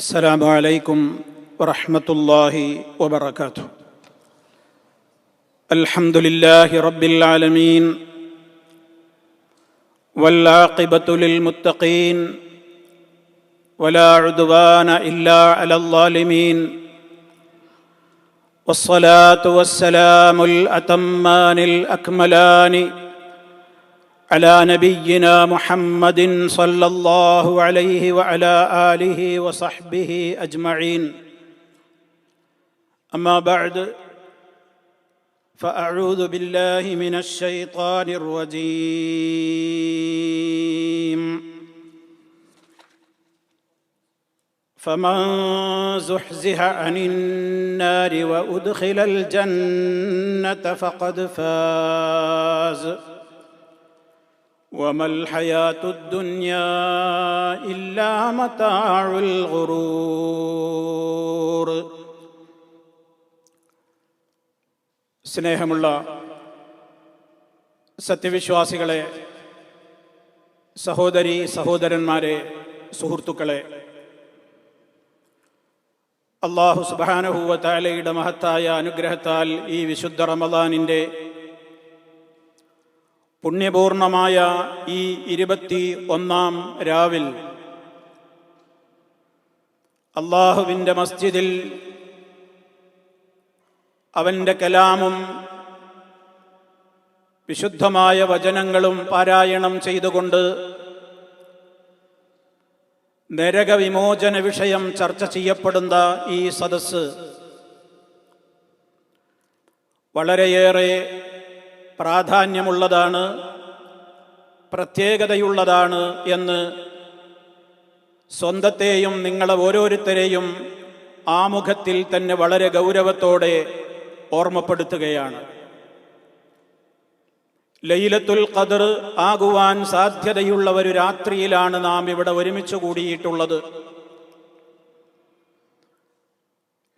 السلام عليكم ورحمة الله وبركاته. الحمد لله رب العالمين والعاقبة للمتقين ولا عدوان إلا على الظالمين والصلاة والسلام الأتمان الأكملان على نبينا محمد صلى الله عليه وعلى آله وصحبه أجمعين. أما بعد فأعوذ بالله من الشيطان الرجيم. فمن زحزح عن النار وأدخل الجنة فقد فاز وما الحياة الدنيا إلا متاع الغرور. സ്നേഹമുള്ള സത്യവിശ്വാസികളെ, സഹോദരി സഹോദരന്മാരെ, സുഹൃത്തുക്കളെ, അല്ലാഹു സുബ്ഹാനഹു വ തആലയുടെ മഹത്തായ അനുഗ്രഹത്താൽ ഈ വിശുദ്ധ റമദാനിൻ്റെ പുണ്യപൂർണമായ ഈ 21-ാം രാവിൽ അല്ലാഹുവിൻ്റെ മസ്ജിദിൽ അവൻ്റെ കലാമും വിശുദ്ധമായ വചനങ്ങളും പാരായണം ചെയ്തുകൊണ്ട് നരകവിമോചന വിഷയം ചർച്ച ചെയ്യപ്പെടുന്ന ഈ സദസ്സ് വളരെയേറെ പ്രാധാന്യമുള്ളതാണ്, പ്രത്യേകതയുള്ളതാണ് എന്ന് സ്വന്തത്തെയും നിങ്ങളെ ഓരോരുത്തരെയും ആമുഖത്തിൽ തന്നെ വളരെ ഗൗരവത്തോടെ ഓർമ്മപ്പെടുത്തുകയാണ്. ലൈലത്തുൽ ഖദ്ർ ആകുവാൻ സാധ്യതയുള്ള ഒരു രാത്രിയിലാണ് നാം ഇവിടെ ഒരുമിച്ച് കൂടിയിട്ടുള്ളത്.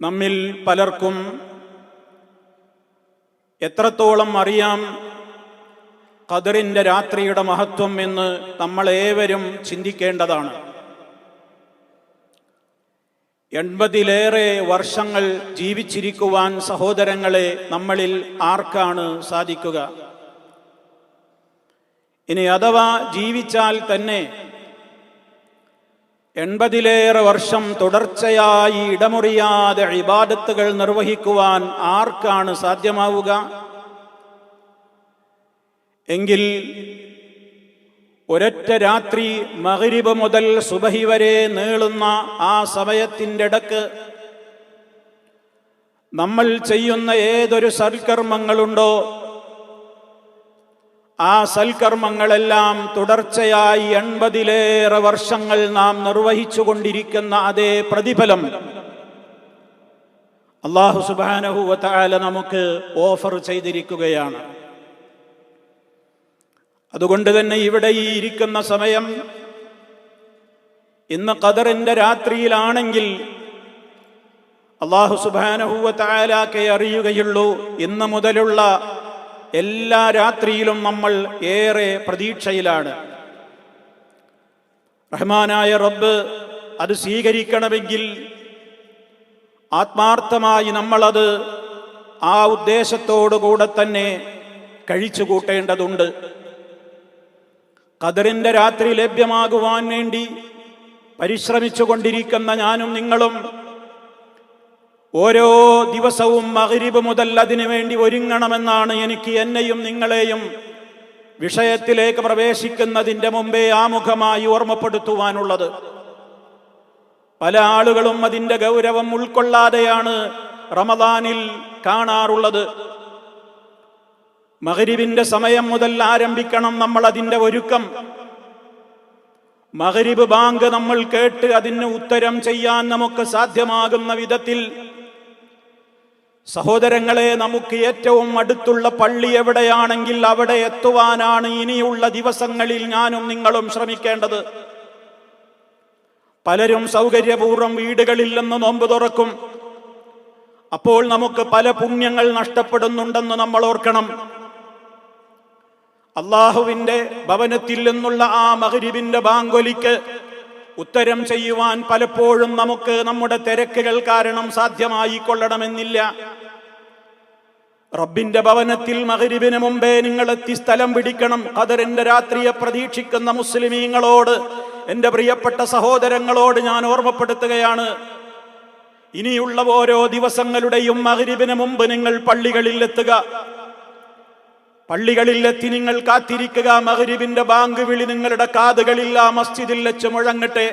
നമ്മിൽ പലർക്കും എത്രത്തോളം അറിയാം ഖദ്റിൻ്റെ രാത്രിയുടെ മഹത്വം എന്ന് നമ്മളേവരും ചിന്തിക്കേണ്ടതാണ്. 80-ലേറെ വർഷങ്ങൾ ജീവിച്ചിരിക്കുവാൻ സഹോദരങ്ങളെ നമ്മളിൽ ആർക്കാണ് സാധിക്കുക? ഇനി അഥവാ ജീവിച്ചാൽ തന്നെ 80-ലേറെ വർഷം തുടർച്ചയായി ഇടമുറിയാതെ ഇബാദത്തുകൾ നിർവഹിക്കുവാൻ ആർക്കാണ് സാധ്യമാവുക? എങ്കിൽ ഒരൊറ്റ രാത്രി മഗ്രിബ് മുതൽ സുബഹി വരെ നീളുന്ന ആ സമയത്തിൻ്റെ ഇടക്ക് നമ്മൾ ചെയ്യുന്ന ഏതൊരു സൽക്കർമ്മങ്ങളുണ്ടോ ആ സൽക്കർമ്മങ്ങളെല്ലാം തുടർച്ചയായി 80-ലേറെ വർഷങ്ങൾ നാം നിർവഹിച്ചു കൊണ്ടിരിക്കുന്ന അതേ പ്രതിഫലം അല്ലാഹു സുബ്ഹാനഹു വ തആല നമുക്ക് ഓഫർ ചെയ്തിരിക്കുകയാണ്. അതുകൊണ്ട് തന്നെ ഇവിടെ ഈ ഇരിക്കുന്ന സമയം ഇന്ന് ഖദറിന്റെ രാത്രിയിലാണെങ്കിൽ അല്ലാഹു സുബ്ഹാനഹു വ തആലയെ അറിയുകയുള്ളൂ. ഇന്ന് മുതലുള്ള എല്ലാ രാത്രിയിലും നമ്മൾ ഏറെ പ്രതീക്ഷയിലാണ്. റഹ്മാനായ റബ്ബ് അത് സ്വീകരിക്കണമെങ്കിൽ ആത്മാർത്ഥമായി നമ്മളത് ആ ഉദ്ദേശത്തോടുകൂടെ തന്നെ കഴിച്ചു കൂട്ടേണ്ടതുണ്ട്. ഖദറിന്റെ രാത്രി ലഭ്യമാകുവാൻ വേണ്ടി പരിശ്രമിച്ചു കൊണ്ടിരിക്കുന്ന ഞാനും നിങ്ങളും ഓരോ ദിവസവും മഗ്രിബ് മുതൽ അതിനു വേണ്ടി ഒരുങ്ങണമെന്നാണ് എനിക്ക് എന്നെയും നിങ്ങളെയും വിഷയത്തിലേക്ക് പ്രവേശിക്കുന്നതിൻ്റെ മുമ്പേ ആമുഖമായി ഓർമ്മപ്പെടുത്തുവാനുള്ളത്. പല ആളുകളും അതിൻ്റെ ഗൗരവം ഉൾക്കൊള്ളാതെയാണ് റമദാനിൽ കാണാറുള്ളത്. മഗ്രിബിന്റെ സമയം മുതൽ ആരംഭിക്കണം നമ്മൾ അതിൻ്റെ ഒരുക്കം. മഗ്രിബ് ബാങ്ക് നമ്മൾ കേട്ട് അതിന് ഉത്തരം ചെയ്യാൻ നമുക്ക് സാധ്യമാകുന്ന വിധത്തിൽ സഹോദരങ്ങളെ, നമുക്ക് ഏറ്റവും അടുത്തുള്ള പള്ളി എവിടെയാണെങ്കിൽ അവിടെ എത്തുവാനാണ് ഇനിയുള്ള ദിവസങ്ങളിൽ ഞാനും നിങ്ങളും ശ്രമിക്കേണ്ടത്. പലരും സൗകര്യപൂർവ്വം വീടുകളിൽ നിന്ന് നോമ്പ് തുറക്കും. അപ്പോൾ നമുക്ക് പല പുണ്യങ്ങൾ നഷ്ടപ്പെടുന്നുണ്ടെന്ന് നമ്മൾ ഓർക്കണം. അള്ളാഹുവിൻ്റെ ഭവനത്തിൽ നിന്നുള്ള ആ മഗ്രിബിന്റെ ബാങ്കൊലിക്ക് ഉത്തരം ചെയ്യുവാൻ പലപ്പോഴും നമുക്ക് നമ്മുടെ തിരക്കുകൾ കാരണം സാധ്യമായി കൊള്ളണമെന്നില്ല. റബ്ബിന്റെ ഭവനത്തിൽ മഗ്രിബിന് മുമ്പേ നിങ്ങളെത്തി സ്ഥലം പിടിക്കണം. ഖദറിന്റെ രാത്രിയെ പ്രതീക്ഷിക്കുന്ന മുസ്ലിമീങ്ങളോട്, എന്റെ പ്രിയപ്പെട്ട സഹോദരങ്ങളോട് ഞാൻ ഓർമ്മപ്പെടുത്തുകയാണ്, ഇനിയുള്ള ഓരോ ദിവസങ്ങളുടെയും മഗ്രിബിന് മുമ്പ് നിങ്ങൾ പള്ളികളിൽ എത്തുക. പള്ളികളിലെത്തി നിങ്ങൾ കാത്തിരിക്കുക. മഗ്രിബിന്റെ ബാങ്ക് വിളി നിങ്ങളുടെ കാതുകളിൽ ആ മസ്ജിദിൽ വെച്ച് മുഴങ്ങട്ടെ.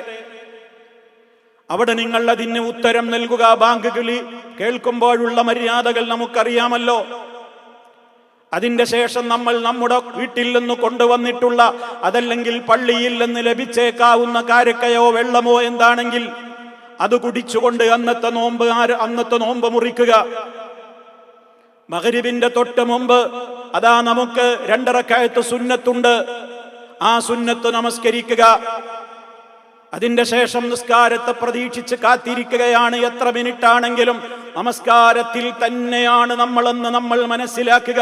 അവിടെ നിങ്ങൾ അതിന് ഉത്തരം നൽകുക. ബാങ്ക് വിളി കേൾക്കുമ്പോഴുള്ള മര്യാദകൾ നമുക്കറിയാമല്ലോ. അതിന്റെ ശേഷം നമ്മൾ നമ്മുടെ വീട്ടിൽ നിന്ന് കൊണ്ടുവന്നിട്ടുള്ള, അതല്ലെങ്കിൽ പള്ളിയിൽ നിന്ന് ലഭിച്ചേക്കാവുന്ന കാരക്കയോ വെള്ളമോ എന്താണെങ്കിൽ അത് കുടിച്ചുകൊണ്ട് അന്നത്തെ നോമ്പ് മുറിക്കുക. മഗ്രിബിന്റെ തൊട്ട് മുമ്പ് അതാ നമുക്ക് 2 റക്അത്ത് സുന്നത്തുണ്ട്. ആ സുന്നത്ത് നമസ്കരിക്കുക. അതിന്റെ ശേഷം നിസ്കാരത്തെ പ്രതീക്ഷിച്ച് കാത്തിരിക്കുകയാണ്. എത്ര മിനിറ്റാണെങ്കിലും നമസ്കാരത്തിൽ തന്നെയാണ് നമ്മളെന്ന് നമ്മൾ മനസ്സിലാക്കുക.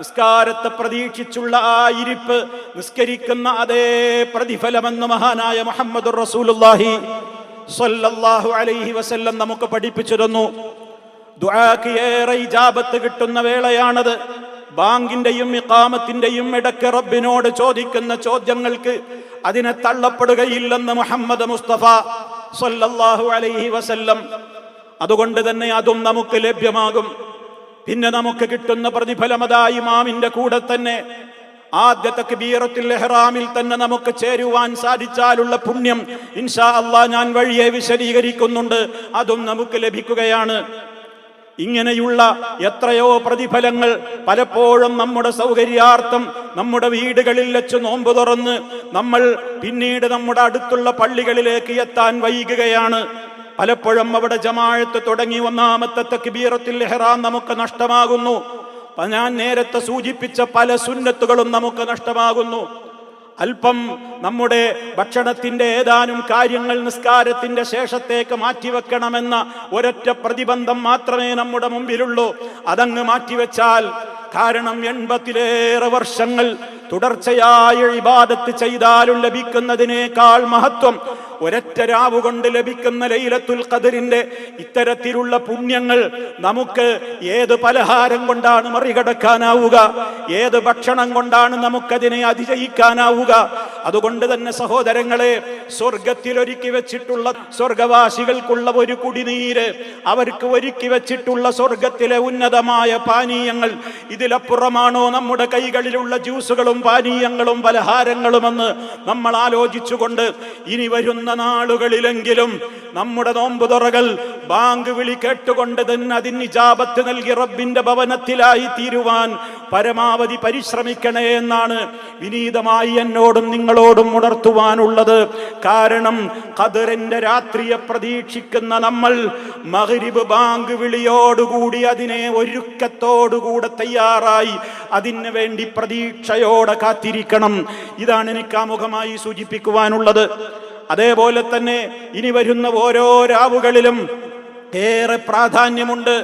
നിസ്കാരത്തെ പ്രതീക്ഷിച്ചുള്ള ആ ഇരിപ്പ്, നിസ്കരിക്കുന്ന അതേ പ്രതിഫലമെന്ന് മഹാനായ മുഹമ്മദുർ റസൂലുള്ളാഹി സ്വല്ലല്ലാഹു അലൈഹി വസല്ലം നമുക്ക് പഠിപ്പിച്ചു തന്നു. ദുആക്ക് ഏറെ ഇജാബത്ത് കിട്ടുന്ന വേളയാണത്. ബാങ്കിന്റെയും ഇഖാമത്തിന്റെയും ഇടയ്ക്ക് റബ്ബിനോട് ചോദിക്കുന്ന ചോദ്യങ്ങൾക്ക് അതിനെ തള്ളപ്പെടുകയില്ലെന്ന് മുഹമ്മദ് മുസ്തഫ സ്വല്ലല്ലാഹു അലൈഹി വസല്ലം. അതുകൊണ്ട് തന്നെ അതും നമുക്ക് ലഭ്യമാകും. പിന്നെ നമുക്ക് കിട്ടുന്ന പ്രതിഫലമതാ ഇമാമിന്റെ കൂടെ തന്നെ ആദ്യ തക്ബീറത്തുൽ ഇഹ്റാമിൽ തന്നെ നമുക്ക് ചേരുവാൻ സാധിച്ചാലുള്ള പുണ്യം ഇൻഷാ അല്ലാഹ് ഞാൻ വഴിയെ വിശദീകരിക്കുന്നുണ്ട്. അതും നമുക്ക് ലഭിക്കുകയാണ്. ഇങ്ങനെയുള്ള എത്രയോ പ്രതിഫലങ്ങൾ പലപ്പോഴും നമ്മുടെ സൗകര്യാർത്ഥം നമ്മുടെ വീടുകളിൽ വെച്ച് നോമ്പ് തുറന്ന് നമ്മൾ പിന്നീട് നമ്മുടെ അടുത്തുള്ള പള്ളികളിലേക്ക് എത്താൻ വൈകുകയാണ്. പലപ്പോഴും അവിടെ ജമാഅത്ത് തുടങ്ങി ഒന്നാമത്തെ തക്ബീറത്തുൽ ഇഹ്റാം നമുക്ക് നഷ്ടമാകുന്നു. ഞാൻ നേരത്തെ സൂചിപ്പിച്ച പല സുന്നത്തുകളും നമുക്ക് നഷ്ടമാകുന്നു. അല്പം നമ്മുടെ ഭക്ഷണത്തിന്റെ ഏതാനും കാര്യങ്ങൾ നിസ്കാരത്തിന്റെ ശേഷത്തേക്ക് മാറ്റിവെക്കണമെന്ന ഒരൊറ്റ പ്രതിബന്ധം മാത്രമേ നമ്മുടെ മുമ്പിലുള്ളൂ. അതങ്ങ് മാറ്റിവെച്ചാൽ, കാരണം 80-ലേറെ വർഷങ്ങൾ തുടർച്ചയായ ഇബാദത്ത് ചെയ്താലും ലഭിക്കുന്നതിനേക്കാൾ മഹത്വം ഒരൊറ്റ രാവ് കൊണ്ട് ലഭിക്കുന്ന ലൈലത്തുൽ ഖദറിന്റെ ഇത്തരത്തിലുള്ള പുണ്യങ്ങൾ നമുക്ക് ഏത് പലഹാരം കൊണ്ടാണ് മറികടക്കാനാവുക? ഏത് ഭക്ഷണം കൊണ്ടാണ് നമുക്കതിനെ അതിജയിക്കാനാവുക? അതുകൊണ്ട് തന്നെ സഹോദരങ്ങളെ, സ്വർഗത്തിൽ ഒരുക്കി വെച്ചിട്ടുള്ള സ്വർഗവാസികൾക്കുള്ള ഒരു കുടിനീര്, അവർക്ക് ഒരുക്കി വെച്ചിട്ടുള്ള സ്വർഗത്തിലെ ഉന്നതമായ പാനീയങ്ങൾ, ഇതിലപ്പുറമാണോ നമ്മുടെ കൈകളിലുള്ള ജ്യൂസുകളും പാനീയങ്ങളും പലഹാരങ്ങളുമെന്ന് നമ്മൾ ആലോചിച്ചുകൊണ്ട് ഇനി വരുന്ന നാളുകളിലെങ്കിലും നമ്മുടെ നോമ്പുതുറകൾ ബാങ്ക് വിളി കേട്ടുകൊണ്ട് തന്നെ അതിന് ഇജാബത്ത് നൽകി റബ്ബിന്റെ ഭവനത്തിലായി തീരുവാൻ പരമാവധി പരിശ്രമിക്കണേ എന്നാണ് വിനീതമായി എന്നോടും നിങ്ങളോടും ഉണർത്തുവാനുള്ളത്. കാരണം ഖദറിന്റെ രാത്രിയെ പ്രതീക്ഷിക്കുന്ന നമ്മൾ മഗ്രിബ് ബാങ്ക് വിളിയോടുകൂടി അതിനെ ഒരുക്കത്തോടുകൂടെ തയ്യാറായി അതിന് വേണ്ടി പ്രതീക്ഷയോടെ കാത്തിരിക്കണം. ഇതാണ് എനിക്ക് ആമുഖമായി സൂചിപ്പിക്കുവാനുള്ളത്. അതേപോലെ തന്നെ ഇനി വരുന്ന ഓരോ രാവുകളിലും ഏറെ പ്രാധാന്യമുണ്ട്.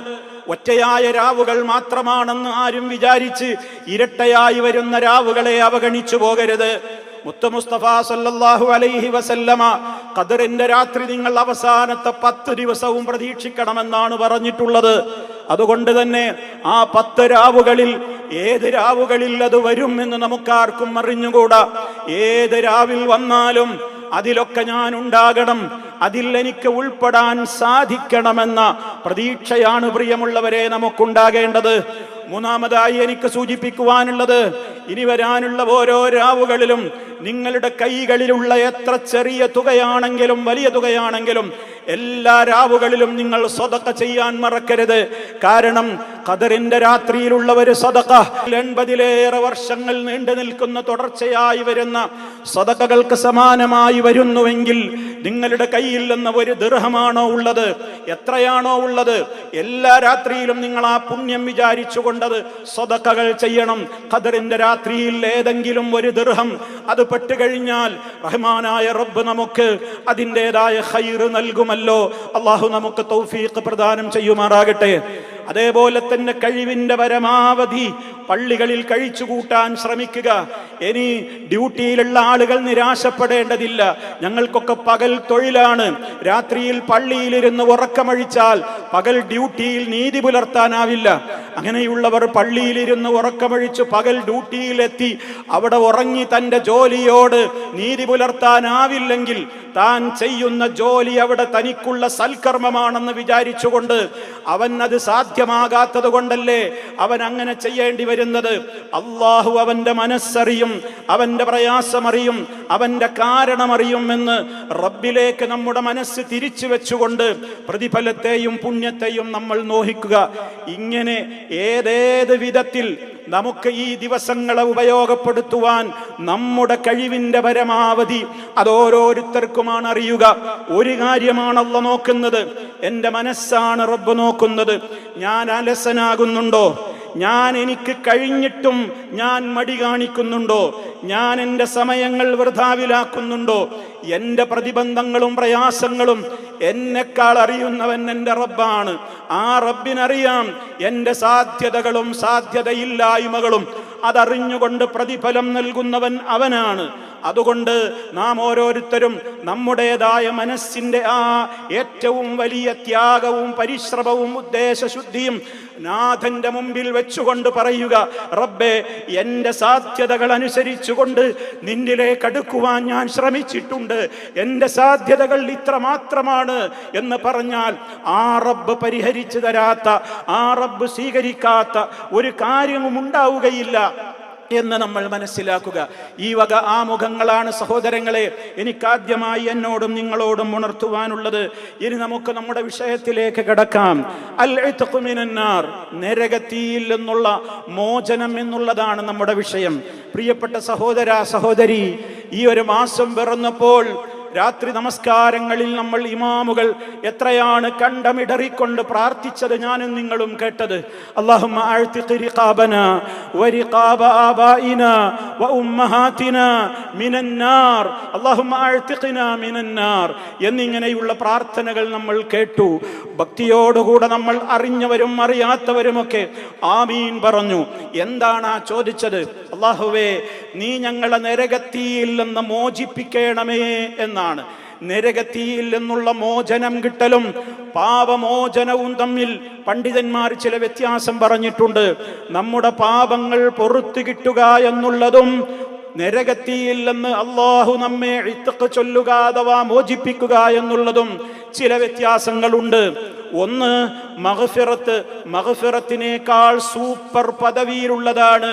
ഒറ്റയായ രാവുകൾ മാത്രമാണെന്ന് ആരും വിചാരിച്ച് ഇരട്ടയായി വരുന്ന രാവുകളെ അവഗണിച്ചു പോകരുത്. മുത്ത് മുസ്തഫ സല്ലല്ലാഹു അലൈഹി വസല്ലമ ഖദറിന്റെ രാത്രി നിങ്ങൾ അവസാനത്തെ 10 ദിവസവും പ്രതീക്ഷിക്കണമെന്നാണ് പറഞ്ഞിട്ടുള്ളത്. അതുകൊണ്ട് തന്നെ ആ 10 രാവുകളിൽ ഏത് രാവുകളിൽ അത് വരും എന്ന് നമുക്കാർക്കും അറിഞ്ഞുകൂടാ. ഏത് രാവിൽ വന്നാലും അതിലൊക്കെ ഞാൻ ഉണ്ടാകണം, അതിൽ എനിക്ക് ഉൾപ്പെടാൻ സാധിക്കണമെന്ന പ്രതീക്ഷയാണ് പ്രിയമുള്ളവരെ നമുക്കുണ്ടാകേണ്ടത്. മൂന്നാമതായി എനിക്ക് സൂചിപ്പിക്കുവാനുള്ളത്, ഇനി വരാനുള്ള ഓരോ രാവുകളിലും നിങ്ങളുടെ കൈകളിലുള്ള എത്ര ചെറിയ തുകയാണെങ്കിലും വലിയ തുകയാണെങ്കിലും എല്ലാ രാവുകളിലും നിങ്ങൾ സദഖ ചെയ്യാൻ മറക്കരുത്. കാരണം ഖദറിന്റെ രാത്രിയിലുള്ള ഒരു സദഖ 80-ലേറെ വർഷങ്ങൾ നീണ്ടു നിൽക്കുന്ന തുടർച്ചയായി വരുന്ന സദഖകൾക്ക് സമാനമായി വരുന്നുവെങ്കിൽ നിങ്ങളുടെ കയ്യിൽ നിന്ന് 1 ദിർഹമാണോ ഉള്ളത്, എത്രയാണോ ഉള്ളത്, എല്ലാ രാത്രിയിലും നിങ്ങൾ ആ പുണ്യം വിചാരിച്ചുകൊണ്ടത് സദഖകൾ ചെയ്യണം. ഖദറിന്റെ രാത്രിയിൽ ഏതെങ്കിലും 1 ദിർഹം അത് പെട്ടുകഴിഞ്ഞാൽ റഹ്മാനായ റബ്ബ് നമുക്ക് അതിൻ്റെതായ ഖൈർ നൽകുമല്ലോ. അള്ളാഹു നമുക്ക് തൗഫീഖ് പ്രദാനം ചെയ്യുമാറാകട്ടെ. അതേപോലെ തന്നെ കഴിവിന്റെ പരമാവധി പള്ളികളിൽ കഴിച്ചുകൂട്ടാൻ ശ്രമിക്കുക. ഇനി ഡ്യൂട്ടിയിലുള്ള ആളുകൾ നിരാശപ്പെടേണ്ടതില്ല. ഞങ്ങൾക്കൊക്കെ പകൽ തൊഴിലാണ്. രാത്രിയിൽ പള്ളിയിലിരുന്ന് ഉറക്കമഴിച്ചാൽ പകൽ ഡ്യൂട്ടിയിൽ നീതി പുലർത്താനാവില്ല. അങ്ങനെയുള്ളവർ പള്ളിയിലിരുന്ന് ഉറക്കമഴിച്ച് പകൽ ഡ്യൂട്ടിയിലെത്തി അവിടെ ഉറങ്ങി തൻ്റെ ജോലിയോട് നീതി പുലർത്താനാവില്ലെങ്കിൽ താൻ ചെയ്യുന്ന ജോലി അവിടെ തനിക്കുള്ള സൽക്കർമ്മമാണെന്ന് വിചാരിച്ചുകൊണ്ട് അവൻ അത് സാധ്യമാകാത്തത് കൊണ്ടല്ലേ അവൻ അങ്ങനെ ചെയ്യേണ്ടി വരുന്നത്. അള്ളാഹു അവന്റെ മനസ്സറിയും, അവന്റെ പ്രയാസമറിയും, അവന്റെ കാരണമറിയും എന്ന് റബ്ബിലേക്ക് നമ്മുടെ മനസ്സ് തിരിച്ചു വെച്ചുകൊണ്ട് പ്രതിഫലത്തെയും പുണ്യത്തെയും നമ്മൾ നോഹിക്കുക. ഇങ്ങനെ ഏതേത് വിധത്തിൽ നമുക്ക് ഈ ദിവസങ്ങളെ ഉപയോഗപ്പെടുത്തുവാൻ നമ്മുടെ കഴിവിന്റെ പരമാവധി അതോരോരുത്തർക്കുമാണ് അറിയുക. ഒരു കാര്യമാണ് അല്ലാഹു നോക്കുന്നത്, എൻ്റെ മനസ്സാണ് റബ്ബ് നോക്കുന്നത്. ഞാൻ അലസനാകുന്നുണ്ടോ? ഞാൻ എനിക്ക് കഴിഞ്ഞിട്ടും ഞാൻ മടി കാണിക്കുന്നുണ്ടോ? ഞാൻ എൻ്റെ സമയങ്ങൾ വൃഥാവിലാക്കുന്നുണ്ടോ? എൻ്റെ പ്രതിബന്ധങ്ങളും പ്രയാസങ്ങളും എന്നെക്കാൾ അറിയുന്നവൻ എൻ്റെ റബ്ബാണ്. ആ റബ്ബിനറിയാം എൻ്റെ സാധ്യതകളും സാധ്യതയില്ലായ്മകളും. അതറിഞ്ഞുകൊണ്ട് പ്രതിഫലം നൽകുന്നവൻ അവനാണ്. അതുകൊണ്ട് നാം ഓരോരുത്തരും നമ്മുടേതായ മനസ്സിൻ്റെ ആ ഏറ്റവും വലിയ ത്യാഗവും പരിശ്രമവും ഉദ്ദേശശുദ്ധിയും നാഥന്റെ മുമ്പിൽ വെച്ചുകൊണ്ട് പറയുക, റബ്ബേ, എൻ്റെ സാധ്യതകൾ അനുസരിച്ചുകൊണ്ട് നിന്നിലേക്ക് അടുക്കുവാൻ ഞാൻ ശ്രമിച്ചിട്ടുണ്ട്. എൻ്റെ സാധ്യതകൾ ഇത്ര മാത്രമാണ് എന്ന് പറഞ്ഞാൽ ആ റബ്ബ് പരിഹരിച്ചു തരാത്ത, ആ റബ്ബ് സ്വീകരിക്കാത്ത ഒരു കാര്യവും ഉണ്ടാവുകയില്ല എന്ന് നമ്മൾ മനസ്സിലാക്കുക. ഈ വക ആമുഖങ്ങളാണ് സഹോദരങ്ങളെ എനിക്കാദ്യമായി എന്നോടും നിങ്ങളോടും ഉണർത്തുവാനുള്ളത്. ഇനി നമുക്ക് നമ്മുടെ വിഷയത്തിലേക്ക് കടക്കാം. അൽ ഇത്ഖു മിനന്നാർ, നരകത്തിയിൽ നിന്നുള്ള മോചനം എന്നുള്ളതാണ് നമ്മുടെ വിഷയം. പ്രിയപ്പെട്ട സഹോദര സഹോദരി, ഈ ഒരു മാസം പിറന്നപ്പോൾ രാത്രി നമസ്കാരങ്ങളിൽ നമ്മൾ ഇമാമുകൾ എത്രയാണ് കണ്ടമിടറിക്കൊണ്ട് പ്രാർത്ഥിച്ചത് ഞാനും നിങ്ങളും കേട്ടത്. അല്ലാഹുമ്മ അഅ്തിഖ് റിഖാബനാ വരിഖാബ ആബായിനാ വഉമ്മഹാതിനാ മിനന്നാർ, അല്ലാഹുമ്മ അഅ്തിഖ്നാ മിനന്നാർ എന്നിങ്ങനെയുള്ള പ്രാർത്ഥനകൾ നമ്മൾ കേട്ടു. ഭക്തിയോടുകൂടെ നമ്മൾ അറിഞ്ഞവരും അറിയാത്തവരുമൊക്കെ ആമീൻ പറഞ്ഞു. എന്താണ് ആ ചോദിച്ചത്? അല്ലാഹുവേ, നീ ഞങ്ങളെ നരകത്തിയിൽ നിന്ന് മോചിപ്പിക്കണമേ എന്നാണ്. നരകത്തിയിൽ നിന്നുള്ള മോചനം കിട്ടലും പാപമോചനവും തമ്മിൽ പണ്ഡിതന്മാർ ചില വ്യത്യാസം പറഞ്ഞിട്ടുണ്ട്. നമ്മുടെ പാപങ്ങൾ പൊറുത്തു കിട്ടുക എന്നുള്ളതും നരകത്തിയിൽ നിന്ന് അല്ലാഹു നമ്മെ ഇത്ഖ് ചൊല്ലുക അഥവാ മോചിപ്പിക്കുക എന്നുള്ളതും ചില വ്യത്യാസങ്ങളുണ്ട്. ഒന്ന്, മഗ്ഫിറത്തിനേക്കാൾ സൂപ്പർ പദവിയിലുള്ളതാണ്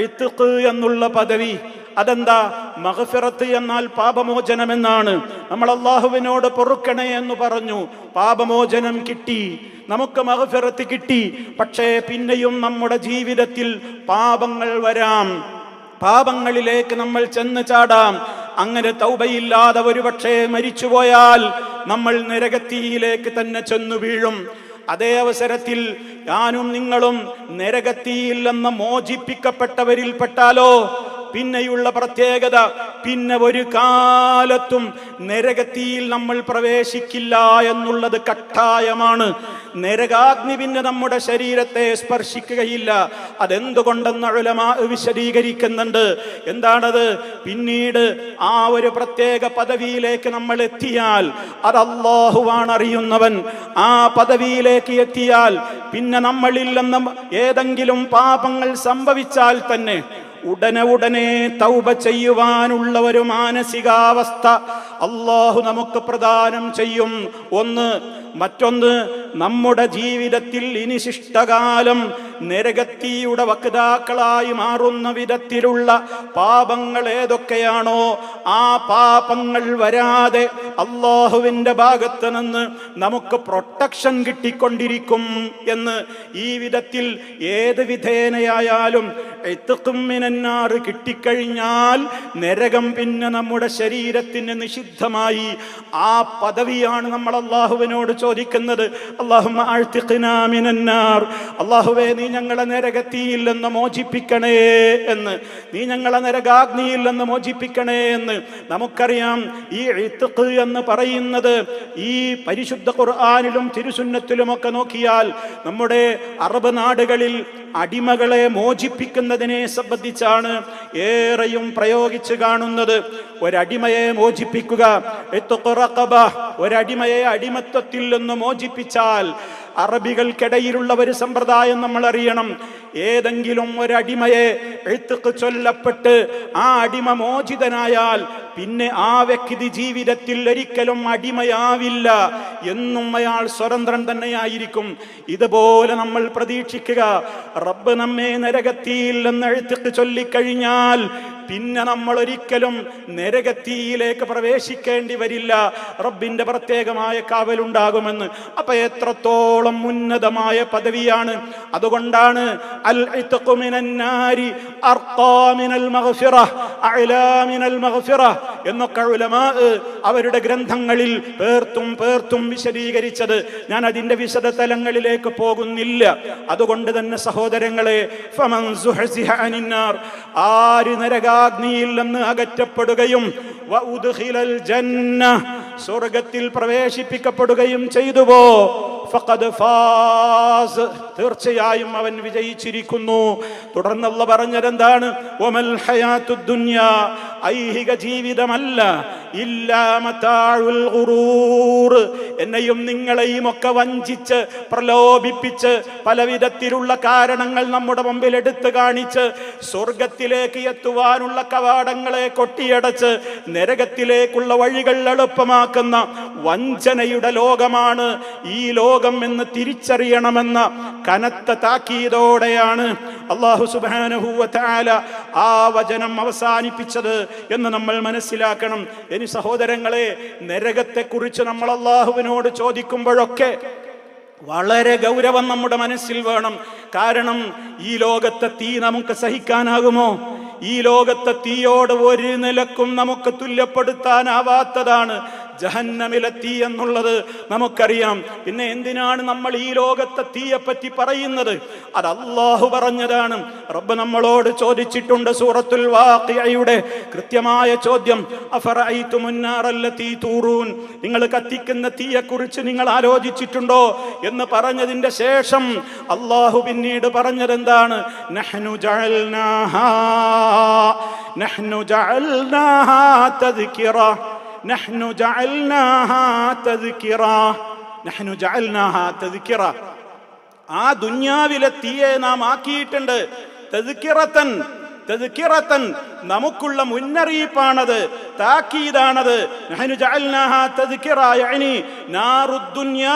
ഇത്ഖ് എന്നുള്ള പദവി. അതെന്താ? മഗ്ഫിറത്ത് എന്നാൽ പാപമോചനം എന്നാണ്. നമ്മൾ അല്ലാഹുവിനോട് പൊറുക്കണേ എന്ന് പറഞ്ഞു, പാപമോചനം കിട്ടി, നമുക്ക് മഗ്ഫിറത്ത് കിട്ടി. പക്ഷേ പിന്നെയും നമ്മുടെ ജീവിതത്തിൽ പാപങ്ങൾ വരാം, പാപങ്ങളിലേക്ക് നമ്മൾ ചെന്ന് ചാടാം. അങ്ങനെ തൗബയില്ലാതെ ഒരുപക്ഷെ മരിച്ചുപോയാൽ നമ്മൾ നരകത്തിയിലേക്ക് തന്നെ ചെന്നു വീഴും. അതേ അവസരത്തിൽ ഞാനും നിങ്ങളും നരകത്തിയിൽ നിന്ന് മോചിപ്പിക്കപ്പെട്ടവരിൽ പെട്ടാലോ പിന്നെയുള്ള പ്രത്യേകത, പിന്നെ ഒരു കാലത്തും നരകത്തിയിൽ നമ്മൾ പ്രവേശിക്കില്ല എന്നുള്ളത് കട്ടായമാണ്. നരകാഗ്നി പിന്നെ നമ്മുടെ ശരീരത്തെ സ്പർശിക്കുകയില്ല. അതെന്തുകൊണ്ടെന്ന് ഉലമാ വിശദീകരിക്കുന്നുണ്ട്. എന്താണത്? പിന്നീട് ആ ഒരു പ്രത്യേക പദവിയിലേക്ക് നമ്മൾ എത്തിയാൽ, അത് അല്ലാഹുവാണ് അറിയുന്നവൻ. ആ പദവിയിലേക്ക് എത്തിയാൽ പിന്നെ നമ്മളിൽ നിന്ന് ഏതെങ്കിലും പാപങ്ങൾ സംഭവിച്ചാൽ തന്നെ ഉടനെ തൗബ ചെയ്യുവാനുള്ള ഒരു മാനസികാവസ്ഥ അല്ലാഹു നമുക്ക് പ്രദാനം ചെയ്യും. ഒന്ന്. മറ്റൊന്ന്, നമ്മുടെ ജീവിതത്തിൽ ഇനി ശിഷ്ടകാലം നരകത്തിയുടെ വക്താക്കളായി മാറുന്ന വിധത്തിലുള്ള പാപങ്ങൾ ഏതൊക്കെയാണോ ആ പാപങ്ങൾ വരാതെ അല്ലാഹുവിൻ്റെ ഭാഗത്ത് നിന്ന് നമുക്ക് പ്രൊട്ടക്ഷൻ കിട്ടിക്കൊണ്ടിരിക്കും എന്ന് ഈ വിധത്തിൽ ഏത് വിധേനയായാലും ഇത്ഖും മിനന്നാർ കിട്ടിക്കഴിഞ്ഞാൽ നരകം പിന്നെ നമ്മുടെ ശരീരത്തിന് നിഷിദ്ധമായി. ആ പദവിയാണ് നമ്മൾ അല്ലാഹുവിനോട് ചോദിക്കുന്നത്. അല്ലാഹുമ്മ അഅ്തിഖ്നാ മിനന്നാർ, അല്ലാഹുവേ നീ ഞങ്ങളെ നരകത്തിയിൽ നിന്ന് മോചിപ്പിക്കണേ എന്ന്, നീ ഞങ്ങളെ നരകാഗ്നിയിൽ നിന്ന് മോചിപ്പിക്കണേ എന്ന്. നമുക്കറിയാം ഈ ഇത്ഖ് എന്ന് പറയുന്നത് ഈ പരിശുദ്ധ ഖുർആനിലും തിരുസുന്നത്തിലുമൊക്കെ നോക്കിയാൽ നമ്മുടെ അറബ് നാടുകളിൽ അടിമകളെ മോചിപ്പിക്കുന്നതിനെ സംബന്ധിച്ചാണ് ഏറെയും പ്രയോഗിച്ച് കാണുന്നത്. ഒരടിമയെ മോചിപ്പിക്കുക, ഒരടിമയെ അടിമത്വത്തിൽ നിന്ന് മോചിപ്പിച്ചാൽ അറബികൾക്കിടയിലുള്ള ഒരു സമ്പ്രദായം നമ്മൾ അറിയണം. ഏതെങ്കിലും ഒരടിമയെ ഇത്ഖ് ചൊല്ലപ്പെട്ട് ആ അടിമ മോചിതനായാൽ പിന്നെ ആ വ്യക്തി ജീവിതത്തിൽ ഒരിക്കലും അടിമയാവില്ല, എന്നും അയാൾ സ്വതന്ത്രൻ തന്നെയായിരിക്കും. ഇതുപോലെ നമ്മൾ പ്രതീക്ഷിക്കുക, റബ്ബ് നമ്മെ നരകത്തിയിൽ നിന്ന് ഇത്ഖ് ചൊല്ലിക്കഴിഞ്ഞാൽ പിന്നെ നമ്മൾ ഒരിക്കലും നരകത്തിയിലേക്ക് പ്രവേശിക്കേണ്ടി വരില്ല, റബ്ബിന്റെ പ്രത്യേകമായ കാവലുണ്ടാകുമെന്ന്. അപ്പൊ എത്രത്തോളം ഉന്നതമായ പദവിയാണ്. അതുകൊണ്ടാണ് അൽ ഇത്ഖു മിനൻ നാരി അർഖാ മിനൽ മഗ്ഫിറ അഅലാ മിനൽ മഗ്ഫിറ എന്നൊക്കെ ഉലമാ അവരുടെ ഗ്രന്ഥങ്ങളിൽ പേർത്തും വിശദീകരിച്ചത്. ഞാൻ അതിന്റെ വിശദ തലങ്ങളിലേക്ക് പോകുന്നില്ല. അതുകൊണ്ട് തന്നെ സഹോദരങ്ങളെ, ഫമൻ സുഹ്സിഹ അനിന്നാർ, ആര് നരകാഗ്നിയിൽ നിന്ന് അകറ്റപ്പെടുകയും വഉദ്ഖിലൽ ജന്ന, സ്വർഗ്ഗത്തിൽ പ്രവേശിപ്പിക്കപ്പെടുകയും ചെയ്തുവോ, ഫഖദ് ഫാസ്, തീർച്ചയായും അവൻ വിജയിച്ചിരിക്കുന്നു. തുടർന്ന് അല്ലാഹു പറഞ്ഞതെന്താണ്? വമൽ ഹയാത്തുദ് ദുനിയാ, ഐഹിക ജീവിതമല്ല, ഇല്ലാ മതാഉൽ ഗുറൂർ, എന്നെയും നിങ്ങളെയും ഒക്കെ വഞ്ചിച്ച് പ്രലോഭിപ്പിച്ച് പലവിധത്തിലുള്ള കാരണങ്ങൾ നമ്മുടെ മുമ്പിൽ എടുത്തു കാണിച്ച് സ്വർഗത്തിലേക്ക് എത്തുവാനുള്ള കവാടങ്ങളെ കൊട്ടിയടച്ച് നരകത്തിലേക്കുള്ള വഴികൾ എളുപ്പമാക്കുന്ന വഞ്ചനയുടെ ലോകമാണ് ഈ ലോകം എന്ന് തിരിച്ചറിയണമെന്ന കനത്ത താക്കീതോടെയാണ് അല്ലാഹു സുബ്ഹാനഹു വ തആല ആ വചനം അവസാനിപ്പിച്ചത് എന്ന് നമ്മൾ മനസ്സിലാക്കണം. ഇനി സഹോദരങ്ങളെ, നരകത്തെക്കുറിച്ച് നമ്മൾ അല്ലാഹുവിനോട് ചോദിക്കുമ്പോഴൊക്കെ വളരെ ഗൗരവം നമ്മുടെ മനസ്സിൽ വേണം. കാരണം ഈ ലോകത്തെ തീ നമുക്ക് സഹിക്കാനാകുമോ? ഈ ലോകത്തെ തീയോട് ഒരു നിലക്കും നമുക്ക് തുല്യപ്പെടുത്താനാവാത്തതാണ് ജഹന്നമിലെ തീ എന്നുള്ളത് നമുക്കറിയാം. പിന്നെ എന്തിനാണ് നമ്മൾ ഈ ലോകത്തെ തീയെപ്പറ്റി പറയുന്നത്? അത് അല്ലാഹു പറഞ്ഞതാണ്. റബ്ബ് നമ്മളോട് ചോദിച്ചിട്ടുണ്ട് സൂറത്തുൽ വാഖിഅയുടെ കൃത്യമായ ചോദ്യം, അഫറഅയ്തുമുൻ നാറല്ലതീ തൂറൂൻ, നിങ്ങൾ കത്തിക്കുന്ന തീയെക്കുറിച്ച് നിങ്ങൾ ആലോചിച്ചിട്ടുണ്ടോ എന്ന് പറഞ്ഞതിന്റെ ശേഷം അല്ലാഹു പിന്നീട് പറഞ്ഞതെന്താണ്? നഹ്നു ജഅൽനാഹാ തദ്കിറ, നഹ്നു ജഅൽനാഹാ തദ്കിറ, ആ ദുനിയാവിലെ തീയെ നാം ആക്കിയിട്ടുണ്ട് തദ്കിറതൻ, നമുക്കുള്ള മുന്നറിയിപ്പാണത്, താക്കീതാണത്. നഹ്നു ജഅൽനാഹാ തദ്കിറ യഅനി നാറുദ് ദുനിയ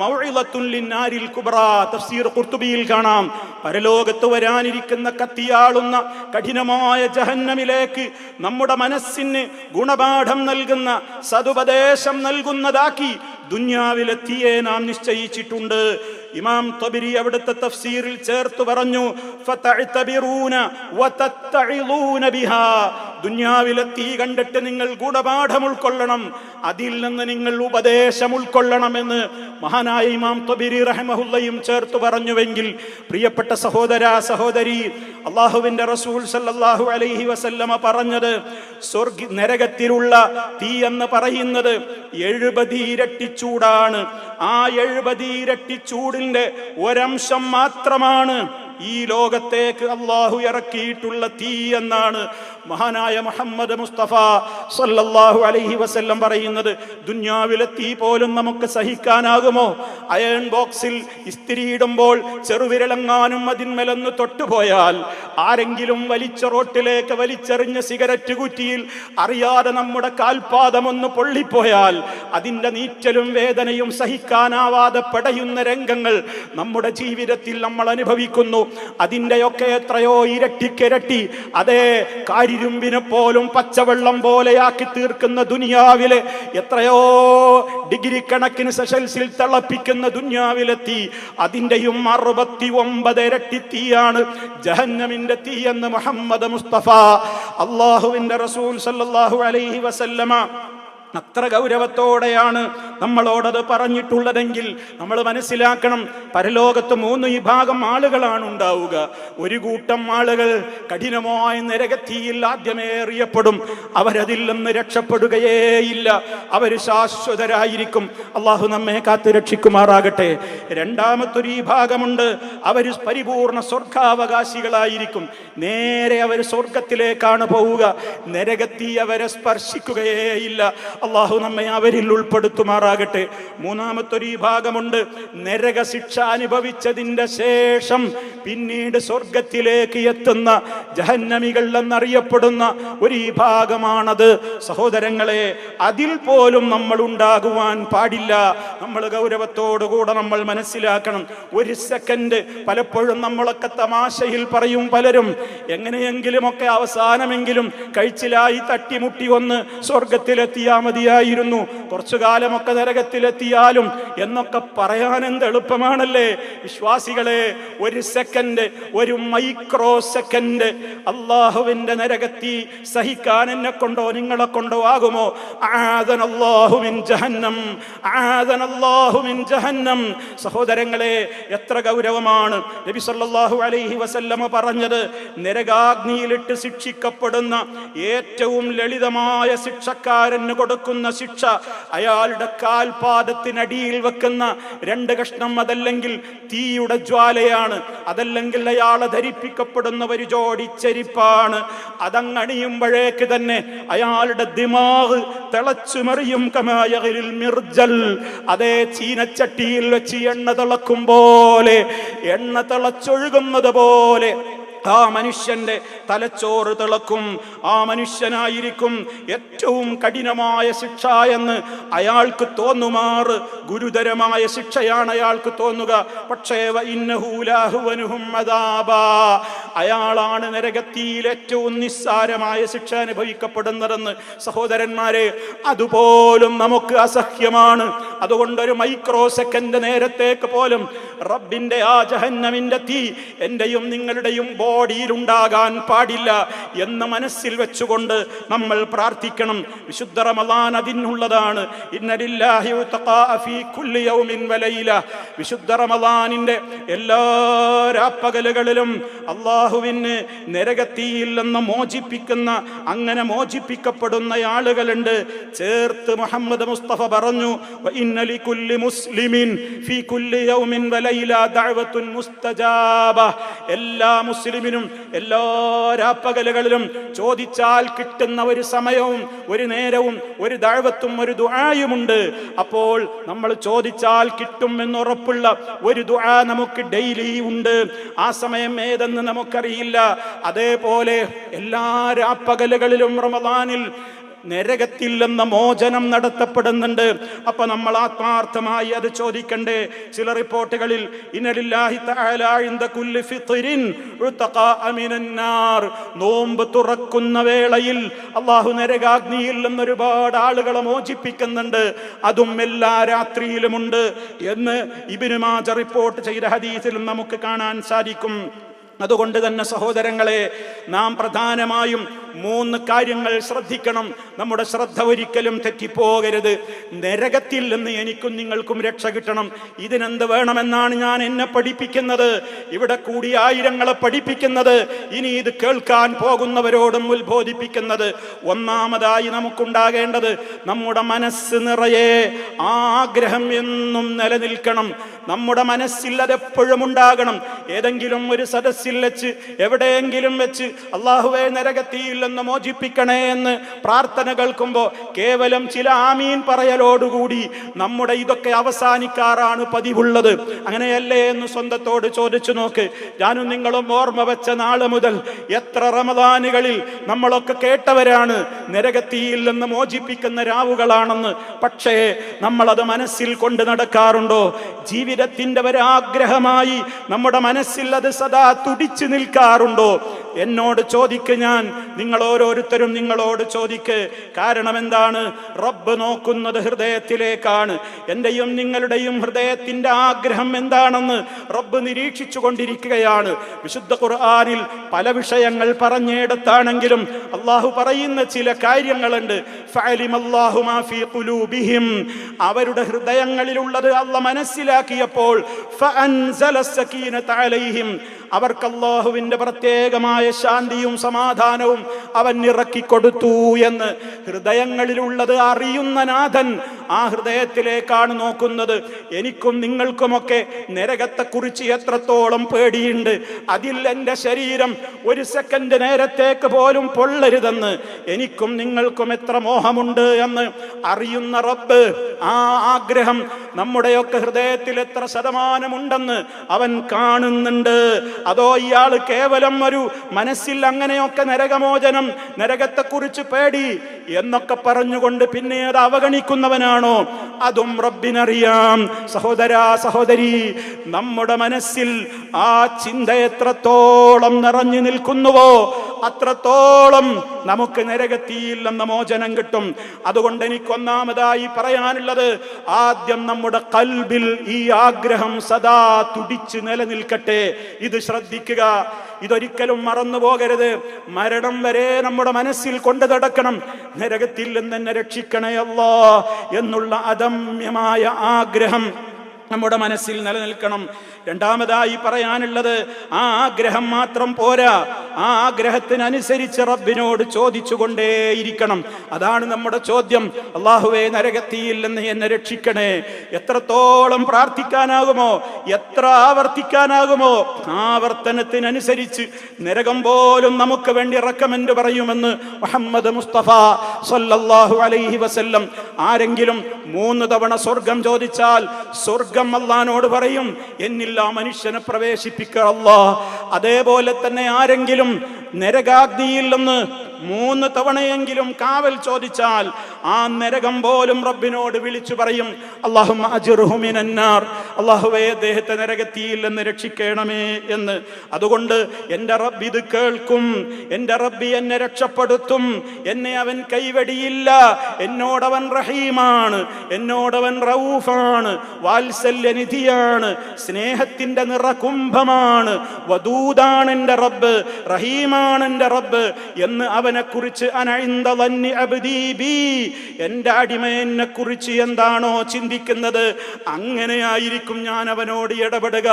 മൗഇളത്തുൻ ലിന്നാരിൽ കുബ്രാ. തഫ്സീർ ഖുർതുബിയിൽ കാണാം, പരലോകത്ത് വരാനിരിക്കുന്ന കത്തിയാളുന്ന കഠിനമായ ജഹന്നമിലേക്ക് നമ്മുടെ മനസ്സിന് ഗുണപാഠം നൽകുന്ന, സതുപദേശം നൽകുന്നതാക്കി ദുനിയാവിലെ തീയെ നാം നിശ്ചയിച്ചിട്ടുണ്ട്. ഇമാം തബരി അവിടുത്തെ തഫ്സീറിൽ ചേർത്ത് പറഞ്ഞു, ഫതഅ്തബിറൂന വതത്തഇളൂന ബിഹാ, ദുനിയാവിലെ തീ കണ്ടിട്ട് നിങ്ങൾ ഗുണപാഠം ഉൾക്കൊള്ളണം, അതിൽ നിന്ന് നിങ്ങൾ ഉപദേശം ഉൾക്കൊള്ളണമെന്ന് മഹാനായ ഇമാം തബരി റഹിമഹുല്ലയും ചേർത്ത് പറഞ്ഞുവെങ്കിൽ, പ്രിയപ്പെട്ട സഹോദര സഹോദരി, അല്ലാഹുവിന്റെ റസൂൽ സല്ലല്ലാഹു അലൈഹി വസല്ലമ പറഞ്ഞത്, നരകത്തിലുള്ള തീ എന്ന് പറയുന്നത് 70 ഇരട്ടി ചൂടാണ്. ആ 70 ഇരട്ടി ചൂടിന്റെ ഒരംശം മാത്രമാണ് ഈ ലോകത്തേക്ക് അല്ലാഹു ഇറക്കിയിട്ടുള്ള തീ എന്നാണ് മഹാനായ മുഹമ്മദ് മുസ്തഫ സല്ലല്ലാഹു അലൈഹി വസല്ലം പറയുന്നത്. ദുനിയാവിലെ തീ പോലും നമുക്ക് സഹിക്കാനാകുമോ? അയൺ ബോക്സിൽ ഇസ്തിരിയിടുമ്പോൾ ചെറുവിരലെങ്ങാനും അതിന്മേലൊന്ന് തൊട്ടുപോയാൽ, ആരെങ്കിലും വലിച്ച റോട്ടിലേക്ക് വലിച്ചെറിഞ്ഞ സിഗരറ്റ് കുറ്റിയിൽ അറിയാതെ നമ്മുടെ കാൽപാദമൊന്ന് പൊള്ളിപ്പോയാൽ അതിൻ്റെ നീറ്റലും വേദനയും സഹിക്കാനാവാതെ പെടയുന്ന രംഗങ്ങൾ നമ്മുടെ ജീവിതത്തിൽ നമ്മൾ അനുഭവിക്കുന്നു. അതിൻ്റെയൊക്കെ എത്രയോ ഇരട്ടിക്കിരട്ടി, അതേ കാരിരുമ്പിനെ പോലും പച്ചവെള്ളം പോലെയാക്കി തീർക്കുന്ന ദുനിയാവിലെ, എത്രയോ ഡിഗ്രി കണക്കിന് സെൽഷ്യസിൽ തിളപ്പിക്കുന്ന ദുനിയാവിലെത്തി, അതിൻ്റെയും 69 ഇരട്ടി തീയാണ് ജഹന്നമിന്റെ തീ എന്ന് മുഹമ്മദ് മുസ്തഫ അല്ലാഹുവിന്റെ റസൂൽ സല്ലല്ലാഹു അലൈഹി വസല്ലമ അത്ര ഗൗരവത്തോടെയാണ് നമ്മളോടത് പറഞ്ഞിട്ടുള്ളതെങ്കിൽ നമ്മൾ മനസ്സിലാക്കണം, പരലോകത്ത് 3 വിഭാഗം ആളുകളാണ് ഉണ്ടാവുക. ഒരു കൂട്ടം ആളുകൾ കഠിനമായ നരകത്തീയിൽ ആദ്യമേ എറിയപ്പെടും. അവരതിൽ നിന്ന് രക്ഷപ്പെടുകയേയില്ല, അവർ ശാശ്വതരായിരിക്കും. അള്ളാഹു നമ്മെ കാത്ത് രക്ഷിക്കുമാറാകട്ടെ. രണ്ടാമത്തൊരു വിഭാഗമുണ്ട്, അവർ പരിപൂർണ സ്വർഗാവകാശികളായിരിക്കും. നേരെ അവർ സ്വർഗത്തിലേക്കാണ് പോവുക, നരകത്തീ അവരെ സ്പർശിക്കുകയേയില്ല. അള്ളാഹു നമ്മെ അവരിൽ ഉൾപ്പെടുത്തുമാറാകട്ടെ. മൂന്നാമത്തൊരു വിഭാഗമുണ്ട്, നരക ശിക്ഷ അനുഭവിച്ചതിന്റെ ശേഷം പിന്നീട് സ്വർഗത്തിലേക്ക് എത്തുന്ന ജഹന്നമികൾ എന്നറിയപ്പെടുന്ന ഒരു വിഭാഗമാണത്. സഹോദരങ്ങളെ, അതിൽ പോലും നമ്മൾ ഉണ്ടാകുവാൻ പാടില്ല. നമ്മൾ ഗൗരവത്തോടുകൂടെ നമ്മൾ മനസ്സിലാക്കണം. ഒരു സെക്കൻഡ് പലപ്പോഴും നമ്മളൊക്കെ തമാശയിൽ പറയും പലരും, എങ്ങനെയെങ്കിലുമൊക്കെ അവസാനമെങ്കിലും കഴിച്ചിലായി തട്ടിമുട്ടി ഒന്ന് സ്വർഗത്തിലെത്തിയാൽ മതിയായിരുന്നു, കുറച്ചു കാലമൊക്കെ നരകത്തിലെത്തിയാലും എന്നൊക്കെ പറയാൻ എന്ത് എളുപ്പമാണല്ലേ. വിശ്വാസികളെ, ഒരു സെക്കൻഡ്, ഒരു മൈക്രോ സെക്കൻഡ് അള്ളാഹുവിന്റെ നരകത്തി സഹിക്കാൻ എന്നെ കൊണ്ടോ നിങ്ങളെ കൊണ്ടോ ആകുമോ? ആദനല്ലാഹു മിൻ ജഹന്നം, ആദനല്ലാഹു മിൻ ജഹന്നം. സഹോദരങ്ങളെ, എത്ര ഗൗരവമാണ് നബി സല്ലല്ലാഹു അലൈഹി വസല്ലമ പറഞ്ഞത്. നരകാഗ്നിയിലിട്ട് ശിക്ഷിക്കപ്പെടുന്ന ഏറ്റവും ലളിതമായ ശിക്ഷക്കാരന് കൊടുക്കുന്ന ശിക്ഷ അയാളുടെ കാൽപാദത്തിനടിയിൽ വെക്കുന്ന 2 കഷ്ണം, അതല്ലെങ്കിൽ തീയുടെ ജ്വാലയാണ്, അതല്ലെങ്കിൽ അയാളെ ധരിപ്പിക്കപ്പെടുന്ന ഒരു ജോഡി ചെരിപ്പാണ്. അതങ്ങണിയുമ്പോഴേക്ക് തന്നെ അയാളുടെ ദിമാഗ് തിളച്ചുമറിയും. കമായഗിൽ മിർജൽ, അതേ ചീനച്ചട്ടിയിൽ വെച്ച് എണ്ണ തിളക്കും പോലെ, എണ്ണ തിളച്ചൊഴുകുന്നത് പോലെ ആ മനുഷ്യന്റെ തലച്ചോറ് തിളക്കും. ആ മനുഷ്യനായിരിക്കും ഏറ്റവും കഠിനമായ ശിക്ഷ എന്ന് അയാൾക്ക് തോന്നുമാറ് ഗുരുതരമായ ശിക്ഷയാണ് അയാൾക്ക് തോന്നുക. പക്ഷേ അയാളാണ് നരകത്തിയിൽ ഏറ്റവും നിസ്സാരമായ ശിക്ഷ അനുഭവിക്കപ്പെടുന്നതെന്ന്. സഹോദരന്മാരെ, അതുപോലും നമുക്ക് അസഹ്യമാണ്. അതുകൊണ്ടൊരു മൈക്രോ സെക്കൻഡ് നേരത്തേക്ക് പോലും റബ്ബിന്റെ ആ ജഹന്നമിന്റെ തീ എന്റെയും നിങ്ങളുടെയും ബോഡിയിലുണ്ടാകാൻ പാടില്ല എന്ന് മനസ്സിൽ വെച്ചുകൊണ്ട് നമ്മൾ പ്രാർത്ഥിക്കണം. വിശുദ്ധ റമളാൻ അതിനുള്ളതാണ്. ഇന്ന ലില്ലാഹി വതഖാഅ ഫീ കുല്ലി യൗമിൻ വലൈല. വിശുദ്ധ റമളാനിന്റെ എല്ലാ രാപ്പകലുകളിലും അല്ലാഹുവിന് നരകത്തിയിൽ നിന്ന് മോചിപ്പിക്കുന്ന, അങ്ങനെ മോചിപ്പിക്കപ്പെടുന്ന ആളുകളുണ്ട്. ചേർത്ത് മുഹമ്മദ് മുസ്തഫ പറഞ്ഞു, വഇന്ന ലികുല്ലി മുസ്ലിമിൻ ഫീ കുല്ലി യൗമിൻ വലൈല ദഅവത്തുൻ മുസ്തജാബ. എല്ലാ മുസ്ലിമിനും എല്ലാ രാപ്പകലുകളിലും ചോദിച്ചാൽ കിട്ടുന്ന ഒരു സമയവും ഒരു നേരവും ഒരു ദഅവത്തും ഒരു ദുആയുമുണ്ട്. അപ്പോൾ നമ്മൾ ചോദിച്ചാൽ കിട്ടും എന്നുറപ്പുള്ള ഒരു ദുആ നമുക്ക് ഡെയിലി ഉണ്ട്. ആ സമയം ഏതെന്ന് നമുക്കറിയില്ല. അതേപോലെ എല്ലാ രാപ്പകലുകളിലും റമളാനിൽ നരകത്തിൽ നിന്ന് മോചനം നടത്തപ്പെടുന്നുണ്ട്. അപ്പൊ നമ്മൾ ആത്മാർത്ഥമായി അത് ചോദിക്കണ്ടേ? ചില റിപ്പോർട്ടുകളിൽ ഇന്നലില്ലാഹി തആല ഇൻദ കുല്ലി ഫിത്റിൻ ഉതഖാഅ മിനൻ നാർ, നോമ്പ് തുറക്കുന്ന വേളയിൽ അല്ലാഹു നരകാഗ്നിയിൽ നിന്ന് ഒരുപാട് ആളുകളെ മോചിപ്പിക്കുന്നുണ്ട്. അതും എല്ലാ രാത്രിയിലുമുണ്ട് എന്ന് ഇബ്നു മാജ റിപ്പോർട്ട് ചെയ്ത ഹദീസിൽ നമുക്ക് കാണാൻ സാധിക്കും. അതുകൊണ്ട് തന്നെ സഹോദരങ്ങളെ, നാം പ്രധാനമായും 3 കാര്യങ്ങൾ ശ്രദ്ധിക്കണം. നമ്മുടെ ശ്രദ്ധ ഒരിക്കലും തെറ്റിപ്പോകരുത്. നരകത്തിൽ നിന്ന് എനിക്കും നിങ്ങൾക്കും രക്ഷ കിട്ടണം. ഇതിനെന്ത് വേണമെന്നാണ് ഞാൻ എന്നെ പഠിപ്പിക്കുന്നത്, ഇവിടെ കൂടി ആയിരങ്ങളെ പഠിപ്പിക്കുന്നത്, ഇനി ഇത് കേൾക്കാൻ പോകുന്നവരോടും ഉത്ബോധിപ്പിക്കുന്നത്. ഒന്നാമതായി നമുക്കുണ്ടാകേണ്ടത്, നമ്മുടെ മനസ്സ് നിറയെ ആഗ്രഹം എന്നും നിലനിൽക്കണം. നമ്മുടെ മനസ്സിൽ അതെപ്പോഴും ഉണ്ടാകണം. ഏതെങ്കിലും ഒരു സദസ്സിൽ വെച്ച്, എവിടെയെങ്കിലും വെച്ച് അല്ലാഹുവേ നരകത്തിയിൽ നിന്ന് മോചിപ്പിക്കണേ എന്ന് പ്രാർത്ഥന കേൾക്കുമ്പോൾ കേവലം ചില ആമീൻ പറയലോടുകൂടി നമ്മുടെ ഇതൊക്കെ അവസാനിക്കാറാണ് പതിവുള്ളത്. അങ്ങനെയല്ലേ എന്ന് സ്വന്തത്തോട് ചോദിച്ചു നോക്ക്. ഞാനും നിങ്ങളും ഓർമ്മ വെച്ച നാള് മുതൽ എത്ര റമദാനുകളിൽ നമ്മളൊക്കെ കേട്ടവരാണ് നരകത്തിയിൽ നിന്ന് മോചിപ്പിക്കുന്ന രാവുകളാണെന്ന്. പക്ഷേ നമ്മളത് മനസ്സിൽ കൊണ്ട് നടക്കാറുണ്ടോ? ജീവിതത്തിന്റെ ഒരാഗ്രഹമായി നമ്മുടെ മനസ്സിൽ അത് സദാ തുടിച്ചു നിൽക്കാറുണ്ടോ? എന്നോട് ചോദിക്ക്, ഞാൻ നിങ്ങൾ ഓരോരുത്തരും നിങ്ങളോട് ചോദിക്ക്. കാരണം എന്താണ്? റബ്ബ് നോക്കുന്നത് ഹൃദയത്തിലേക്കാണ്. എന്റെയും നിങ്ങളുടെയും ഹൃദയത്തിന്റെ ആഗ്രഹം എന്താണെന്ന് റബ്ബ് നിരീക്ഷിച്ചു കൊണ്ടിരിക്കുകയാണ്. വിശുദ്ധ ഖുർആനിൽ പല വിഷയങ്ങൾ പറഞ്ഞെടുത്താണെങ്കിലും അള്ളാഹു പറയുന്ന ചില കാര്യങ്ങളുണ്ട്. ഫഅലിമല്ലാഹു മാ ഫീ ഖുലൂബിഹിം, അവരുടെ ഹൃദയങ്ങളിലുള്ളത് അല്ലാഹ് മനസ്സിലാക്കിയപ്പോൾ ഫഅൻസല സകീനത അലൈഹിം, അവർക്ക് അല്ലാഹുവിന്റെ പ്രത്യേകമായ ശാന്തിയും സമാധാനവും അവൻ ഇറക്കിക്കൊടുത്തു എന്ന്. ഹൃദയങ്ങളിലുള്ളത് അറിയുന്ന നാഥൻ ആ ഹൃദയത്തിലേക്കാണ് നോക്കുന്നത്. എനിക്കും നിങ്ങൾക്കുമൊക്കെ നരകത്തെക്കുറിച്ച് എത്രത്തോളം പേടിയുണ്ട്. അതിൽ എൻ്റെ ശരീരം ഒരു സെക്കൻഡ് നേരത്തേക്ക് പോലും പൊള്ളരുതെന്ന് എനിക്കും നിങ്ങൾക്കും എത്ര മോഹമുണ്ട് എന്ന് അറിയുന്ന റബ്ബ് ആ ആഗ്രഹം നമ്മുടെയൊക്കെ ഹൃദയത്തിൽ എത്ര ശതമാനമുണ്ടെന്ന് അവൻ കാണുന്നുണ്ട്. അതോ ഇയാൾ കേവലം ഒരു മനസ്സിൽ അങ്ങനെയൊക്കെ നരകമോചനം, നരകത്തെക്കുറിച്ച് പേടി എന്നൊക്കെ പറഞ്ഞുകൊണ്ട് പിന്നെ അത് അവഗണിക്കുന്നവനാണോ? അതും റബ്ബിനറിയാം. സഹോദരാ സഹോദരി, നമ്മുടെ മനസ്സിൽ ആ ചിന്ത എത്രത്തോളം നിറഞ്ഞു നിൽക്കുന്നുവോ അത്രത്തോളം നമുക്ക് നരകത്തിയിൽ നിന്ന് മോചനം കിട്ടും. അതുകൊണ്ട് എനിക്കൊന്നാമതായി പറയാനുള്ളത്, ആദ്യം നമ്മുടെ ഖൽബിൽ ഈ ആഗ്രഹം സദാ തുടിച്ച് നിലനിൽക്കട്ടെ. ഇത് ശ്രദ്ധിക്കുക, ഇതൊരിക്കലും മറന്നു പോകരുത്. മരണം വരെ നമ്മുടെ മനസ്സിൽ കൊണ്ടു നടക്കണം, നരകത്തിൽ നിന്ന് എന്നെ രക്ഷിക്കണേ അല്ലാഹ് എന്നുള്ള അദമ്യമായ ആഗ്രഹം നമ്മുടെ മനസ്സിൽ നിലനിൽക്കണം. രണ്ടാമതായി പറയാനുള്ളത്, ആ ആഗ്രഹം മാത്രം പോരാ, ആ ആഗ്രഹത്തിനനുസരിച്ച് റബ്ബിനോട് ചോദിച്ചുകൊണ്ടേയിരിക്കണം. അതാണ് നമ്മുടെ ചോദ്യം. അല്ലാഹുവേ, നരകത്തിയിൽ നിന്ന് എന്നെ രക്ഷിക്കണേ. എത്രത്തോളം പ്രാർത്ഥിക്കാനാകുമോ, എത്ര ആവർത്തിക്കാനാകുമോ, ആവർത്തനത്തിനനുസരിച്ച് നരകം പോലും നമുക്ക് വേണ്ടി റെക്കമെൻഡ് പറയുമെന്ന് മുഹമ്മദ് മുസ്തഫ സല്ലല്ലാഹു അലൈഹി വസല്ലം. ആരെങ്കിലും 3 തവണ സ്വർഗം ചോദിച്ചാൽ സ്വർഗം അല്ലാഹുവോട് പറയും, എന്നിൽ ആ മനുഷ്യനെ പ്രവേശിപ്പിക്കുക അല്ലാഹ്. അതേപോലെ തന്നെ ആരെങ്കിലും നരകാഗ്നിയിൽ നിന്ന് 3 തവണയെങ്കിലും കാവൽ ചോദിച്ചാൽ ആ നരകം പോലും റബ്ബിനോട് വിളിച്ചു പറയും, അല്ലാഹുമ്മ അജ്റുഹു മിനന്നാർ, അല്ലാഹുവേ അദ്ദേഹത്തെ നരകത്തിയിൽ നിന്ന് രക്ഷിക്കണമേ എന്ന്. അതുകൊണ്ട് എൻ്റെ റബ്ബ് ഇത് കേൾക്കും, എൻ്റെ റബ്ബ് എന്നെ രക്ഷപ്പെടുത്തും, എന്നെ അവൻ കൈവടിയില്ല. എന്നോടവൻ റഹീമാണ്, എന്നോടവൻ റഊഫാണ്, വാത്സല്യനിധിയാണ്, സ്നേഹത്തിന്റെ നിറകുംഭമാണ്, വദൂദാണ് എൻ്റെ റബ്ബ്, റഹീമാണ് എൻ്റെ റബ്ബ് എന്ന് അവനെ കുറിച്ച് എന്റെ അടിമ എന്നെ കുറിച്ച് എന്താണോ ചിന്തിക്കുന്നത് അങ്ങനെയായിരിക്കും ഞാൻ അവനോട് ഇടപെടുക.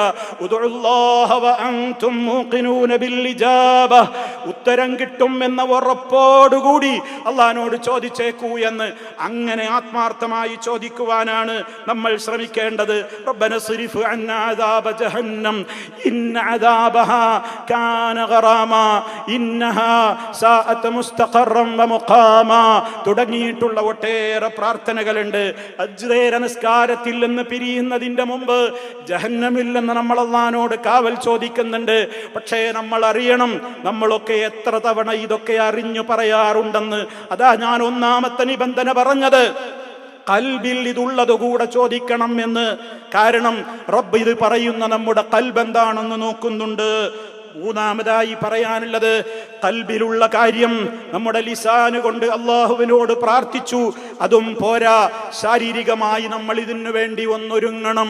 ഉത്തരം കിട്ടും എന്ന ഉറപ്പോടുകൂടി അള്ളാഹിനോട് ചോദിച്ചേക്കൂ എന്ന് അങ്ങനെ ആത്മാർത്ഥമായി ചോദിക്കുവാനാണ് നമ്മൾ ശ്രമിക്കേണ്ടത്. റബ്ബന സ്രിഫ് അന്നാ അദാബ ജഹന്നം ഇന്ന അദാബഹാ കാന ഗറാമാ ഇന്നഹാ സാഅത മുസ്തഖറൻ വമുഖാമാ തുടങ്ങിയിട്ടുള്ള ഒട്ടേറെ പ്രാർത്ഥനകളുണ്ട്. അജ്റേര നിസ്കാരത്തിൽ നിന്ന് പിരിയുന്നതിന്റെ മുമ്പ് ജഹന്നമിൽ നിന്ന് നമ്മൾ അല്ലാഹുവോട് കാവൽ ചോദിക്കുന്നുണ്ട്. പക്ഷേ നമ്മൾ അറിയണം, നമ്മളൊക്കെ എത്ര തവണ ഇതൊക്കെ അറിഞ്ഞു പറയാറുണ്ടെന്ന്. അതാ ഞാൻ ഒന്നാമത്തെ നിബന്ധന പറഞ്ഞത്, ഖൽബിൽ ഇതുള്ളത് കൂടെ ചോദിക്കണം എന്ന്. കാരണം റബ്ബ് ഇത് പറയുന്ന നമ്മുടെ ഖൽബ് എന്താണെന്ന് നോക്കുന്നുണ്ട്. മൂന്നാമതായി പറയാനുള്ളത്, ഖൽബിലുള്ള കാര്യം നമ്മുടെ ലിസാന് കൊണ്ട് അല്ലാഹുവിനോട് പ്രാർത്ഥിച്ചു, അതും പോരാ, ശാരീരികമായി നമ്മൾ ഇതിനു വേണ്ടി ഒന്നൊരുങ്ങണം.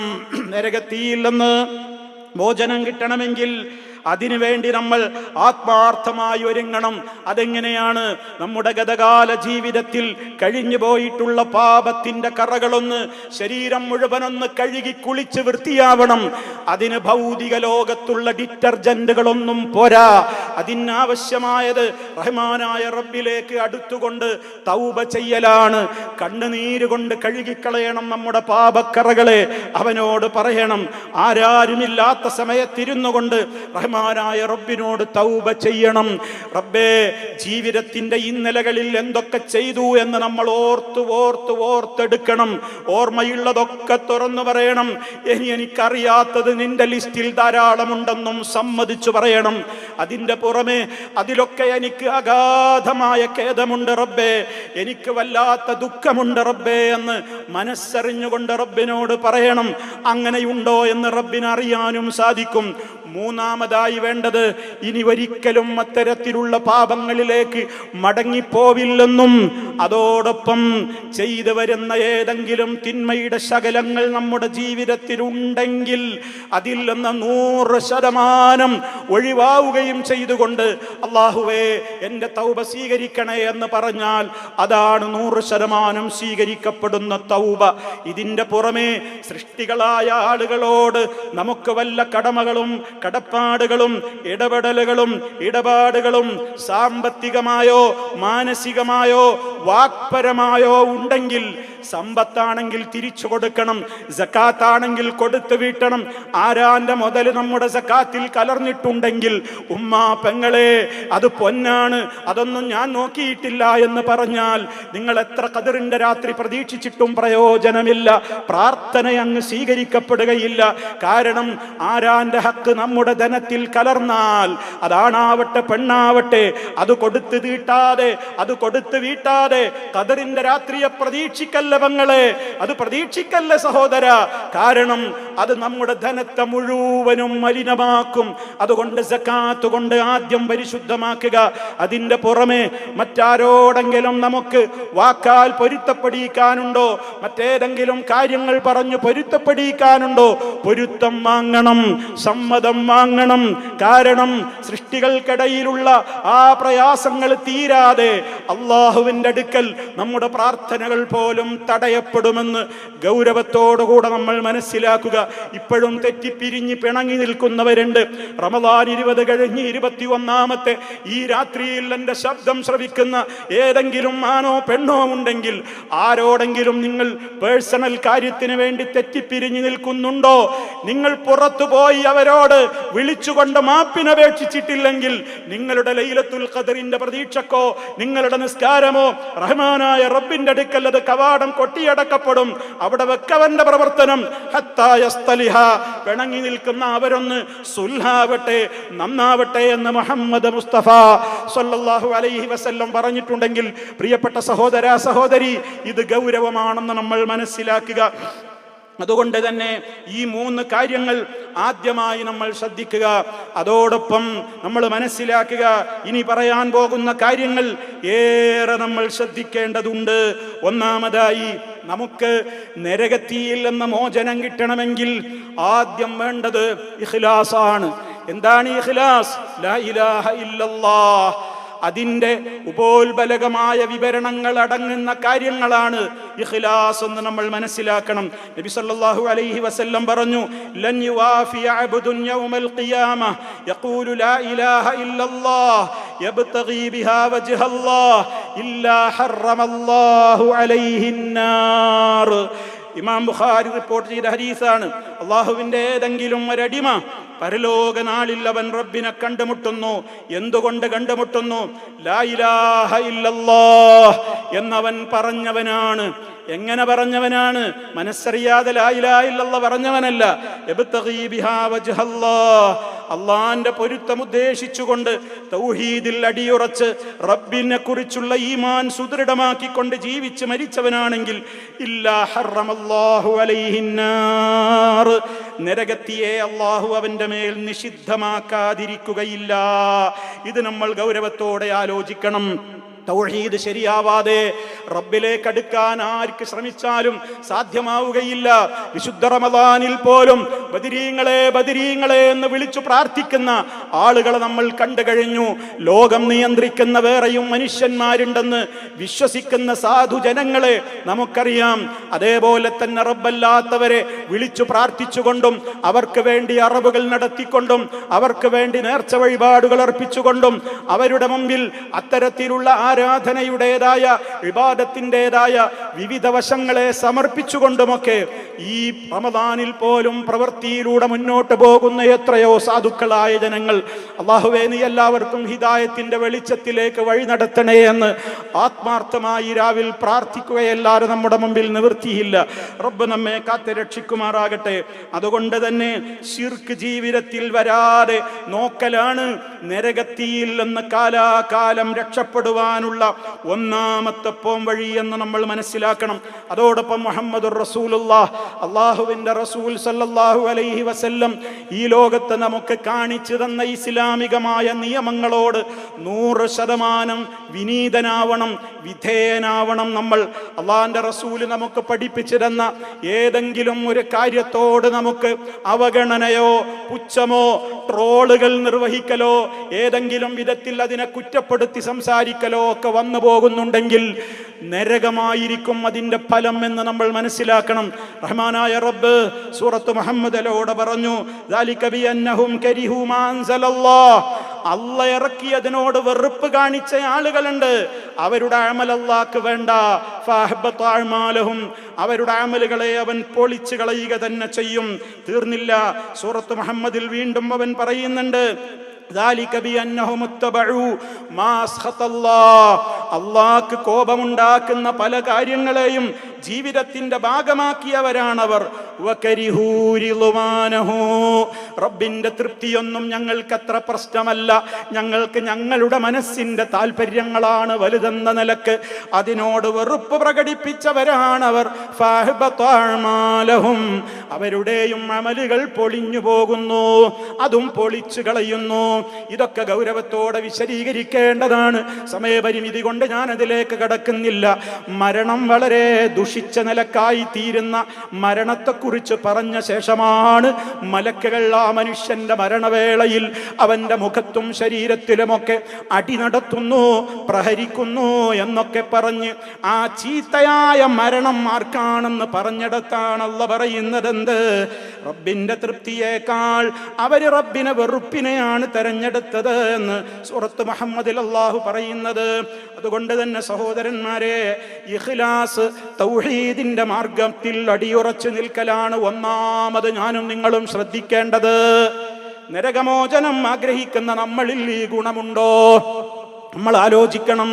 നരകത്തിയിൽ നിന്ന് മോചനം കിട്ടണമെങ്കിൽ അതിനുവേണ്ടി നമ്മൾ ആത്മാർത്ഥമായി ഒരുങ്ങണം. അതെങ്ങനെയാണ്? നമ്മുടെ ഗതകാല ജീവിതത്തിൽ കഴിഞ്ഞു പോയിട്ടുള്ള പാപത്തിന്റെ കറകളൊന്ന്, ശരീരം മുഴുവനൊന്ന് കഴുകി കുളിച്ച് വൃത്തിയാവണം. അതിന് ഭൗതിക ലോകത്തുള്ള ഡിറ്റർജന്റുകളൊന്നും പോരാ. അതിനാവശ്യമായത് റഹ്മാനായ റബ്ബിലേക്ക് അടുത്തുകൊണ്ട് തൗബ ചെയ്യലാണ്. കണ്ണുനീര് കൊണ്ട് കഴുകിക്കളയണം നമ്മുടെ പാപക്കറകളെ. അവനോട് പറയണം, ആരാരുമില്ലാത്ത സമയത്തിരുന്നു കൊണ്ട് റഹ്മാനായ റബ്ബിനോട് തൗബ ചെയ്യണം. റബ്ബേ, ജീവിതത്തിന്റെ ഇന്നലകളിൽ എന്തൊക്കെ ചെയ്തു എന്ന് നമ്മൾ ഓർത്തെടുക്കണം. ഓർമ്മയുള്ളതൊക്കെ തുറന്നു പറയണം. ഇനി എനിക്കറിയാത്തത് നിന്റെ ലിസ്റ്റിൽ ധാരാളമുണ്ടെന്നും സമ്മതിച്ചു പറയണം. അതിന്റെ പുറമെ അതിലൊക്കെ എനിക്ക് അഗാധമായ ഖേദമുണ്ട് റബ്ബേ, എനിക്ക് വല്ലാത്ത ദുഃഖമുണ്ട് റബ്ബേ എന്ന് മനസ്സറിഞ്ഞുകൊണ്ട് റബ്ബിനോട് പറയണം. അങ്ങനെയുണ്ടോ എന്ന് റബ്ബിനറിയാനും സാധിക്കും. മൂന്നാമതായി വേണ്ടത് ഇനി ഒരിക്കലും അത്തരത്തിലുള്ള പാപങ്ങളിലേക്ക് മടങ്ങിപ്പോവില്ലെന്നും അതോടൊപ്പം ചെയ്തു വരുന്ന ഏതെങ്കിലും തിന്മയുടെ ശകലങ്ങൾ നമ്മുടെ ജീവിതത്തിൽ ഉണ്ടെങ്കിൽ അതിൽ നിന്ന് 100% ഒഴിവാവുകയും ചെയ്തുകൊണ്ട് അല്ലാഹുവേ എൻ്റെ തൗബ സ്വീകരിക്കണേ എന്ന് പറഞ്ഞാൽ അതാണ് 100% സ്വീകരിക്കപ്പെടുന്ന തൗബ. ഇതിൻ്റെ പുറമെ സൃഷ്ടികളായ ആളുകളോട് നമുക്ക് വല്ല കടമകളും കടപ്പാടുകളും ഇടപാടുകളും സാമ്പത്തികമായോ മാനസികമായോ വാക്പരമായോ ഉണ്ടെങ്കിൽ, സമ്പത്താണെങ്കിൽ തിരിച്ചു കൊടുക്കണം, സക്കാത്താണെങ്കിൽ കൊടുത്തു വീട്ടണം. ആരാന്റെ മുതൽ നമ്മുടെ സക്കാത്തിൽ കലർന്നിട്ടുണ്ടെങ്കിൽ ഉമ്മാ പെങ്ങളെ അത് പൊന്നാണ്, അതൊന്നും ഞാൻ നോക്കിയിട്ടില്ല എന്ന് പറഞ്ഞാൽ നിങ്ങൾ എത്ര ഖദറിന്റെ രാത്രി പ്രതീക്ഷിച്ചിട്ടും പ്രയോജനമില്ല. പ്രാർത്ഥന അങ്ങ് സ്വീകരിക്കപ്പെടുകയില്ല. കാരണം ആരാന്റെ ഹക്ക് നമ്മുടെ ധനത്തിൽ കലർന്നാൽ, അതാണാവട്ടെ പെണ്ണാവട്ടെ, അത് കൊടുത്തു വീട്ടാതെ ഖദറിന്റെ രാത്രിയെ പ്രതീക്ഷിക്കല്ല പെങ്ങളെ, അത് പ്രതീക്ഷിക്കല്ല സഹോദര. കാരണം അത് നമ്മുടെ ധനത്തെ മുഴുവനും മലിനമാക്കും. അതുകൊണ്ട് സക്കാത്ത് കൊണ്ട് ആദ്യം പരിശുദ്ധമാക്കുക. അതിന്റെ പുറമെ മറ്റാരോടെങ്കിലും നമുക്ക് വാക്കാൽ പൊരുത്തപ്പെടിക്കാനുണ്ടോ, മറ്റേതെങ്കിലും കാര്യങ്ങൾ പറഞ്ഞു പൊരുത്തപ്പെടിക്കാനുണ്ടോ, പൊരുത്തം വാങ്ങണം, സമ്മതം വാങ്ങണം. കാരണം സൃഷ്ടികൾക്കിടയിലുള്ള ആ പ്രയാസങ്ങൾ തീരാതെ അള്ളാഹുവിന്റെ അടുക്കൽ നമ്മുടെ പ്രാർത്ഥനകൾ പോലും തടയപ്പെടുമെന്ന് ഗൗരവത്തോടുകൂടെ നമ്മൾ മനസ്സിലാക്കുക. ഇപ്പോഴും തെറ്റിപ്പിരിഞ്ഞ് പിണങ്ങി നിൽക്കുന്നവരുണ്ട്. റമദാൻ 20 കഴിഞ്ഞ് 21-ാമത്തെ ഈ രാത്രിയിൽ എൻ്റെ ശബ്ദം ശ്രവിക്കുന്ന ഏതെങ്കിലും ആണോ പെണ്ണോ ഉണ്ടെങ്കിൽ, ആരോടെങ്കിലും നിങ്ങൾ പേഴ്സണൽ കാര്യത്തിന് വേണ്ടി തെറ്റിപ്പിരിഞ്ഞു നിൽക്കുന്നുണ്ടോ, നിങ്ങൾ പുറത്തുപോയി അവരോട് വിളിച്ചുകൊണ്ട് മാപ്പിനപേക്ഷിച്ചിട്ടില്ലെങ്കിൽ നിങ്ങളുടെ ലൈലത്തുൽ ഖദറിന്റെ പ്രതീക്ഷക്കോ നിങ്ങളുടെ നിസ്കാരമോ റഹ്മാനായ റബ്ബിന്റെ അടുക്കൽ അത് കവാടം കൊട്ടിയടക്കപ്പെടും. അവിടെ വെക്കവന്റെ പ്രവർത്തനം ഹത്താ യസ്തലിഹ, പിണങ്ങി നിൽക്കുന്ന അവരൊന്ന് സുൽഹാവട്ടെ, നന്നാവട്ടെ എന്ന് മുഹമ്മദ് മുസ്തഫ സ്വല്ലല്ലാഹു അലൈഹി വസല്ലം പറഞ്ഞിട്ടുണ്ടെങ്കിൽ പ്രിയപ്പെട്ട സഹോദര സഹോദരി, ഇത് ഗൗരവമാണെന്ന് നമ്മൾ മനസ്സിലാക്കുക. അതുകൊണ്ട് തന്നെ ഈ 3 കാര്യങ്ങൾ ആദ്യമായി നമ്മൾ ശ്രദ്ധിക്കുക. അതോടൊപ്പം നമ്മൾ മനസ്സിലാക്കുക, ഇനി പറയാൻ പോകുന്ന കാര്യങ്ങൾ ഏറെ നമ്മൾ ശ്രദ്ധിക്കേണ്ടതുണ്ട്. ഒന്നാമതായി, നമുക്ക് നരകത്തിയിൽ നിന്ന് മോചനം കിട്ടണമെങ്കിൽ ആദ്യം വേണ്ടത് ഇഖ്ലാസാണ്. എന്താണ് ഇഖ്ലാസ്? ലാ ഇലാഹ ഇല്ലല്ലാഹ്. അതിൻ്റെ ഉപോത്ബലകമായ വിവരണങ്ങൾ അടങ്ങുന്ന കാര്യങ്ങളാണ് ഇഖ്ലാസ് എന്ന് നമ്മൾ മനസ്സിലാക്കണം. നബി സല്ലല്ലാഹു അലൈഹി വസല്ലം പറഞ്ഞു, ലൻ യുവാഫി അബ്ദുൻ യൗമൽ ഖിയാമ യഖൂലു ലാ ഇലാഹ ഇല്ലല്ലാഹ് യബ്തഗി ബിഹാ വജ്ഹല്ലാഹ് ഇല്ലാ ഹറമല്ലാഹു അലൈഹിൻ നാർ. ഇമാം ബുഖാരി റിപ്പോർട്ട് ചെയ്ത ഹദീസാണ്. അള്ളാഹുവിൻ്റെ ഏതെങ്കിലും ഒരടിമ പരലോക നാളിൽ അവൻ റബ്ബിനെ കണ്ടുമുട്ടുന്നു. എന്തുകൊണ്ട് കണ്ടുമുട്ടുന്നു? ലാ ഇലാഹ ഇല്ലല്ലാഹ് എന്നവൻ പറഞ്ഞവനാണ്. എങ്ങനെ പറഞ്ഞവനാണ്? മനസ്സറിയാതെ ലാ ഇലാഹ ഇല്ലല്ലാഹ് പറഞ്ഞവനല്ല. യബ്തഗി ബിഹാ വജ്ഹല്ലാഹ്, അള്ളാന്റെ പൊരുത്തം ഉദ്ദേശിച്ചുകൊണ്ട് തൗഹീദിൽ അടിയുറച്ച് റബ്ബിനെ കുറിച്ചുള്ള ഈമാൻ സുദൃഢമാക്കിക്കൊണ്ട് ജീവിച്ച് മരിച്ചവനാണെങ്കിൽ ഇല്ലാ ഹറമല്ലാഹു അലൈഹിൻ നാർ, നരകത്തിയെ അള്ളാഹു അവന്റെ മേൽ നിഷിദ്ധമാക്കാതിരിക്കുകയില്ല. ഇത് നമ്മൾ ഗൗരവത്തോടെ ആലോചിക്കണം. തൗഹീദ് ശരിയാവാതെ റബ്ബിലേക്ക് അടുക്കാൻ ആർക്ക് ശ്രമിച്ചാലും സാധ്യമാവുകയില്ല. വിശുദ്ധ റമദാനിൽ പോലും ബദരീങ്ങളെ ബദരീങ്ങളെ എന്ന് വിളിച്ചു പ്രാർത്ഥിക്കുന്ന ആളുകളെ നമ്മൾ കണ്ടു കഴിഞ്ഞു. ലോകം നിയന്ത്രിക്കുന്ന വേറെയും മനുഷ്യന്മാരുണ്ടെന്ന് വിശ്വസിക്കുന്ന സാധുജനങ്ങളെ നമുക്കറിയാം. അതേപോലെ തന്നെ റബ്ബല്ലാത്തവരെ വിളിച്ചു പ്രാർത്ഥിച്ചുകൊണ്ടും അവർക്ക് വേണ്ടി അറബുകൾ നടത്തിക്കൊണ്ടും അവർക്ക് വേണ്ടി നേർച്ച വഴിപാടുകൾ അർപ്പിച്ചുകൊണ്ടും അവരുടെ മുമ്പിൽ അത്തരത്തിലുള്ള ആരാധനയുടേതായ ഇബാദത്തിൻ്റെതായ വിവിധ വശങ്ങളെ സമർപ്പിച്ചുകൊണ്ടുമൊക്കെ ഈ റമദാനിൽ പോലും പ്രവൃത്തിയിലൂടെ മുന്നോട്ട് പോകുന്ന എത്രയോ സാധുക്കളായ ജനങ്ങൾ. അല്ലാഹുവേ, നീ എല്ലാവർക്കും ഹിദായത്തിന്റെ വെളിച്ചത്തിലേക്ക് വഴി നടത്തണേ എന്ന് ആത്മാർത്ഥമായി രാവിൽ പ്രാർത്ഥിക്കുകയല്ലാതെ നമ്മുടെ മുമ്പിൽ നിവൃത്തിയില്ല. റബ്ബ് നമ്മെ കാത്ത് രക്ഷിക്കുമാറാകട്ടെ. അതുകൊണ്ട് തന്നെ ശിർക്ക് ജീവിതത്തിൽ വരാതെ നോക്കലാണ് നരകത്തിയിൽ നിന്ന് കാലാകാലം രക്ഷപ്പെടുവാനുള്ള ഒന്നാമത്തെ വഴി എന്ന് നമ്മൾ മനസ്സിലാക്കണം. അതോടൊപ്പം മുഹമ്മദുർ റസൂലുള്ളാഹ്, അല്ലാഹുവിന്റെ റസൂൽ സല്ലല്ലാഹു അലൈഹി വസല്ലം ഈ ലോകത്ത് നമുക്ക് കാണിച്ചു തന്ന ഇസ്ലാമികമായ നിയമങ്ങളോട് 100% വിനീതനാവണം, വിധേയനാവണം നമ്മൾ. അള്ളാന്റെ റസൂല് നമുക്ക് പഠിപ്പിച്ചു തന്ന ഏതെങ്കിലും ഒരു കാര്യത്തോട് നമുക്ക് അവഗണനയോ പുച്ഛമോ ട്രോളുകൾ നിർവഹിക്കലോ ഏതെങ്കിലും വിധത്തിൽ അതിനെ കുറ്റപ്പെടുത്തി സംസാരിക്കലോ ഒക്കെ വന്നു പോകുന്നുണ്ടെങ്കിൽ നരകമായിരിക്കും അതിന്റെ ഫലം എന്ന് നമ്മൾ മനസ്സിലാക്കണം. റഹ്മാനായ റബ്ബ് സൂറത്ത് മുഹമ്മദിലൂടെ പറഞ്ഞു, ദാലിക ബിഅന്നഹും കരിഹു മാ അൻസലല്ലാഹ്, അല്ലാഹ് ഇറക്കിയതിനോട് വെറുപ്പ് കാണിച്ച ആളുകളുണ്ട്, അവരുടെ അമൽ അല്ലാഹ്ക്ക് വേണ്ട. ഫഅഹ്ബത അഅ്മാലഹും, അവരുടെ അമലുകളെ അവൻ പൊളിച്ചു കളയുക തന്നെ ചെയ്യും. തീർന്നില്ല, സൂറത്ത് മുഹമ്മദിൽ വീണ്ടും അവൻ പറയുന്നുണ്ട്, അള്ളാഹ്ക്ക് കോപമുണ്ടാക്കുന്ന പല കാര്യങ്ങളെയും ജീവിതത്തിന്റെ ഭാഗമാക്കിയവരാണവർ. റബ്ബിന്റെ തൃപ്തിയൊന്നും ഞങ്ങൾക്കത്ര പ്രശ്നമല്ല, ഞങ്ങൾക്ക് ഞങ്ങളുടെ മനസ്സിന്റെ താല്പര്യങ്ങളാണ് വലുതെന്ന നിലക്ക് അതിനോട് വെറുപ്പ് പ്രകടിപ്പിച്ചവരാണവർ. അവരുടെയും അമലുകൾ പൊളിഞ്ഞു പോകുന്നു, അതും പൊളിച്ചു കളയുന്നു. ഇതൊക്കെ ഗൗരവത്തോടെ വിശദീകരിക്കേണ്ടതാണ്. സമയപരിമിതി കൊണ്ട് ഞാൻ അതിലേക്ക് കടക്കുന്നില്ല. മരണം വളരെ ദുഷിച്ച നിലക്കായി തീരുന്ന മരണത്തെക്കുറിച്ച് പറഞ്ഞ ശേഷമാണ് മലക്കുകൾ ആ മനുഷ്യന്റെ മരണവേളയിൽ അവന്റെ മുഖത്തും ശരീരത്തിലുമൊക്കെ അടി നടത്തുന്നു, പ്രഹരിക്കുന്നു എന്നൊക്കെ പറഞ്ഞ് ആ ചീത്തയായ മരണം ആർക്കാണെന്ന് പറഞ്ഞിടത്താണ് അല്ലാഹ് പറയുന്നത് എന്ത്? റബ്ബിന്റെ തൃപ്തിയേക്കാൾ അവര് റബ്ബിനെ വെറുപ്പിനെയാണ് തെരഞ്ഞെടുത്തത് എന്ന് സൂറത്ത് മുഹമ്മദിൽ അല്ലാഹു പറയുന്നത്. അതുകൊണ്ട് തന്നെ സഹോദരന്മാരെ, ഇഖ്ലാസ് തൗഹീദിന്റെ മാർഗത്തിൽ അടിയുറച്ചു നിൽക്കലാണ് ഒന്നാമത് ഞാനും നിങ്ങളും ശ്രദ്ധിക്കേണ്ടത്. നരകമോചനം ആഗ്രഹിക്കുന്ന നമ്മളിൽ ഈ ഗുണമുണ്ടോ? നമ്മൾ ആലോചിക്കണം.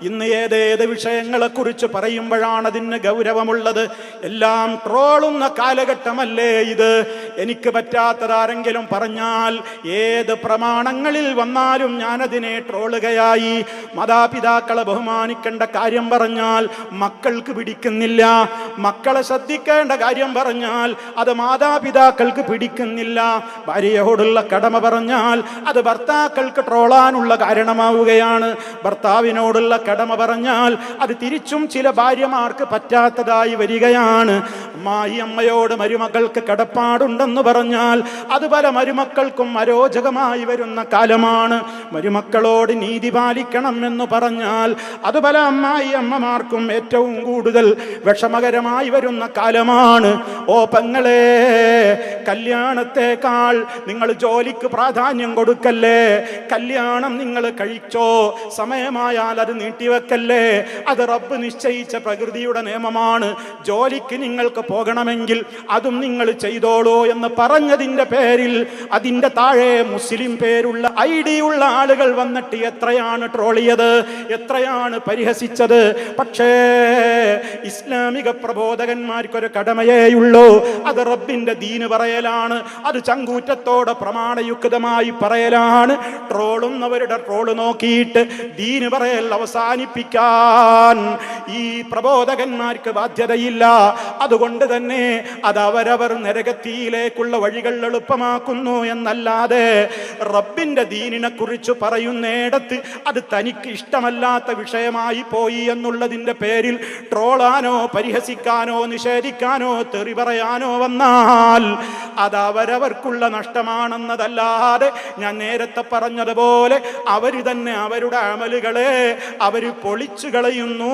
ഇന്ന് ഏതേത് വിഷയങ്ങളെ കുറിച്ച് പറയുമ്പോഴാണ് അതിന് ഗൗരവമുള്ളത്. എല്ലാം ട്രോളുന്ന കാലഘട്ടമല്ലേ ഇത്? എനിക്ക് പറ്റാത്തതാരെങ്കിലും പറഞ്ഞാൽ ഏത് പ്രമാണങ്ങളിൽ വന്നാലും ഞാനതിനെ ട്രോളുകയായി. മാതാപിതാക്കളെ ബഹുമാനിക്കേണ്ട കാര്യം പറഞ്ഞാൽ മക്കൾക്ക് പിടിക്കുന്നില്ല, മക്കളെ ശ്രദ്ധിക്കേണ്ട കാര്യം പറഞ്ഞാൽ അത് മാതാപിതാക്കൾക്ക് പിടിക്കുന്നില്ല, ഭാര്യയോടുള്ള കടമ പറഞ്ഞാൽ അത് ഭർത്താക്കൾക്ക് ട്രോളാനുള്ള കാരണമാവുകയാണ്, ഭർത്താവിനോടുള്ള കടമ പറഞ്ഞാൽ അത് തിരിച്ചും ചില ഭാര്യമാർക്ക് പറ്റാത്തതായി വരികയാണ്. അമ്മായി അമ്മയോട് മരുമകൾക്ക് കടപ്പാടുണ്ടെന്ന് പറഞ്ഞാൽ അത് പല മരുമക്കൾക്കും അരോചകമായി വരുന്ന കാലമാണ്. മരുമക്കളോട് നീതി പാലിക്കണം എന്ന് പറഞ്ഞാൽ അത് പല അമ്മായി അമ്മമാർക്കും ഏറ്റവും കൂടുതൽ വിഷമകരമായി വരുന്ന കാലമാണ്. ഓ പെങ്ങളെ, കല്യാണത്തെക്കാൾ നിങ്ങൾ ജോലിക്ക് പ്രാധാന്യം കൊടുക്കല്ലേ. കല്യാണം നിങ്ങൾ കഴിച്ചോ, സമയമായാൽ അത് നീട്ടിവെക്കല്ലേ. അത് റബ്ബ് നിശ്ചയിച്ച പ്രകൃതിയുടെ നിയമമാണ്. ജോലിക്ക് നിങ്ങൾക്ക് പോകണമെങ്കിൽ അതും നിങ്ങൾ ചെയ്തോളൂ എന്ന് പറഞ്ഞതിന്റെ പേരിൽ അതിന്റെ താഴെ മുസ്ലിം പേരുള്ള ID ഉള്ള ആളുകൾ വന്നിട്ട് എത്രയാണ് ട്രോളിയത്, എത്രയാണ് പരിഹസിച്ചത്. പക്ഷേ ഇസ്ലാമിക പ്രബോധകന്മാർക്കൊരു കടമയേയുള്ളൂ, അത് റബ്ബിന്റെ ദീന് പറയലാണ്, അത് ചങ്കൂറ്റത്തോടെ പ്രമാണയുക്തമായി പറയലാണ്. ട്രോളുന്നവരുടെ ട്രോള് നോക്കിയിട്ട് ദീന് പറയൽ അവസാനിപ്പിക്കാൻ ഈ പ്രബോധകന്മാർക്ക് ബാധ്യതയില്ല. അതുകൊണ്ട് തന്നെ അത് അവരവർ നരകത്തിയിലേക്കുള്ള വഴികൾ എളുപ്പമാക്കുന്നു എന്നല്ലാതെ റബ്ബിന്റെ ദീനിനെ കുറിച്ച് പറയുന്നിടത്ത് അത് തനിക്ക് ഇഷ്ടമല്ലാത്ത വിഷയമായി പോയി എന്നുള്ളതിന്റെ പേരിൽ ട്രോളാനോ പരിഹസിക്കാനോ നിഷേധിക്കാനോ തെറി പറയാനോ വന്നാൽ അത് അവരവർക്കുള്ള നഷ്ടമാണെന്നതല്ലാതെ ഞാൻ നേരത്തെ പറഞ്ഞതുപോലെ അവര് തന്നെ അവരുടെ അമലുകളെ അവര് പൊളിച്ചു കളയുന്നു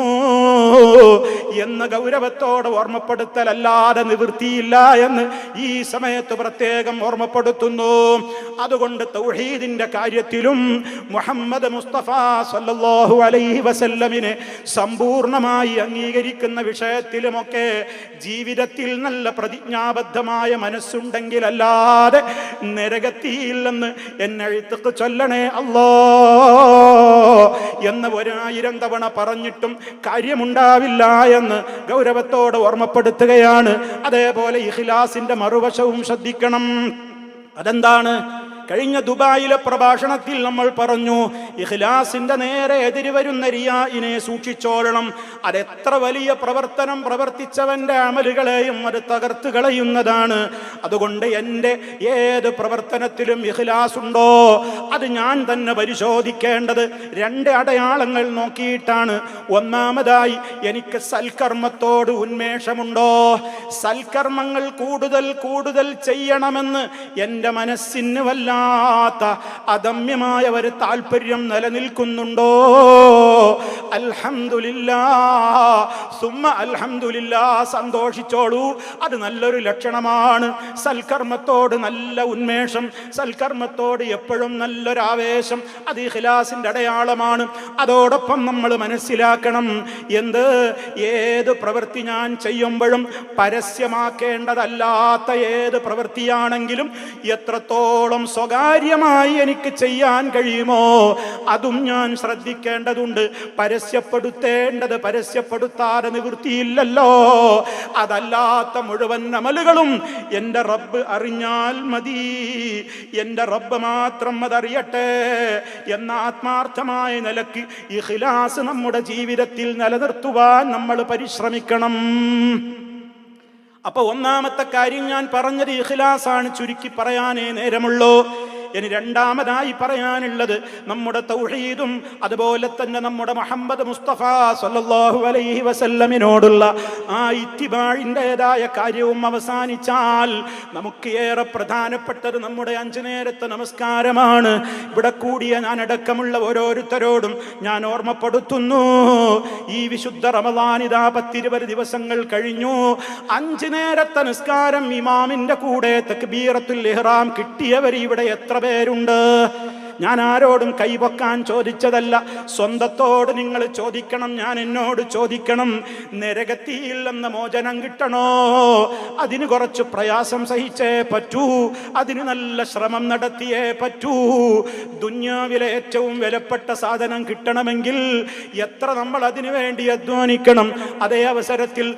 എന്ന ഗൗരവത്തോടെ ഓർമ്മപ്പെടുത്തലല്ലാതെ നിവൃത്തിയില്ല എന്ന് ഈ സമയത്ത് പ്രത്യേകം ഓർമ്മപ്പെടുത്തുന്നു. അതുകൊണ്ട് തൗഹീദിന്റെ കാര്യത്തിലും മുഹമ്മദ് മുസ്തഫ സല്ലല്ലാഹു അലൈഹി വസല്ലമിനെ സമ്പൂർണമായി അംഗീകരിക്കുന്ന വിഷയത്തിലുമൊക്കെ ജീവിതത്തിൽ നല്ല പ്രതിജ്ഞാബദ്ധമായ മനസ്സുണ്ടെങ്കിൽ അല്ലാതെ നരകത്തിയില്ലെന്ന് എന്നെഴുത്തക്ക് ചൊല്ലണേ അല്ലാ എന്ന് 1000 തവണ പറഞ്ഞിട്ടും കാര്യമുണ്ടാവില്ല എന്ന് ഗൗരവത്തോടെ ഓർമ്മപ്പെടുത്തുകയാണ്. അതേപോലെ ഇഖ്ലാസിന്റെ മറുവശവും ശ്രദ്ധിക്കണം. അതെന്താണ്? കഴിഞ്ഞ ദുബായിലെ പ്രഭാഷണത്തിൽ നമ്മൾ പറഞ്ഞു, ഇഖ്ലാസിന്റെ നേരെ എതിര് വരുന്ന റിയാഇനെ സൂക്ഷിച്ചോളണം. അതെത്ര വലിയ പ്രവർത്തനം പ്രവർത്തിച്ചവന്റെ അമലുകളെയും അത് തകർത്ത് കളയുന്നതാണ്. അതുകൊണ്ട് എൻ്റെ ഏത് പ്രവർത്തനത്തിലും ഇഖ്ലാസ് ഉണ്ടോ അത് ഞാൻ തന്നെ പരിശോധിക്കേണ്ടത് 2 അടയാളങ്ങൾ നോക്കിയിട്ടാണ്. ഒന്നാമതായി, എനിക്ക് സൽക്കർമ്മത്തോട് ഉന്മേഷമുണ്ടോ? സൽക്കർമ്മങ്ങൾ കൂടുതൽ കൂടുതൽ ചെയ്യണമെന്ന് എൻ്റെ മനസ്സിന് വല്ലാത്ത അദമ്യമായ ഒരു താല്പര്യം നിലനിൽക്കുന്നുണ്ടോ? അൽഹംദുലില്ലാഹ് സുമ്മ അൽഹംദുലില്ലാഹ്, സന്തോഷിച്ചോളൂ. അത് നല്ലൊരു ലക്ഷണമാണ്. സൽക്കർമ്മത്തോട് നല്ല ഉന്മേഷം, സൽക്കർമ്മത്തോട് എപ്പോഴും നല്ലൊരാവേശം, അത് ഇഖ്ലാസിന്റെ അടയാളമാണ്. അതോടൊപ്പം നമ്മൾ മനസ്സിലാക്കണം, ഏത് പ്രവൃത്തി ഞാൻ ചെയ്യുമ്പോഴും പരസ്യമാക്കേണ്ടതല്ലാത്ത ഏത് പ്രവൃത്തിയാണെങ്കിലും എത്രത്തോളം സ്വകാര്യമായി എനിക്ക് ചെയ്യാൻ കഴിയുമോ അതും ഞാൻ ശ്രദ്ധിക്കേണ്ടതുണ്ട്. പരസ്യപ്പെടുത്തേണ്ടത് പരസ്യപ്പെടുത്താതെ നിവൃത്തിയില്ലല്ലോ. അതല്ലാത്ത മുഴുവൻ അമലുകളും എൻ്റെ റബ്ബ് അറിഞ്ഞാൽ മതി, എൻ്റെ റബ്ബ് മാത്രം അതറിയട്ടെ എന്ന ആത്മാർത്ഥമായ നിലയ്ക്ക് ഇഖ്ലാസ് നമ്മുടെ ജീവിതത്തിൽ നിലനിർത്തുവാൻ നമ്മൾ പരിശ്രമിക്കണം. അപ്പൊ ഒന്നാമത്തെ കാര്യം ഞാൻ പറഞ്ഞത് ഇഖ്ലാസാണ്. ചുരുക്കി പറയാനേ നേരമുള്ളൂ. ഇനി രണ്ടാമതായി പറയാനുള്ളത് നമ്മുടെ തൗഹീദും അതുപോലെ തന്നെ നമ്മുടെ മുഹമ്മദ് മുസ്തഫ സല്ലല്ലാഹു അലൈഹി വസല്ലമിനോടുള്ള ആ ഇത്തിബാഇന്റേതായ കാര്യവും അവസാനിച്ചാൽ നമുക്ക് ഏറെ പ്രധാനപ്പെട്ടത് നമ്മുടെ 5 നേരത്തെ നമസ്കാരമാണ്. ഇവിടെ കൂടിയ ഞാൻ അടക്കമുള്ള ഓരോരുത്തരോടും ഞാൻ ഓർമ്മപ്പെടുത്തുന്നു, ഈ വിശുദ്ധ റമളാൻ ഇതാ 10-20 ദിവസങ്ങൾ കഴിഞ്ഞു. 5 നേരത്തെ നിസ്കാരം ഇമാമിന്റെ കൂടെ തക്ബീറത്തുൽ ഇഹ്റാം കിട്ടിയവർ ഇവിടെ എത്ര പേരുണ്ട്? ഞാൻ ആരോടും കൈപൊക്കാൻ ചോദിച്ചതല്ല, സ്വന്തത്തോട് നിങ്ങൾ ചോദിക്കണം, ഞാൻ എന്നോട് ചോദിക്കണം. നരകത്തിയിൽ നിന്ന് മോചനം കിട്ടണോ? അതിന് കുറച്ച് പ്രയാസം സഹിച്ചേ പറ്റൂ, അതിന് നല്ല ശ്രമം നടത്തിയേ പറ്റൂ. ദുന്യാവിലെ ഏറ്റവും വിലപ്പെട്ട സാധനം കിട്ടണമെങ്കിൽ എത്ര നമ്മൾ അതിനു വേണ്ടി അധ്വാനിക്കണം. അതേ അവസരത്തിൽ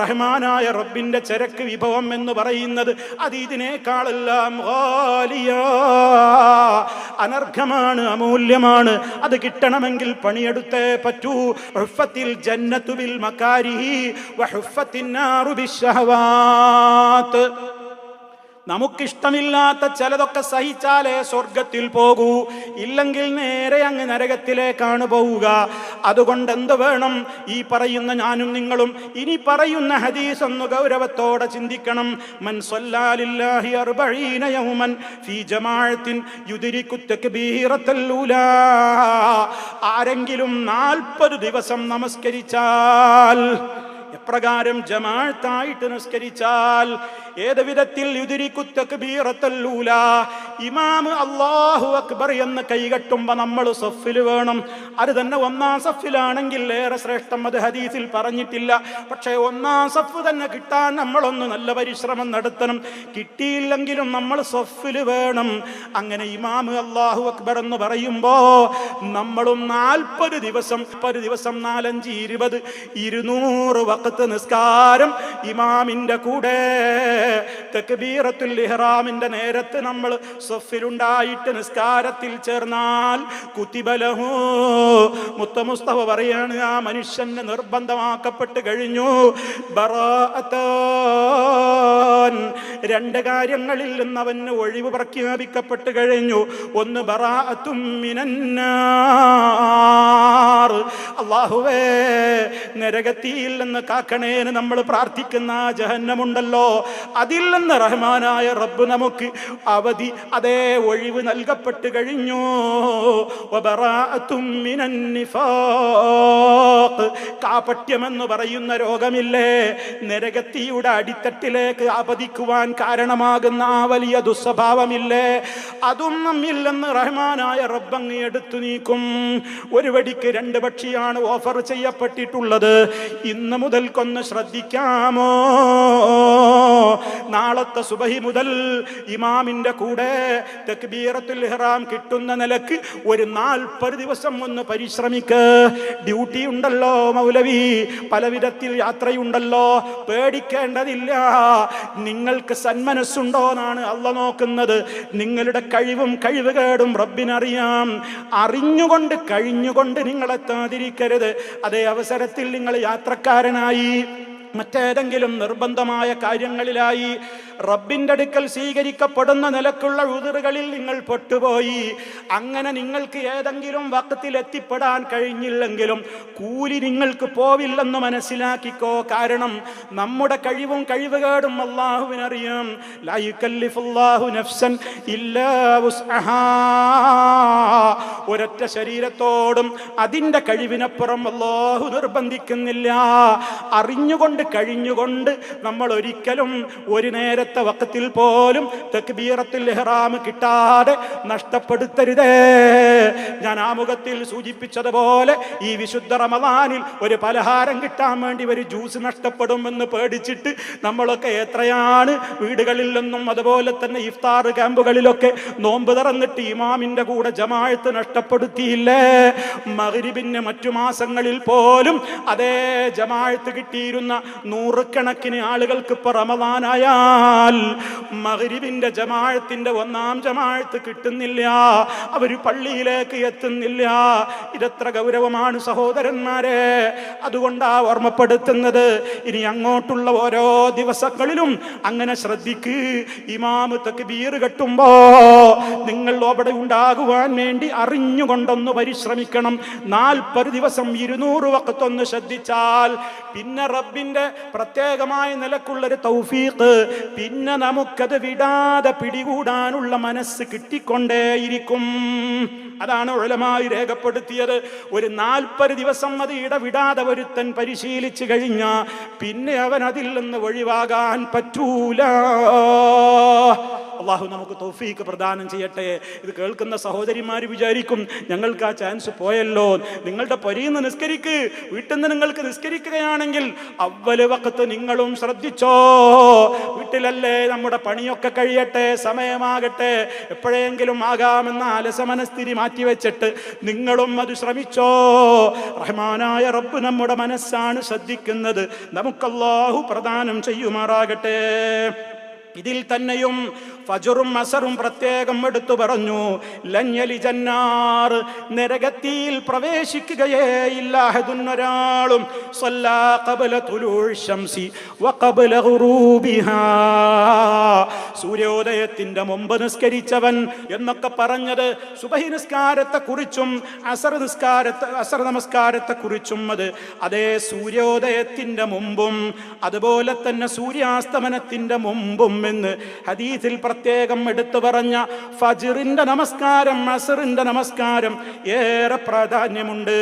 റഹ്മാനായ റബ്ബിന്റെ ചരക്ക് വിഭവം എന്ന് പറയുന്നത് അത് ഇതിനേക്കാളെല്ലാം അനർഘമാണ്, അമൂല്യമാണ്. അത് കിട്ടണമെങ്കിൽ പണിയെടുത്തേ പറ്റൂ. ഹുഫത്തിൽ ജന്നത്തു ബിൽ മകാരിഹി വഹുഫത്തിൻ നാറു ബിശ്ശഹവാത്ത്. നമുക്കിഷ്ടമില്ലാത്ത ചിലതൊക്കെ സഹിച്ചാലേ സ്വർഗത്തിൽ പോകൂ, ഇല്ലെങ്കിൽ നേരെ അങ്ങ് നരകത്തിലേക്കാണ് പോവുക. അതുകൊണ്ട് എന്ത് വേണം? ഈ പറയുന്ന ഞാനും നിങ്ങളും ഇനി പറയുന്ന ഹദീസ് ഒന്ന് ഗൗരവത്തോടെ ചിന്തിക്കണം. മൻ സ്വല്ലാ ലില്ലാഹി 40 യൗമൻ ഫീ ജമാഅത്തിൻ യുദ്രികു തക്ബീറത്തുൽ ഊലാ, ആരെങ്കിലും 40 ദിവസം നമസ്കരിച്ചാൽ, എപ്രകാരം ജമാഅത്തായിട്ട് നിസ്കരിച്ചാൽ, ഏത് വിധത്തിൽ യുദ്രികു തക്ബീറത്തുൽ ഊലാ, ഇമാം അല്ലാഹു അക്ബർ എന്ന് കൈകെട്ടുമ്പോൾ നമ്മൾ സഫിൽ വേണം. അത് തന്നെ 1-ാം സഫിലാണെങ്കിൽ ഏറെ ശ്രേഷ്ഠം. അത് ഹദീസിൽ പറഞ്ഞിട്ടില്ല. പക്ഷേ 1-ാം സഫ് തന്നെ കിട്ടാൻ നമ്മളൊന്ന് നല്ല പരിശ്രമം നടത്തണം. കിട്ടിയില്ലെങ്കിലും നമ്മൾ സഫിൽ വേണം. അങ്ങനെ ഇമാം അല്ലാഹു അക്ബർ എന്ന് പറയുമ്പോ നമ്മളും 40 ദിവസം 4, 5, 20, 200 വഖത്ത് നിസ്കാരം ഇമാമിന്റെ കൂടെ തക്ബീറത്തുൽ ഇഹ്റാമിന്റെ നേരത്ത് നമ്മൾ സഫിലുണ്ടായിട്ട് നിസ്കാരത്തിൽ ചേർന്നാൽ കുതിബലഹു, മുത്ത മുസ്തഫ പറയാണ്, ആ മനുഷ്യന് നിർബന്ധമാക്കപ്പെട്ട് കഴിഞ്ഞു ബറാഅത്താൻ, 2 കാര്യങ്ങളിൽ നിന്ന് അവന് ഒഴിവ് പ്രഖ്യാപിക്കപ്പെട്ട് കഴിഞ്ഞു. ഒന്ന് ബറാഅത്തും മിനന്നാർ, അല്ലാഹുവേ നരകത്തിയിൽ നിന്ന് കാക്കണേന് നമ്മൾ പ്രാർത്ഥിക്കുന്ന ജഹന്നമുണ്ടല്ലോ, അതിൽ നിന്ന് റഹ്മാനായ റബ്ബ് നമുക്ക് അവധി, അതേ ഒഴിവ് നൽകപ്പെട്ട് കഴിഞ്ഞു. വബറാഅത്തും മിനൻ നിഫാഖ്, കാപട്യമെന്ന് പറയുന്ന രോഗമില്ലേ, നരകത്തിയുടെ അടിത്തട്ടിലേക്ക് ആപതിക്കുവാൻ കാരണമാകുന്ന ആ വലിയ ദുസ്വഭാവമില്ലേ, അതും നമ്മില്ലെന്ന് റഹ്മാനായ റബ്ബങ്ങ് എടുത്തു നീക്കും. ഒരു വെടിക്ക് 2 പക്ഷിയാണ് ഓഫർ ചെയ്യപ്പെട്ടിട്ടുള്ളത്. ഇന്ന് മുതൽക്കൊന്ന് ശ്രദ്ധിക്കാമോ? നാളത്തെ സുബഹി മുതൽ ഇമാമിന്റെ കൂടെ തക്ബീറത്തുൽ ഇഹ്റാം കിട്ടുന്ന നിലക്ക് ഒരു 40 ദിവസം ഒന്ന് പരിശ്രമിക്ക്. ഡ്യൂട്ടി ഉണ്ടല്ലോ മൗലവി, പല വിധത്തിൽ യാത്രയുണ്ടല്ലോ, പേടിക്കേണ്ടതില്ല. നിങ്ങൾക്ക് സന്മനസ്സുണ്ടോ എന്നാണ് അള്ള നോക്കുന്നത്. നിങ്ങളുടെ കഴിവും കഴിവുകേടും റബ്ബിനറിയാം. അറിഞ്ഞുകൊണ്ട് കഴിഞ്ഞുകൊണ്ട് നിങ്ങളെത്താതിരിക്കരുത്. അതേ അവസരത്തിൽ നിങ്ങൾ യാത്രക്കാരനായി മറ്റേതെങ്കിലും നിർബന്ധമായ കാര്യങ്ങളിലായി റബ്ബിന്റെ അടുക്കൽ സ്വീകരിക്കപ്പെടുന്ന നിലക്കുള്ള ഉദറുകളിൽ നിങ്ങൾ പെട്ടുപോയി. അങ്ങനെ നിങ്ങൾക്ക് ഏതെങ്കിലും വഖത്തിൽ എത്തിപ്പെടാൻ കഴിഞ്ഞില്ലെങ്കിലും കൂലി നിങ്ങൾക്ക് പോവില്ലെന്ന് മനസ്സിലാക്കിക്കോ. കാരണം നമ്മുടെ കഴിവും കഴിവുകേടും അല്ലാഹുവിനറിയാം. ലാ യുകല്ലിഫുല്ലാഹു നഫ്സൻ ഇല്ലാ വുസ്അഹാ. ഒരൊറ്റ ശരീരത്തോടും അതിൻ്റെ കഴിവിനപ്പുറം അല്ലാഹു നിർബന്ധിക്കുന്നില്ല. അറിഞ്ഞുകൊണ്ട് കഴിഞ്ഞുകൊണ്ട് നമ്മൾ ഒരിക്കലും ഒരു നേരത്തെ വഖത്തിൽ പോലും തക്ബീറത്തുൽ ഇഹ്റാം കിട്ടാതെ നഷ്ടപ്പെടുത്തരുതേ. ഞാൻ ആമുഖത്തിൽ സൂചിപ്പിച്ചതുപോലെ ഈ വിശുദ്ധ റമദാനിൽ ഒരു പലഹാരം കിട്ടാൻ വേണ്ടി ഒരു ജ്യൂസ് നഷ്ടപ്പെടുമെന്ന് പേടിച്ചിട്ട് നമ്മളൊക്കെ എത്രയാണ് വീടുകളിൽ നിന്നും അതുപോലെ തന്നെ ഇഫ്താർ ക്യാമ്പുകളിലൊക്കെ നോമ്പ് തുറന്നിട്ട് ഇമാമിന്റെ കൂടെ ജമാഅത്ത് നഷ്ടപ്പെടുത്തിയില്ലേ. മഗ്രിബിന് മറ്റു മാസങ്ങളിൽ പോലും അതേ ജമാഅത്ത് കിട്ടിയിരുന്ന നൂറുകണക്കിന് ആളുകൾക്ക് ഇപ്പൊ റമദാനായാൽ മഗ്രിബിന്റെ ജമാഅത്തിന്റെ ഒന്നാം ജമാഅത്ത് കിട്ടുന്നില്ല, അവര് പള്ളിയിലേക്ക് എത്തുന്നില്ല. ഇതെത്ര ഗൗരവമാണ് സഹോദരന്മാരെ. അതുകൊണ്ടാ ഓർമ്മപ്പെടുത്തുന്നത്. ഇനി അങ്ങോട്ടുള്ള ഓരോ ദിവസങ്ങളിലും അങ്ങനെ ശ്രദ്ധിക്ക്. ഇമാമ് തക്ബീർ കെട്ടുമ്പോ നിങ്ങൾ അവിടെ ഉണ്ടാകുവാൻ വേണ്ടി അറിഞ്ഞുകൊണ്ടൊന്ന് പരിശ്രമിക്കണം. 40 ദിവസം 200 വഖത്തൊന്ന് ശ്രദ്ധിച്ചാൽ പിന്നെ റബ്ബിന്റെ പ്രത്യേകമായ നിലക്കുള്ളൊരു തൗഫീഖ്, പിന്നെ നമുക്കത് വിടാതെ പിടികൂടാനുള്ള മനസ്സ് കിട്ടിക്കൊണ്ടേയിരിക്കും. അതാണ് ഉലമായി രേഖപ്പെടുത്തിയത്. ഒരു 40 ദിവസം അത് ഇടവിടാതെ ഒരുത്തൻ പരിശീലിച്ചു കഴിഞ്ഞാൽ പിന്നെ അവൻ അതിൽ നിന്ന് ഒഴിവാകാൻ പറ്റൂല. അള്ളാഹു നമുക്ക് തൗഫീഖ് പ്രദാനം ചെയ്യട്ടെ. ഇത് കേൾക്കുന്ന സഹോദരിമാർ വിചാരിക്കും ഞങ്ങൾക്ക് ആ ചാൻസ് പോയല്ലോ. നിങ്ങളുടെ പൊരീന്ന് നിസ്കരിക്ക്, വീട്ടിൽ നിന്ന് നിങ്ങൾക്ക് നിസ്കരിക്കുകയാണെങ്കിൽ അവ്വല് വഖത്ത് നിങ്ങളും ശ്രദ്ധിച്ചോ. വീട്ടിലല്ലേ നമ്മുടെ പണിയൊക്കെ കഴിയട്ടെ, സമയമാകട്ടെ, എപ്പോഴെങ്കിലും ആകാമെന്ന അലസമനസ്ഥിതി മാറ്റിവെച്ചിട്ട് നിങ്ങളും അത് ശ്രമിച്ചോ. റഹ്മാനായ റബ്ബ് നമ്മുടെ മനസ്സാണ് ശ്രദ്ധിക്കുന്നത്. നമുക്ക് അല്ലാഹു പ്രദാനം ചെയ്യുമാറാകട്ടെ. ഇതിൽ തന്നെയും ഫജ്റും അസറും പ്രത്യേകം എടുത്തു പറഞ്ഞു. ലൻ യലിജന്നാർ, നരകത്തിൽ പ്രവേശിക്കുകയേ ഇല്ല അഹദുൻ, ഒരാളും സല്ലാ ഖബ്ല തുലൂഇ ശംസി വഖബ്ല ഗുറൂബിഹാ, സൂര്യോദയത്തിന്റെ മുമ്പ് നിസ്കരിച്ചവൻ എന്നൊക്കെ പറഞ്ഞത് സുബഹി നിസ്കാരത്തെ കുറിച്ചും അസർ നമസ്കാരത്തെ കുറിച്ചും അതേ സൂര്യോദയത്തിന്റെ മുമ്പും അതുപോലെ തന്നെ സൂര്യാസ്തമനത്തിന്റെ മുമ്പും എന്ന് ഹദീസിൽ പ്രത്യേകം എടുത്തു പറഞ്ഞ ഫജ്റിന്റെ നമസ്കാരം അസറിന്റെ നമസ്കാരം ഏറെ പ്രാധാന്യമുണ്ട്.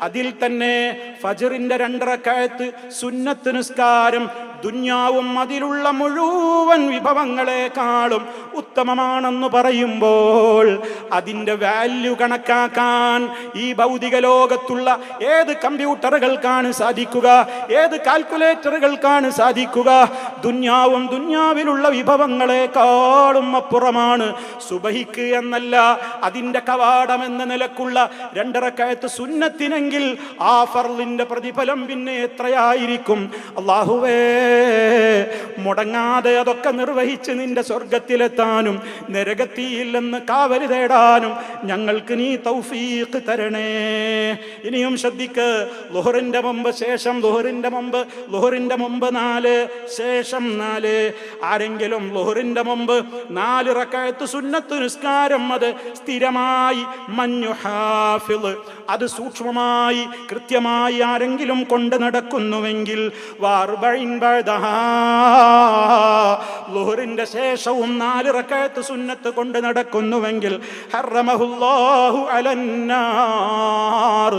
അതിൽ തന്നെ ഫജ്റിന്റെ 2 റക്അത്ത് സുന്നത്ത് നിസ്കാരം ദുന്യാവും അതിലുള്ള മുഴുവൻ വിഭവങ്ങളെക്കാളും ഉത്തമമാണെന്ന് പറയുമ്പോൾ അതിൻ്റെ വാല്യൂ കണക്കാക്കാൻ ഈ ഭൗതിക ലോകത്തുള്ള ഏത് കമ്പ്യൂട്ടറുകൾക്കാണ് സാധിക്കുക, ഏത് കാൽക്കുലേറ്ററുകൾക്കാണ് സാധിക്കുക? ദുന്യാവും ദുന്യാവിലുള്ള വിഭവങ്ങളെക്കാളും അപ്പുറമാണ് സുബഹിക്ക് എന്നല്ല അതിൻ്റെ കവാടം എന്ന നിലക്കുള്ള 2 റക്അത്ത് സുന്നത്തിനെങ്കിൽ ആ ഫർളിന്റെ പ്രതിഫലം പിന്നെ എത്രയായിരിക്കും? അല്ലാഹുവേ, മുടങ്ങാതെ അതൊക്കെ നിർവഹിച്ച് നിന്റെ സ്വർഗത്തിലെത്താനും നരകത്തിയില്ലെന്ന് കാവല് തേടാനും ഞങ്ങൾക്ക് നീ തൗഫീഖ് തരണേ. ഇനിയും ശ്രദ്ധിക്ക്. ളുഹറിന്റെ മുമ്പ് ശേഷം, ളുഹറിന്റെ മുമ്പ് 4, ശേഷം 4. ആരെങ്കിലും ളുഹറിന്റെ മുമ്പ് 4 റക്അത്ത് സുന്നത്ത് നിസ്കാരം അത് സ്ഥിരമായി മൻയുഹാഫിള്, അത് സൂക്ഷ്മമായി കൃത്യമായി ആരെങ്കിലും കൊണ്ട് നടക്കുന്നുവെങ്കിൽ ളുഹറിന്റെ ശേഷവും 4 റക്അത്ത് സുന്നത്ത് കൊണ്ട് നടക്കുന്നുവെങ്കിൽ ഹറമഹുല്ലാഹു അലന്നാർ,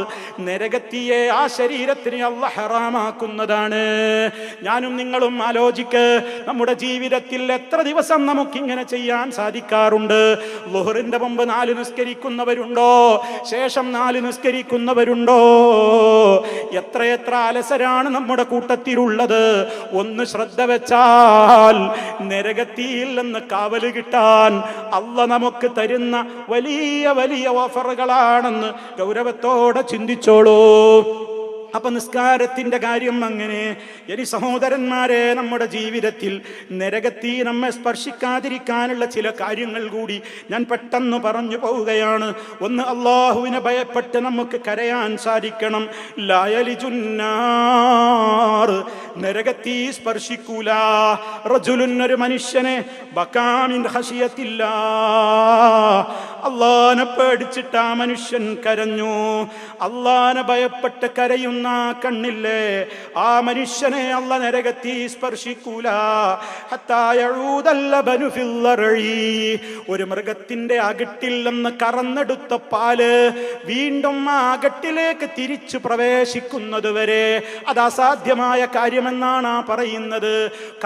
നരകത്തിയെ ആ ശരീരത്തിന് അല്ലാഹു ഹറാമാക്കുന്നതാണ്. ഞാനും നിങ്ങളും ആലോചിക്ക്. നമ്മുടെ ജീവിതത്തിൽ എത്ര ദിവസം നമുക്കിങ്ങനെ ചെയ്യാൻ സാധിക്കാറുണ്ട്? ളുഹറിന്റെ മുമ്പ് 4 നിസ്കരിക്കുന്നവരുണ്ടോ? ശേഷം 4 നിസ്കരിക്കുന്നവരുണ്ടോ? എത്രയെത്ര അലസരാണ് നമ്മുടെ കൂട്ടത്തിലുള്ളത്. ഒന്ന് ശ്രദ്ധ വെച്ചാൽ നരകത്തിയിൽ നിന്ന് കാവല് കിട്ടാൻ അള്ളാഹ് നമുക്ക് തരുന്ന വലിയ വലിയ ഓഫറുകളാണെന്ന് ഗൗരവത്തോടെ ചിന്തിച്ചോളൂ. അപ്പൊ നിസ്കാരത്തിന്റെ കാര്യം അങ്ങനെ. ഇനി സഹോദരന്മാരെ, നമ്മുടെ ജീവിതത്തിൽ നരകത്തി നമ്മെ സ്പർശിക്കാതിരിക്കാനുള്ള ചില കാര്യങ്ങൾ കൂടി ഞാൻ പെട്ടെന്ന് പറഞ്ഞു പോവുകയാണ്. ഒന്ന്, അള്ളാഹുവിനെ ഭയപ്പെട്ട് നമുക്ക് കരയാൻ സാധിക്കണം. ലായലിജുന്നാർ, നരകത്തി സ്പർശിക്കൂല. റജുലുൻ, ഒരു മനുഷ്യനെ ബകാമിൻ ഖശിയത്തില്ല, അള്ളാനെ പേടിച്ചിട്ട് ആ മനുഷ്യൻ കരഞ്ഞു. അള്ളാനെ ഭയപ്പെട്ട് കരയുന്ന കണ്ണില്ലേ, ആ മനുഷ്യനെ അല്ലാഹ് നരകത്തി സ്പർശിക്കൂല. ഹത്താ യഊദൽ ലബനു ഫിൽ ലറഇ, ഒരു മൃഗത്തിന്റെ അകട്ടിൽ നിന്ന് കറന്നെടുത്ത പാല് വീണ്ടും ആ അകട്ടിലേക്ക് തിരിച്ചു പ്രവേശിക്കുന്നത് വരെ. അത് അസാധ്യമായ കാര്യമെന്നാണ് പറയുന്നത്.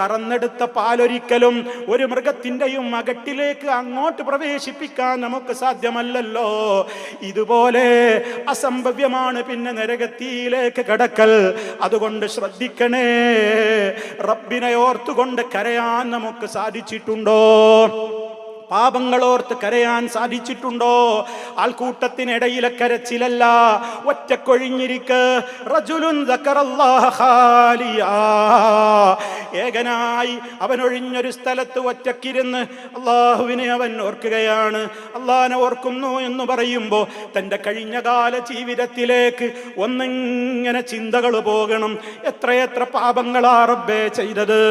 കറന്നെടുത്ത പാലൊരിക്കലും ഒരു മൃഗത്തിന്റെയും അകട്ടിലേക്ക് അങ്ങോട്ട് പ്രവേശിപ്പിക്കാൻ നമുക്ക് സാധ്യമല്ലല്ലോ. ഇതുപോലെ അസംഭവ്യമാണ് പിന്നെ നരകത്തിയിലേക്ക് കടക്കൽ. അതുകൊണ്ട് ശ്രദ്ധിക്കണേ. റബ്ബിനെ ഓർത്തുകൊണ്ട് കരയാൻ നമുക്ക് സാധിച്ചിട്ടുണ്ടോ? പാപങ്ങളോർത്ത് കരയാൻ സാധിച്ചിട്ടുണ്ടോ? ആൾക്കൂട്ടത്തിനിടയിലെ കരച്ചിലല്ല, ഒറ്റക്കൊഴിഞ്ഞിരിക്ക്. റജുലുൻ ദക്കറല്ലാഹ ഖാലിയാ, ഏകനായി അവൻ ഒഴിഞ്ഞൊരു സ്ഥലത്ത് ഒറ്റക്കിരുന്ന് അള്ളാഹുവിനെ അവൻ ഓർക്കുകയാണ്. അള്ളാഹിനെ ഓർക്കുന്നു എന്ന് പറയുമ്പോൾ തൻ്റെ കഴിഞ്ഞകാല ജീവിതത്തിലേക്ക് ഒന്നിങ്ങനെ ചിന്തകൾ പോകണം. എത്രയെത്ര പാപങ്ങളാ റബ്ബേ ചെയ്തത്,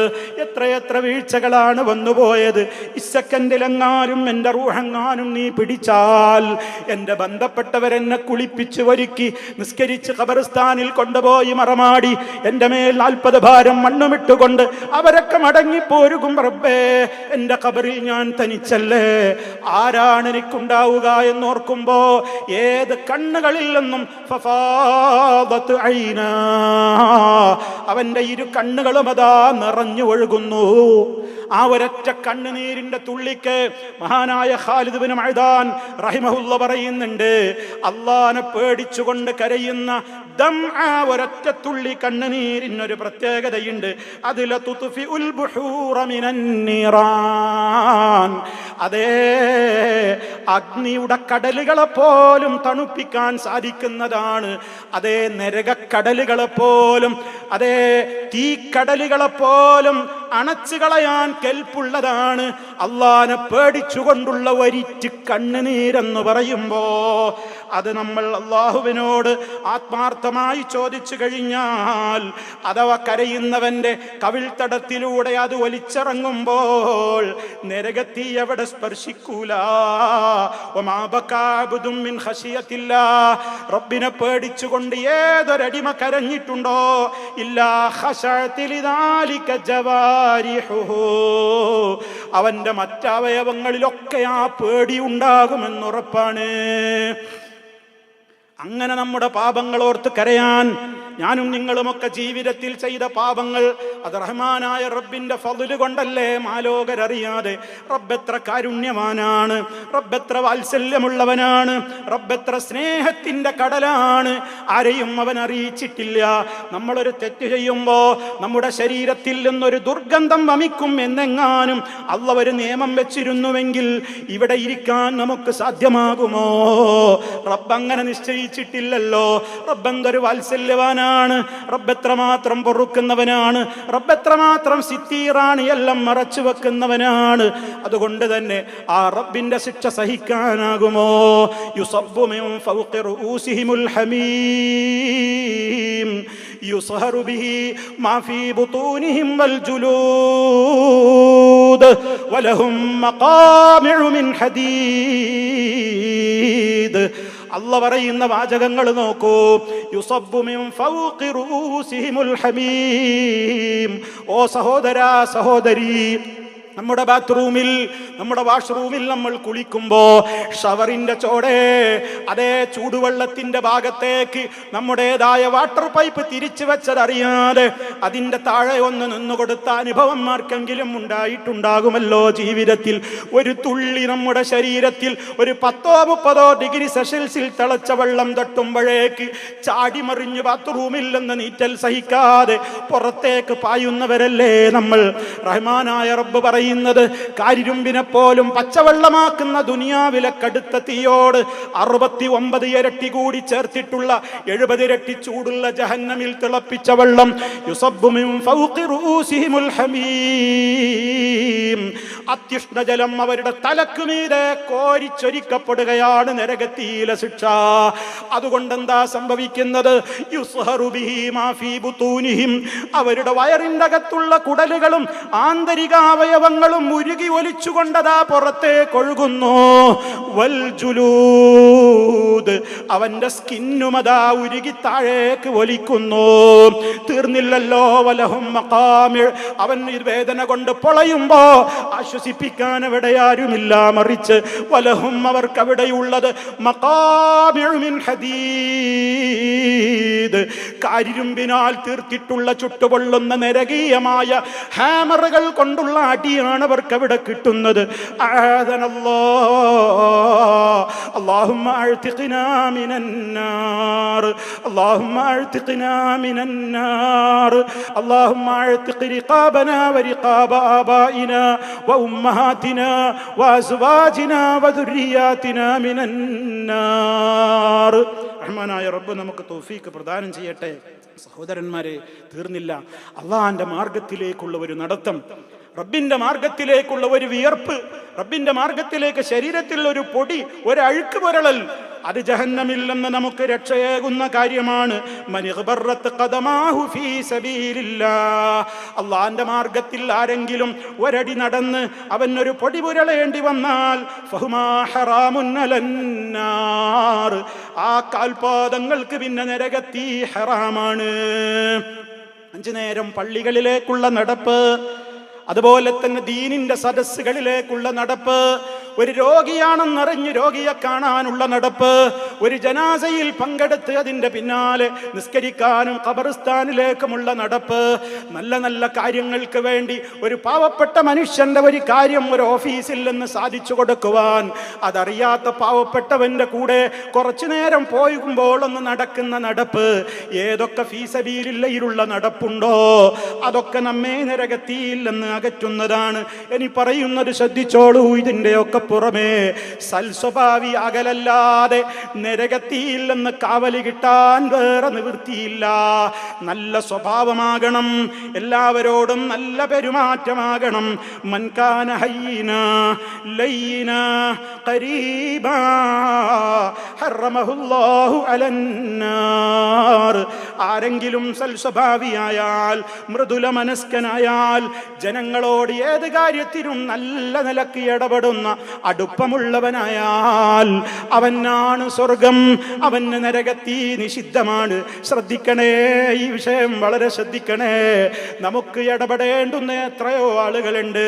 എത്രയെത്ര വീഴ്ചകളാണ് വന്നുപോയത്. ഇസക്കൻഡിലെങ്ങാനും എൻ്റെ റൂഹെങ്ങാനും നീ പിടിച്ചാൽ, എൻ്റെ ബന്ധപ്പെട്ടവരെന്നെ കുളിപ്പിച്ച് ഒരുക്കി നിസ്കരിച്ച് ഖബർസ്ഥാനിൽ കൊണ്ടുപോയി മറമാടി എൻ്റെ മേൽ 40 ഭാരം മണ്ണുമിട്ടുകൊണ്ട് അവരൊക്കെ മടങ്ങിപ്പോരുകും. റബ്ബേ, എൻ്റെ ഖബറിൽ ഞാൻ തനിച്ചല്ലേ, ആരാണ് എനിക്കുണ്ടാവുക എന്നോർക്കുമ്പോ ഏത് കണ്ണുകളിൽ നിന്നും ഫഫാദത്ത് ഐനാ, അവൻ്റെ ഇരു കണ്ണുകളും അതാ നിറഞ്ഞു ഒഴുകുന്നു. ആ ഒരൊറ്റ കണ്ണുനീരിന്റെ തുള്ളിക്ക് മഹാനായ ഖാലിദ് ഇബ്നു മഅദാൻ റഹിമഹുല്ലാ പറയുന്നുണ്ട്, അള്ളാനെ പേടിച്ചുകൊണ്ട് കരയുന്ന ഒരൊറ്റ തുള്ളി കണ്ണുനീരിനൊരു പ്രത്യേകതയുണ്ട്. അതില തുത്ഫിഉൽ ബുഹൂറ മിനൻ നീറാൻ, അതേ അഗ്നിയുടെ കടലുകളെ പോലും തണുപ്പിക്കാൻ സാധിക്കുന്നതാണ്. അതേ നരകക്കടലുകളെ പോലും, അതേ തീക്കടലുകളെ പോലും അണച്ചു കളയാൻ കെൽപ്പുള്ളതാണ് അള്ളാനെ പേടിച്ചുകൊണ്ടുള്ള ഒരിറ്റ് കണ്ണുനീരെന്ന് പറയുമ്പോ. അത് നമ്മൾ അള്ളാഹുവിനോട് ആത്മാർത്ഥമായി ചോദിച്ചു കഴിഞ്ഞാൽ, അഥവാ കരയുന്നവന്റെ കവിൾത്തടത്തിലൂടെ അത് ഒലിച്ചിറങ്ങുമ്പോൾ നരകത്തീ എവിടെ സ്പർശിക്കൂല. റബ്ബിനെ പേടിച്ചുകൊണ്ട് ഏതൊരടിമ കരഞ്ഞിട്ടുണ്ടോ, ഇല്ലാ ഖശഅതിലിദാലിക ജവാരിഹുഹു, അവന്റെ മറ്റവയവങ്ങളിലൊക്കെ ആ പേടി ഉണ്ടാകുമെന്നുറപ്പാണ്. അങ്ങനെ നമ്മുടെ പാപങ്ങളോർത്ത് കരയാൻ ഞാനും നിങ്ങളുമൊക്കെ ജീവിതത്തിൽ ചെയ്ത പാപങ്ങൾ അത് റഹ്മാനായ റബ്ബിന്റെ ഫദ്ല് കൊണ്ടല്ലേ മാലോകരറിയാതെ. റബ്ബെത്ര കാരുണ്യവാനാണ്, റബ്ബെത്ര വാത്സല്യമുള്ളവനാണ്, റബ്ബെത്ര സ്നേഹത്തിന്റെ കടലാണ്. ആരെയും അവൻ അറിയിച്ചിട്ടില്ല. നമ്മളൊരു തെറ്റ് ചെയ്യുമ്പോൾ നമ്മുടെ ശരീരത്തിൽ നിന്നൊരു ദുർഗന്ധം വമിക്കും എന്നെങ്ങാനും അല്ലാഹ് ഒരു നിയമം വെച്ചിരുന്നുവെങ്കിൽ ഇവിടെ ഇരിക്കാൻ നമുക്ക് സാധ്യമാകുമോ? റബ്ബ് അങ്ങനെ നിശ്ചയിച്ചിട്ടില്ലല്ലോ. റബ്ബെന്തൊരു വാത്സല്യവാനാണ്, റബ്ബെത്രമാത്രം പൊറുക്കുന്നവനാണ്, റബ്ബെത്രമാത്രം സിത്തീറാണ്, എല്ലാം മറച്ചു വെക്കുന്നവനാണ്. അതുകൊണ്ട് തന്നെ ആ റബ്ബിന്റെ ശിക്ഷ സഹിക്കാനാകുമോ? യുസബ്ബു മിൻ ഫൗഖി റൂസിഹിമുൽ ഹമീം യുസ്ഹറു ബിഹി മാ ഫീ ബുതൂനിഹിം വൽ ജുലൂദ് വലഹും മഖാമിഉ മിൻ ഹദീദ്. അല്ലാഹ് പറയുന്ന വാചകങ്ങൾ നോക്കൂ. യുസബ്ബു മിൻ ഫൗഖി റൂസിഹിമുൽ ഹമീം. ഓ സഹോദരാ, സഹോദരി, നമ്മുടെ ബാത്റൂമിൽ, നമ്മുടെ വാഷ്റൂമിൽ നമ്മൾ കുളിക്കുമ്പോ ഷവറിന്റെ ചോടെ അതേ ചൂടുവെള്ളത്തിന്റെ ഭാഗത്തേക്ക് നമ്മുടേതായ വാട്ടർ പൈപ്പ് തിരിച്ചു വെച്ചതറിയാതെ അതിന്റെ താഴെ ഒന്ന് നിന്നുകൊടുത്ത അനുഭവന്മാർക്കെങ്കിലും ഉണ്ടായിട്ടുണ്ടാകുമല്ലോ ജീവിതത്തിൽ. ഒരു തുള്ളി നമ്മുടെ ശരീരത്തിൽ ഒരു 10-30 ഡിഗ്രി സെൽഷ്യസിൽ തിളച്ച വെള്ളം തട്ടുമ്പോഴേക്ക് ചാടിമറിഞ്ഞ് ബാത്റൂമിൽ നിന്ന് നീറ്റൽ സഹിക്കാതെ പുറത്തേക്ക് പായുന്നവരല്ലേ നമ്മൾ. റഹ്മാനായ റബ്ബ് പറയുന്നത്, കാരിരുമ്പിനെ പോലും പച്ചവെള്ളമാക്കുന്ന ദുനിയാവിലെ കടുത്ത തീയോട് 69 ഇരട്ടി കൂടി ചേർത്തിട്ടുള്ള 70 ഇരട്ടി ചൂടുള്ള ജഹന്നമിൽ തിളപ്പിച്ച വെള്ളം യുസബ്ബു മിൻ ഫൗഖി റൂസിഹിമുൽ ഹമീം, അത്യുഷ്ണജലം അവരുടെ തലക്കുമീതെ കോരിച്ചൊരിക്കപ്പെടുകയാണ് നരകത്തിയിലെ ശിക്ഷ. അതുകൊണ്ട് എന്താ സംഭവിക്കുന്നത്? യുസ്ഹറു ബിഹി മാ ഫീ ബുതൂനിഹിം, അവരുടെ വയറിന്റെ അകത്തുള്ള കുടലുകളും ആന്തരികാവയവങ്ങളും ഉരുകി ഒലിച്ചുകൊണ്ടതാ പുറത്തേക്ക് ഒഴുകുന്നു. വൽ ജുലൂദ്, അവന്റെ സ്കിന്നുമതാ ഉരുകി താഴേക്ക് ഒലിക്കുന്നു. തീർന്നില്ലല്ലോ, വലഹും മഖാമിർ, അവൻ വേദന കൊണ്ട് പൊളയുമ്പോ ആശ്വസിപ്പിക്കാൻ അവിടെ ആരുമില്ല, മറിച്ച് വലഹും, അവർക്ക് അവിടെയുള്ളത് മഖാമിഉ മിൻ ഹദീദ്, കാരിരുമ്പിനാൽ തീർത്തിട്ടുള്ള ചുട്ടുപൊള്ളുന്ന നരകീയമായ ഹാമറുകൾ കൊണ്ടുള്ള അടിയാണ് അവർക്ക് അവിടെ കിട്ടുന്നത്. اللهم اعتقنا من النار اللهم اعتقنا من النار اللهم اعتق رقابنا ورقاب آبائنا وأمهاتنا وأزواجنا وذرياتنا من النار. റഹ്മാനായ റബ്ബ് നമുക്ക് തൗഫീഖ് പ്രദാനം ചെയ്യട്ടെ. സഹോദരന്മാരെ, തീർന്നില്ല. അള്ളാഹുവിന്റെ മാർഗത്തിലേക്കുള്ള ഒരു നടത്തം, റബ്ബിന്റെ മാർഗത്തിലേക്കുള്ള ഒരു വിയർപ്പ്, റബ്ബിന്റെ മാർഗത്തിലേക്ക് ശരീരത്തിൽ ഒരു പൊടി, ഒരു അഴുക്ക് പുരളൽ, അത് ജഹന്നമിൽ നിന്ന് നമുക്ക് രക്ഷയേകുന്ന കാര്യമാണ്. അള്ളാന്റെ മാർഗത്തിൽ ആരെങ്കിലും ഒരടി നടന്ന് അവൻ ഒരു പൊടി പുരളേണ്ടി വന്നാൽ ആ കാൽപാദങ്ങൾക്ക് പിന്നെ നരകത്തി ഹറാമാണ്. 5 നേരം പള്ളികളിലേക്കുള്ള നടപ്പ്, അതുപോലെ തന്നെ ദീനിന്റെ സദസ്സുകളിലേക്കുള്ള നടപ്പ്, ഒരു രോഗിയാണെന്നറിഞ്ഞ് രോഗിയെ കാണാനുള്ള നടപ്പ്, ഒരു ജനാസയിൽ പങ്കെടുത്ത് അതിൻ്റെ പിന്നാലെ നിസ്കരിക്കാനും ഖബർസ്ഥാനിലേക്കുമുള്ള നടപ്പ്, നല്ല നല്ല കാര്യങ്ങൾക്ക് വേണ്ടി ഒരു പാവപ്പെട്ട മനുഷ്യന്റെ ഒരു കാര്യം ഒരു ഓഫീസിൽ നിന്ന് സാധിച്ചു കൊടുക്കുവാൻ അതറിയാത്ത പാവപ്പെട്ടവന്റെ കൂടെ കുറച്ചു നേരം പോയുമ്പോൾ ഒന്ന് നടക്കുന്ന നടപ്പ്, ഏതൊക്കെ ഫീസബീലില്ലയിലുള്ള നടപ്പുണ്ടോ അതൊക്കെ നമ്മെ നരകത്തിയില്ലെന്ന് അകറ്റുന്നതാണ്. ഇനി പറയുന്നത് ശ്രദ്ധിച്ചോളൂ. ഇതിൻ്റെയൊക്കെ പുറമേ സൽസ്വഭാവി അകലല്ലാതെ നരകത്തിയിൽ നിന്ന് കാവല് കിട്ടാൻ വേറെ നിവൃത്തിയില്ല. നല്ല സ്വഭാവമാകണം, എല്ലാവരോടും നല്ല പെരുമാറ്റമാകണം. മൻകാന ഹയ്യിന ലയ്യിന ഖരീബാ ഹറമഹുല്ലാഹു അലന്നാർ. ആരെങ്കിലും സൽസ്വഭാവിയായാൽ, മൃദുല മനസ്കനായാൽ, ജനങ്ങളോട് ഏത് കാര്യത്തിനും നല്ല നിലക്ക് ഇടപെടുന്ന അടുപ്പമുള്ളവനായാൽ അവനാണ് സ്വർഗം, അവന് നരകത്തി നിഷിദ്ധമാണ്. ശ്രദ്ധിക്കണേ, ഈ വിഷയം വളരെ ശ്രദ്ധിക്കണേ. നമുക്ക് ഇടപെടേണ്ടുന്ന എത്രയോ ആളുകളുണ്ട്.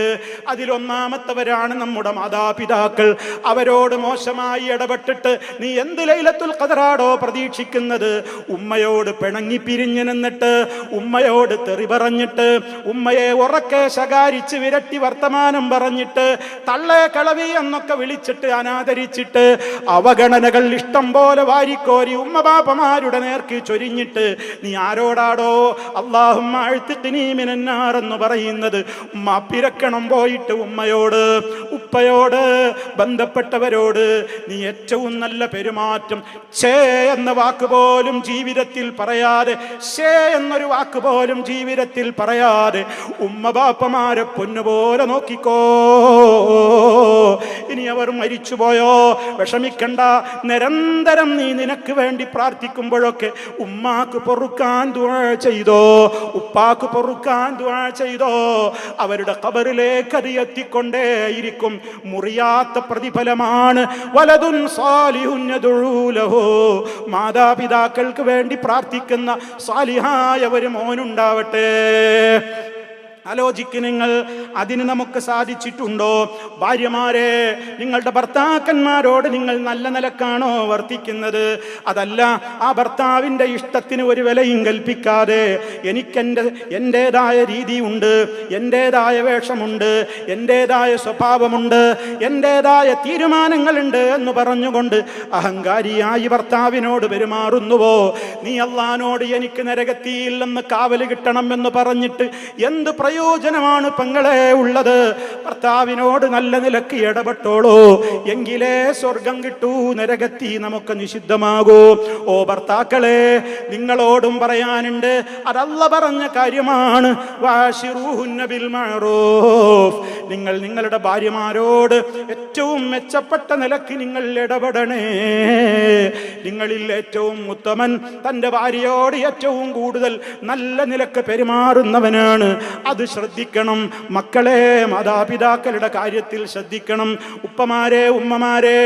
അതിലൊന്നാമത്തവരാണ് നമ്മുടെ മാതാപിതാക്കൾ. അവരോട് മോശമായി ഇടപെട്ടിട്ട് നീ എന്ത് ലൈലത്തുൽ ഖദറാടോ പ്രതീക്ഷിക്കുന്നത്? ഉമ്മയോട് പിണങ്ങി പിരിഞ്ഞു നിന്നിട്ട്, ഉമ്മയോട് തെറി പറഞ്ഞിട്ട്, ഉമ്മയെ ഉറക്കെ ശകാരിച്ച് വിരട്ടി വർത്തമാനം പറഞ്ഞിട്ട്, തള്ളേ കളവി എന്നൊക്കെ വിളിച്ചിട്ട് അനാദരിച്ചിട്ട്, അവഗണനകൾ ഇഷ്ടം പോലെ വാരിക്കോരി ഉമ്മബാപ്പമാരുടെ നേർക്ക് ചൊരിഞ്ഞിട്ട് നീ ആരോടാടോ അല്ലാഹുമ്മ അഅ്തിഖ്നീ മിനന്നാർ എന്ന് പറയുന്നത്? മാപ്പിരക്കണം പോയിട്ട് ഉമ്മയോട്, ഉപ്പയോട്, ബന്ധപ്പെട്ടവരോട് നീ ഏറ്റവും നല്ല പെരുമാറ്റം. ഛേ എന്ന വാക്ക് പോലും ജീവിതത്തിൽ പറയാതെ, ഛേ എന്നൊരു വാക്ക് പോലും ജീവിതത്തിൽ പറയാതെ ഉമ്മബാപ്പമാരെ പൊന്നുപോലെ നോക്കിക്കോ. ഇനി അവർ മരിച്ചുപോയോ വിഷമിക്കണ്ട. നിരന്തരം നീ നിനക്ക് വേണ്ടി പ്രാർത്ഥിക്കുമ്പോഴൊക്കെ ഉമ്മാക്ക് പൊറുക്കാൻ ദുആ ചെയ്തോ, ഉപ്പാക്ക് പൊറുക്കാൻ ദുആ ചെയ്തോ. അവരുടെ ഖബറിലേക്ക് അത് എത്തിക്കൊണ്ടേയിരിക്കും. മുറിയാത്ത പ്രതിഫലമാണ്. വലദുൻ സാലിഹുൻ യദ്ഉ ലഹു, മാതാപിതാക്കൾക്ക് വേണ്ടി പ്രാർത്ഥിക്കുന്ന സാലിഹായ ഒരു മോനുണ്ടാവട്ടെ. ആലോചിക്ക് നിങ്ങൾ, അതിന് നമുക്ക് സാധിച്ചിട്ടുണ്ടോ? ഭാര്യമാരെ, നിങ്ങളുടെ ഭർത്താക്കന്മാരോട് നിങ്ങൾ നല്ല നിലക്കാണോ വർത്തിക്കുന്നത്? അതല്ല, ആ ഭർത്താവിൻ്റെ ഇഷ്ടത്തിന് ഒരു വിലയും കൽപ്പിക്കാതെ എന്റേതായ രീതിയുണ്ട്, എന്റേതായ വേഷമുണ്ട്, എന്റേതായ സ്വഭാവമുണ്ട്, എന്റേതായ തീരുമാനങ്ങളുണ്ട് എന്ന് പറഞ്ഞുകൊണ്ട് അഹങ്കാരിയായി ഭർത്താവിനോട് പെരുമാറുന്നുവോ? നീ അള്ളാനോട് എനിക്ക് നരകത്തിയില്ലെന്ന് കാവല് കിട്ടണം എന്ന് പറഞ്ഞിട്ട് എന്ത് പ്രയോജനമാണ് പെങ്ങളെ ഉള്ളത്? ഭർത്താവിനോട് നല്ല നിലക്ക് ഇടപെട്ടോളൂ, എങ്കിലേ സ്വർഗം കിട്ടൂ, നരകത്തി നമുക്ക് നിഷിദ്ധമാകൂ. ഓ ഭർത്താക്കളെ, നിങ്ങളോടും പറയാനുണ്ട്, അതല്ല പറഞ്ഞ കാര്യമാണ്. വാശിറൂഹുന്ന ബിൽ മഅറൂഫ്. നിങ്ങൾ നിങ്ങളുടെ ഭാര്യമാരോട് ഏറ്റവും മെച്ചപ്പെട്ട നിലക്ക് നിങ്ങൾ ഇടപെടണേ. നിങ്ങളിൽ ഏറ്റവും ഉത്തമൻ തൻ്റെ ഭാര്യയോട് ഏറ്റവും കൂടുതൽ നല്ല നിലക്ക് പെരുമാറുന്നവനാണ്. അത് ശ്രദ്ധിക്കണം മക്കളെ, മാതാപിതാക്കളുടെ കാര്യത്തിൽ ശ്രദ്ധിക്കണം. ഉപ്പമാരെ, ഉമ്മമാരെ,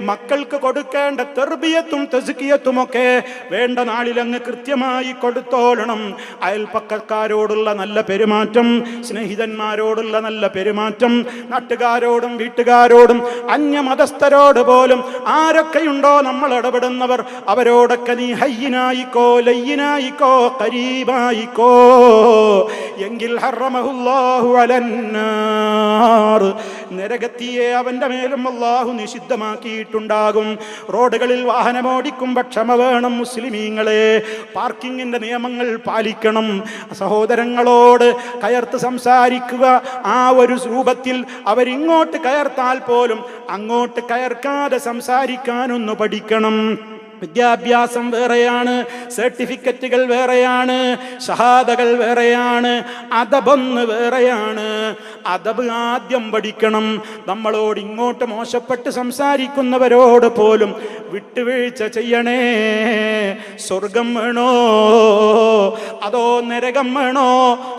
മക്കൾക്ക് കൊടുക്കേണ്ട തർബിയത്തും തസ്കിയത്തുമൊക്കെ വേണ്ട നാളിലങ്ങ് കൃത്യമായി കൊടുത്തോളണം. അയൽപ്പക്കക്കാരോടുള്ള നല്ല പെരുമാറ്റം, സ്നേഹിതന്മാരോടുള്ള നല്ല പെരുമാറ്റം, നാട്ടുകാരോടും വീട്ടുകാരോടും അന്യമതസ്ഥരോട് പോലും ആരൊക്കെയുണ്ടോ നമ്മൾ ഇടപെടുന്നവർ, അവരോടൊക്കെ നീ ഹയ്യിനായിക്കോ, ലയ്യിനായിക്കോ, ഖരീബായിക്കോ. എങ്കിൽ ഹറമഹുല്ലാഹു അലന്നാർ, നരകത്തിയെ അവന്റെ മേലും അല്ലാഹു നിഷിദ്ധമാക്കിയിട്ടുണ്ടാകും. റോഡുകളിൽ വാഹനമോടിക്കുമ്പോൾ ക്ഷമ വേണം മുസ്ലിമീങ്ങളെ. പാർക്കിങ്ങിന്റെ നിയമങ്ങൾ പാലിക്കണം. സഹോദരങ്ങളോട് കയർത്ത് സംസാരിക്കുക. ആ ഒരു രൂപത്തിൽ അവരിങ്ങോട്ട് കയർത്താൽ പോലും അങ്ങോട്ട് കയർക്കാതെ സംസാരിക്കാനൊന്ന് പഠിക്കണം. വിദ്യാഭ്യാസം വേറെയാണ്, സർട്ടിഫിക്കറ്റുകൾ വേറെയാണ്, ഷഹാദകൾ വേറെയാണ്, അദബൊന്ന് വേറെയാണ്. അദബ് ആദ്യം പഠിക്കണം. നമ്മളോട് ഇങ്ങോട്ട് മോശപ്പെട്ട് സംസാരിക്കുന്നവരോട് പോലും വിട്ടുവീഴ്ച ചെയ്യണേ. സ്വർഗം വേണോ അതോ നരകം വേണോ?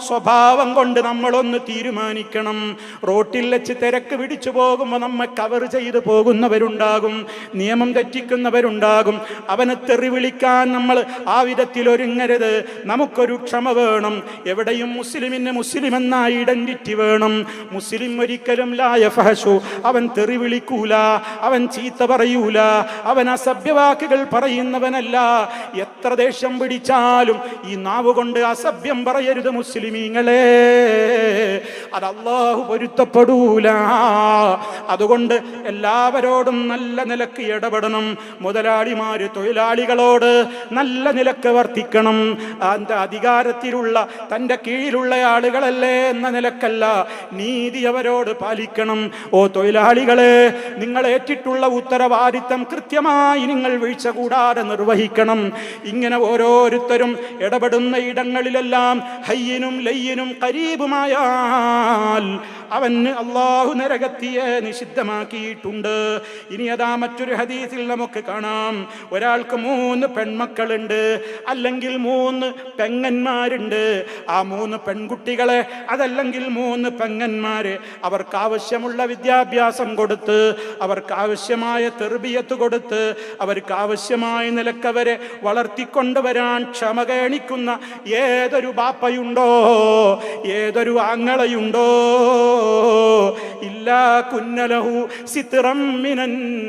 സ്വഭാവം കൊണ്ട് നമ്മളൊന്ന് തീരുമാനിക്കണം. റോട്ടിൽ വെച്ച് തിരക്ക് പിടിച്ചു പോകുമ്പോൾ നമ്മെ കവർ ചെയ്ത് പോകുന്നവരുണ്ടാകും, നിയമം തെറ്റിക്കുന്നവരുണ്ടാകും. അവനെ തെറി വിളിക്കാൻ നമ്മൾ ആ വിധത്തിൽ ഒരുങ്ങരുത്. നമുക്കൊരു ക്ഷമ വേണം. എവിടെയും മുസ്ലിമിന് മുസ്ലിം എന്ന ഐഡന്റിറ്റി വേണം. മുസ്ലിം ഒരിക്കലും ലാ യഫഹശു, അവൻ തെറി വിളിക്കൂല, അവൻ ചീത്ത പറയൂല, അവൻ അസഭ്യവാക്കുകൾ പറയുന്നവനല്ല. എത്ര ദേഷ്യം പിടിച്ചാലും ഈ നാവ് കൊണ്ട് അസഭ്യം പറയരുത് മുസ്ലിമീങ്ങളെ, അത് അല്ലാഹു പൊരുത്തപ്പെടൂല. അതുകൊണ്ട് എല്ലാവരോടും നല്ല നിലക്ക് ഇടപെടണം. മുതലാളിമാർ തൊഴിലാളികളോട് നല്ല നിലക്ക് വർത്തിക്കണം. തൻ്റെ അധികാരത്തിലുള്ള തൻ്റെ കീഴിലുള്ള ആളുകളല്ലേ എന്ന നിലക്കല്ല, നീതി അവരോട് പാലിക്കണം. ഓ തൊഴിലാളികളെ, നിങ്ങൾ ഏറ്റിട്ടുള്ള ഉത്തരവാദിത്തം കൃത്യമായി നിങ്ങൾ വീഴ്ച കൂടാതെ നിർവഹിക്കണം. ഇങ്ങനെ ഓരോരുത്തരും ഇടപെടുന്ന ഇടങ്ങളിലെല്ലാം ഹയ്യിനും ലയ്യിനും ഖരീബുമായാൽ അവന് അല്ലാഹു നരകത്തിയെ നിഷിദ്ധമാക്കിയിട്ടുണ്ട്. ഇനി അതാ മറ്റൊരു ഹദീസിൽ നമുക്ക് കാണാം, ഒരാൾക്ക് 3 പെൺമക്കളുണ്ട്, അല്ലെങ്കിൽ 3 പെങ്ങന്മാരുണ്ട്. ആ 3 പെൺകുട്ടികളെ അതല്ലെങ്കിൽ 3 പെങ്ങന്മാരെ അവർക്ക് ആവശ്യമുള്ള വിദ്യാഭ്യാസം കൊടുത്ത്, അവർക്ക് ആവശ്യമായ തെർബിയത്ത് കൊടുത്ത്, അവർക്ക് ആവശ്യമായ നിലക്കവരെ വളർത്തിക്കൊണ്ടുവരാൻ ക്ഷമ കാണിക്കുന്ന ഏതൊരു ബാപ്പയുണ്ടോ, ഏതൊരു ആങ്ങളയുണ്ടോ, ഇല്ലാ കുന്നലഹു സിത്റം മിനന്നാർ,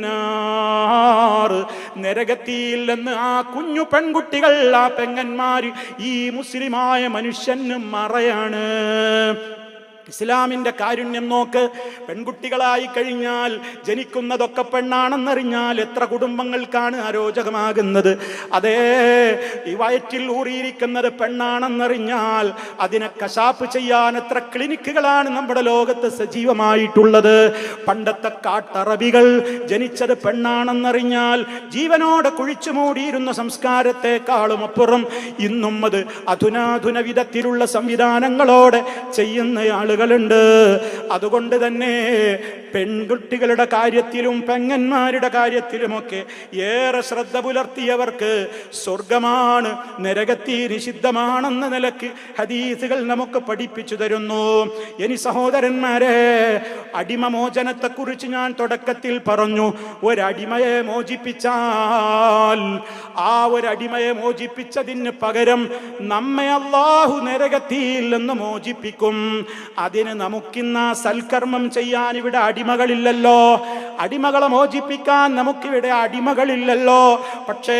നരകത്തിയിൽ നിന്ന് ആ കുഞ്ഞു പെൺകുട്ടികൾ, ആ പെങ്ങന്മാർ ഈ മുസ്ലിമായ മനുഷ്യന് മറയാണ്. ഇസ്ലാമിന്റെ കാരുണ്യം നോക്ക്. പെൺകുട്ടികളായി കഴിഞ്ഞാൽ ജനിക്കുന്നതൊക്കെ പെണ്ണാണെന്നറിഞ്ഞാൽ എത്ര കുടുംബങ്ങൾക്കാണ് അരോചകമാകുന്നത്. അതേ, ഈ വയറ്റിൽ ഊറിയിരിക്കുന്നത് പെണ്ണാണെന്നറിഞ്ഞാൽ അതിനെ കശാപ്പ് ചെയ്യാൻ എത്ര ക്ലിനിക്കുകളാണ് നമ്മുടെ ലോകത്ത് സജീവമായിട്ടുള്ളത്. പണ്ടത്തെ കാട്ടറബികൾ ജനിച്ചത് പെണ്ണാണെന്നറിഞ്ഞാൽ ജീവനോടെ കുഴിച്ചു മൂടിയിരുന്ന സംസ്കാരത്തെക്കാളും അപ്പുറം ഇന്നും അത് അധുനാധുന വിധത്തിലുള്ള സംവിധാനങ്ങളോടെ ചെയ്യുന്ന ആളുകൾ ആളുകളുണ്ട്. അതുകൊണ്ട് തന്നെ പെൺകുട്ടികളുടെ കാര്യത്തിലും പെങ്ങന്മാരുടെ കാര്യത്തിലുമൊക്കെ ഏറെ ശ്രദ്ധ പുലർത്തിയവർക്ക് സ്വർഗമാണ്, നരകത്തീ നിഷിദ്ധമാണെന്ന നിലക്ക് ഹദീസുകൾ നമുക്ക് പഠിപ്പിച്ചു തരുന്നു. ഇനി സഹോദരന്മാരെ, അടിമമോചനത്തെക്കുറിച്ച് ഞാൻ തുടക്കത്തിൽ പറഞ്ഞു. ഒരടിമയെ മോചിപ്പിച്ചാൽ ആ ഒരടിമയെ മോചിപ്പിച്ചതിന് പകരം നമ്മെ അല്ലാഹു നരകത്തിൽ നിന്ന് മോചിപ്പിക്കും. അതിന് നമുക്കിന്ന സൽക്കർമ്മം ചെയ്യാൻ ഇവിടെ അടിമകളില്ലല്ലോ, അടിമകളെ മോചിപ്പിക്കാൻ നമുക്കിവിടെ അടിമകളില്ലല്ലോ. പക്ഷേ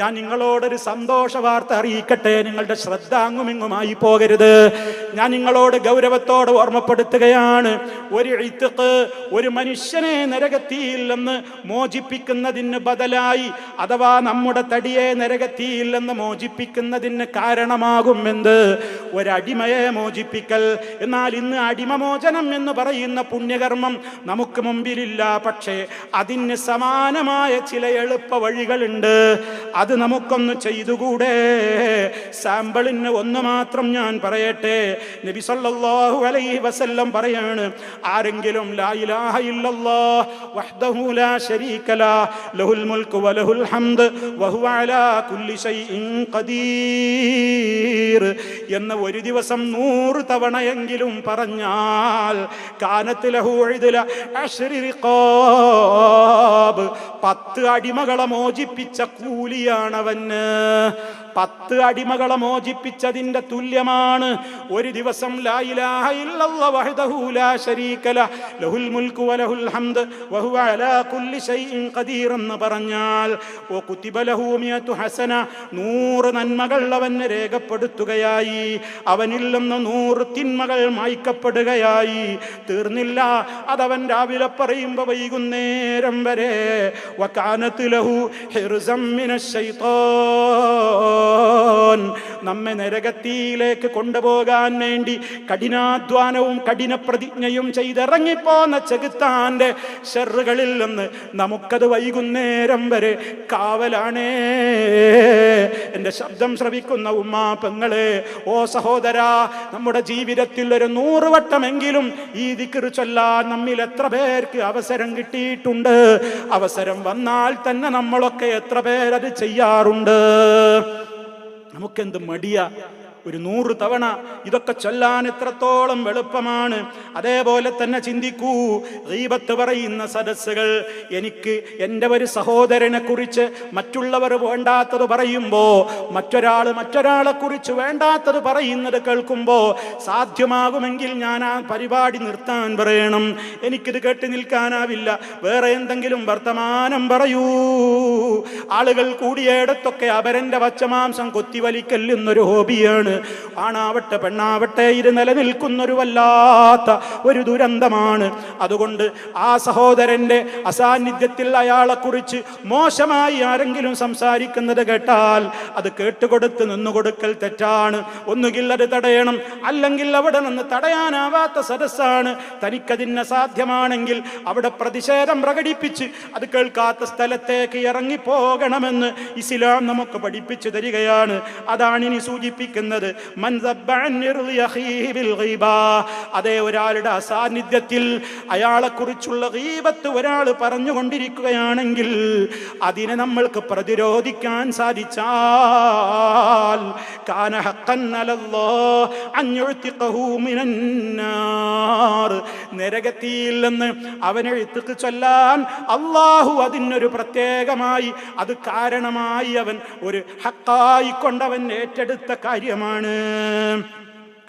ഞാൻ നിങ്ങളോടൊരു സന്തോഷ വാർത്ത അറിയിക്കട്ടെ, നിങ്ങളുടെ ശ്രദ്ധ അങ്ങുമിങ്ങുമായി പോകരുത്. ഞാൻ നിങ്ങളോട് ഗൗരവത്തോടെ ഓർമ്മപ്പെടുത്തുകയാണ്. ഒരു മനുഷ്യനെ നരകത്തിയിൽ നിന്ന് മോചിപ്പിക്കുന്നതിന് ബദലായി, അഥവാ നമ്മുടെ തടിയെ നരകത്തിയിൽ നിന്ന് മോചിപ്പിക്കുന്നതിന് കാരണമാകുമെന്ന് ഒരടിമയെ മോചിപ്പിക്കൽ. എന്നാൽ ഇന്ന് അടിമമോചനം എന്ന് പറയുന്ന പുണ്യകർമ്മം നമുക്ക് മുമ്പിലില്ല. പക്ഷേ അതിന് സമാനമായ ചില എളുപ്പ വഴികളുണ്ട്. അത് നമുക്കൊന്ന് ചെയ്തുകൂടെ? സാമ്പിളിന് ഒന്ന് മാത്രം ഞാൻ പറയട്ടെ. നബി സല്ലല്ലാഹു അലൈഹി വസല്ലം പറയാണ്, ആരെങ്കിലും ലാ ഇലാഹ ഇല്ലല്ലാഹ് വഹ്ദഹു ലാ ശരീക ലഹു ലഹുൽ മുൽക്കു വലഹുൽ ഹംദ് വഹുവ അലാ കുല്ലി ശൈഇൻ ഖദീർ എന്ന് ഒരു ദിവസം 100 തവണയെങ്കിലും പറഞ്ഞാൽ കാനത്ത് ലഹു ഉദ്ല അശ്രി റിഖാബ്, 10 അടിമകളെ മോചിപ്പിച്ച കൂലിയാണവന്. 10 അടിമകളെ മോചിപ്പിച്ചതിന്റെ തുല്യമാണ് ഒരു ദിവസം ലാ ഇലാഹ ഇല്ലല്ലാഹ് വഹ്ദഹു ലാ ശരീക ലഹു ലഹുൽ മുൽക്കു വലഹുൽ ഹംദ് വഹുവ അലാ കുല്ലി ശൈഇൻ ഖദീർ എന്ന് പറഞ്ഞാൽ വകുതിബ ലഹു 100 ഹസന, 100 നന്മകൾ അവന് രേഖപ്പെടുത്തുകയായി. അവനിൽ നിന്ന് 100 തിന്മകൾ മായ്ക്കപ്പെടുകയായി. തീർന്നില്ല, അതവൻ രാവിലെ പറയുമ്പോ വൈകുന്നേരം വരെ വകാനത്ത് ലഹു ഹിർസം മിനശ് ശൈത്താൻ, നമ്മെ നരകത്തിയിലേക്ക് കൊണ്ടുപോകാൻ വേണ്ടി കഠിനാധ്വാനവും കഠിന പ്രതിജ്ഞയും ചെയ്തിറങ്ങിപ്പോന്ന ചെകുത്താന്റെ ഷർറുകളിൽ നിന്ന് നമുക്കത് വൈകുന്നേരം വരെ കാവലാണേ. എൻ്റെ ശബ്ദം ശ്രവിക്കുന്ന ഉമ്മാ പെങ്ങളെ, ഓ സഹോദരാ, നമ്മുടെ ജീവിതത്തിൽ ഒരു 100 വട്ടമെങ്കിലും ഈ ദിക്ർ ചൊല്ലാൻ നമ്മിൽ എത്ര പേർക്ക് അവസരം കിട്ടിയിട്ടുണ്ട്? അവസരം വന്നാൽ തന്നെ നമ്മളൊക്കെ എത്ര പേരത് ചെയ്യാറുണ്ട്? നമുക്കെന്ത് മടിയാ ഒരു 100 തവണ ഇതൊക്കെ ചൊല്ലാൻ എത്രത്തോളം എളുപ്പമാണ്. അതേപോലെ തന്നെ ചിന്തിക്കൂ, ഗീബത്ത് പറയുന്ന സദസ്സുകൾ. എനിക്ക് എൻ്റെ ഒരു സഹോദരനെ കുറിച്ച് മറ്റുള്ളവർ വേണ്ടാത്തത് പറയുമ്പോ, മറ്റൊരാളെ കുറിച്ച് വേണ്ടാത്തത് പറയുന്നത് കേൾക്കുമ്പോ സാധ്യമാകുമെങ്കിൽ ഞാൻ ആ പരിപാടി നിർത്താൻ പറയണം. എനിക്കിത് കേട്ട് നിൽക്കാനാവില്ല. വേറെ എന്തെങ്കിലും വർത്തമാനം പറയൂ. ആളുകൾ കൂടിയിടത്തൊക്കെ അപരന്റെ പച്ചമാംസം കൊത്തിവലിക്കൽ എന്നൊരു ഹോബിയാണ്. ആണാവട്ടെ പെണ്ണാവട്ടെ, ഇത് നിലനിൽക്കുന്നൊരു വല്ലാത്ത ഒരു ദുരന്തമാണ്. അതുകൊണ്ട് ആ സഹോദരന്റെ അസാന്നിധ്യത്തിൽ അയാളെ കുറിച്ച് മോശമായി ആരെങ്കിലും സംസാരിക്കുന്നത് കേട്ടാൽ അത് കേട്ടുകൊടുത്ത് നിന്നുകൊടുക്കൽ തെറ്റാണ്. ഒന്നുകിൽ അത് തടയണം, അല്ലെങ്കിൽ അവിടെ നിന്ന് തടയാനാവാത്ത സദസ്സാണ്. തനിക്കതിന് സാധ്യമാണെങ്കിൽ അവിടെ പ്രതിഷേധം പ്രകടിപ്പിച്ച് അത് കേൾക്കാത്ത സ്ഥലത്തേക്ക് ഇറങ്ങിപ്പോകണമെന്ന് ഇസ്ലാം നമുക്ക് പഠിപ്പിച്ചു തരികയാണ്. അതാണ് ഇനി സൂചിപ്പിക്കുന്നത്. അതേ, ഒരാളുടെ അസാന്നിധ്യത്തിൽ അയാളെ കുറിച്ചുള്ള ഗീബത്ത് ഒരാൾ പറഞ്ഞുകൊണ്ടിരിക്കുകയാണെങ്കിൽ അതിനെ നമ്മൾക്ക് പ്രതിരോധിക്കാൻ സാധിച്ചാൽ കാന ഹഖൻ അലല്ലാഹ് അൻ യുഅ്തിഖഹു മിനൻ നാർ, നരകത്തിൽ നിന്ന് അവനെ ഇത്ഖ് ചൊല്ലാൻ അല്ലാഹു അതിനൊരു പ്രത്യേകമായി അത് കാരണമായി അവൻ ഒരു ഹഖായി കൊണ്ടവൻ ഏറ്റെടുത്ത കാര്യമാണ്.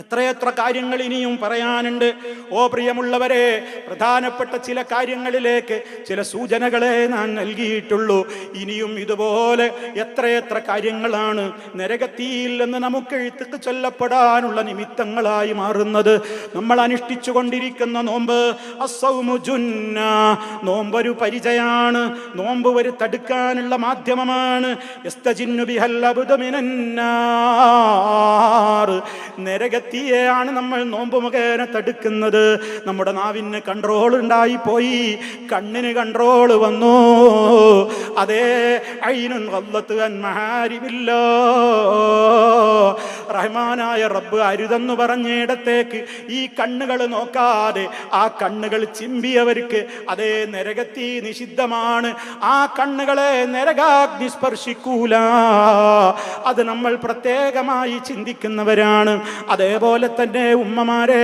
എത്രയെത്ര കാര്യങ്ങൾ ഇനിയും പറയാനുണ്ട്. ഓ പ്രിയമുള്ളവരെ, പ്രധാനപ്പെട്ട ചില കാര്യങ്ങളിലേക്ക് ചില സൂചനകളെ ഞാൻ നൽകിയിട്ടുള്ളൂ. ഇനിയും ഇതുപോലെ എത്രയെത്ര കാര്യങ്ങളാണ് നരകത്തിയിൽ നിന്ന് നമുക്ക് ഇത്ഖ് ചൊല്ലപ്പെടാനുള്ള നിമിത്തങ്ങളായി മാറുന്നത്. നമ്മൾ അനുഷ്ഠിച്ചു കൊണ്ടിരിക്കുന്ന നോമ്പ് അസ്സൗമു ജുന്ന, നോമ്പൊരു പരിചയാണ്. നോമ്പ് ഒരു തടുക്കാനുള്ള മാധ്യമമാണ്. യസ്തജിന്നു ബിഹൽ അബ്ദു മിനൻ നാർ, നരകത്തിൽ നരകത്തീയെയാണ് നമ്മൾ നോമ്പ് മുഖേന തടുക്കുന്നത്. നമ്മുടെ നാവിന് കൺട്രോൾ ഉണ്ടായിപ്പോയി, കണ്ണിന് കൺട്രോൾ വന്നു. അതേ ഐനുൻ ഗല്ലത്ത് അൻ മഹാരിമില്ലാ, റഹ്മാനായ റബ്ബ് അരുതെന്ന് പറഞ്ഞിടത്തേക്ക് ഈ കണ്ണുകൾ നോക്കാതെ ആ കണ്ണുകൾ ചിമ്പിയവർക്ക് അതേ നരകത്തീ നിഷിദ്ധമാണ്. ആ കണ്ണുകളെ നരകാഗ്നി സ്പർശിക്കൂല. അത് നമ്മൾ പ്രത്യേകമായി ചിന്തിക്കുന്നവരാണ്. അതേപോലെ തന്നെ ഉമ്മമാരെ,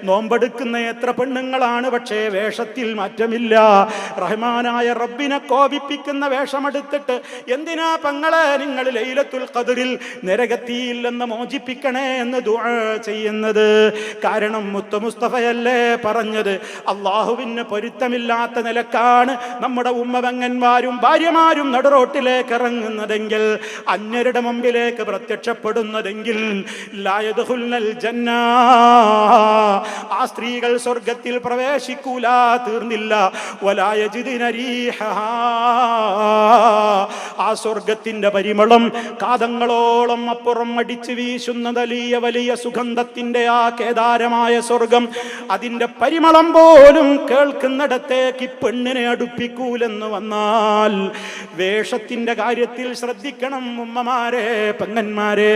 നോമ്പെടുക്കുന്ന എത്ര പെണ്ണുങ്ങളാണ്, പക്ഷേ വേഷത്തിൽ മാറ്റമില്ല. റഹ്മാനായ റബ്ബിനെ കോപിപ്പിക്കുന്ന വേഷമെടുത്തിട്ട് എന്തിനാ പെങ്ങളെ നിങ്ങൾ ലൈലത്തുൽ ഖദ്റിൽ നരകത്തിയിൽ നിന്ന് മോചിപ്പിക്കണേ എന്ന് ദുആ ചെയ്യുന്നത്? കാരണം മുത്ത മുസ്തഫയല്ലേ പറഞ്ഞത്, അള്ളാഹുവിന് പൊരുത്തമില്ലാത്ത നിലക്കാണ് നമ്മുടെ ഉമ്മപെങ്ങന്മാരും ഭാര്യമാരും നടുറോട്ടിലേക്ക് ഇറങ്ങുന്നതെങ്കിൽ, അന്യരുടെ മുമ്പിലേക്ക് പ്രത്യക്ഷപ്പെടുന്നതെങ്കിൽ, ലാ യദ്ഖുൽനൽ ജന്ന, ആ സ്ത്രീകൾ സ്വർഗത്തിൽ പ്രവേശിക്കൂല. തീർന്നില്ല, വലാ യജിദുന റീഹഹാ, ആ സ്വർഗത്തിന്റെ പരിമളം കാതങ്ങളോളം അപ്പുറം അടിച്ചു വീശുന്ന വലിയ വലിയ സുഗന്ധത്തിന്റെ ആ കേദാരമായ സ്വർഗം, അതിന്റെ പരിമളം പോലും കേൾക്കുന്നിടത്തേക്ക് പെണ്ണിനെ അടുപ്പിക്കൂലെന്ന് വന്നാൽ, വേഷത്തിന്റെ കാര്യത്തിൽ ശ്രദ്ധിക്കണം ഉമ്മമാരെ, പെങ്ങന്മാരെ.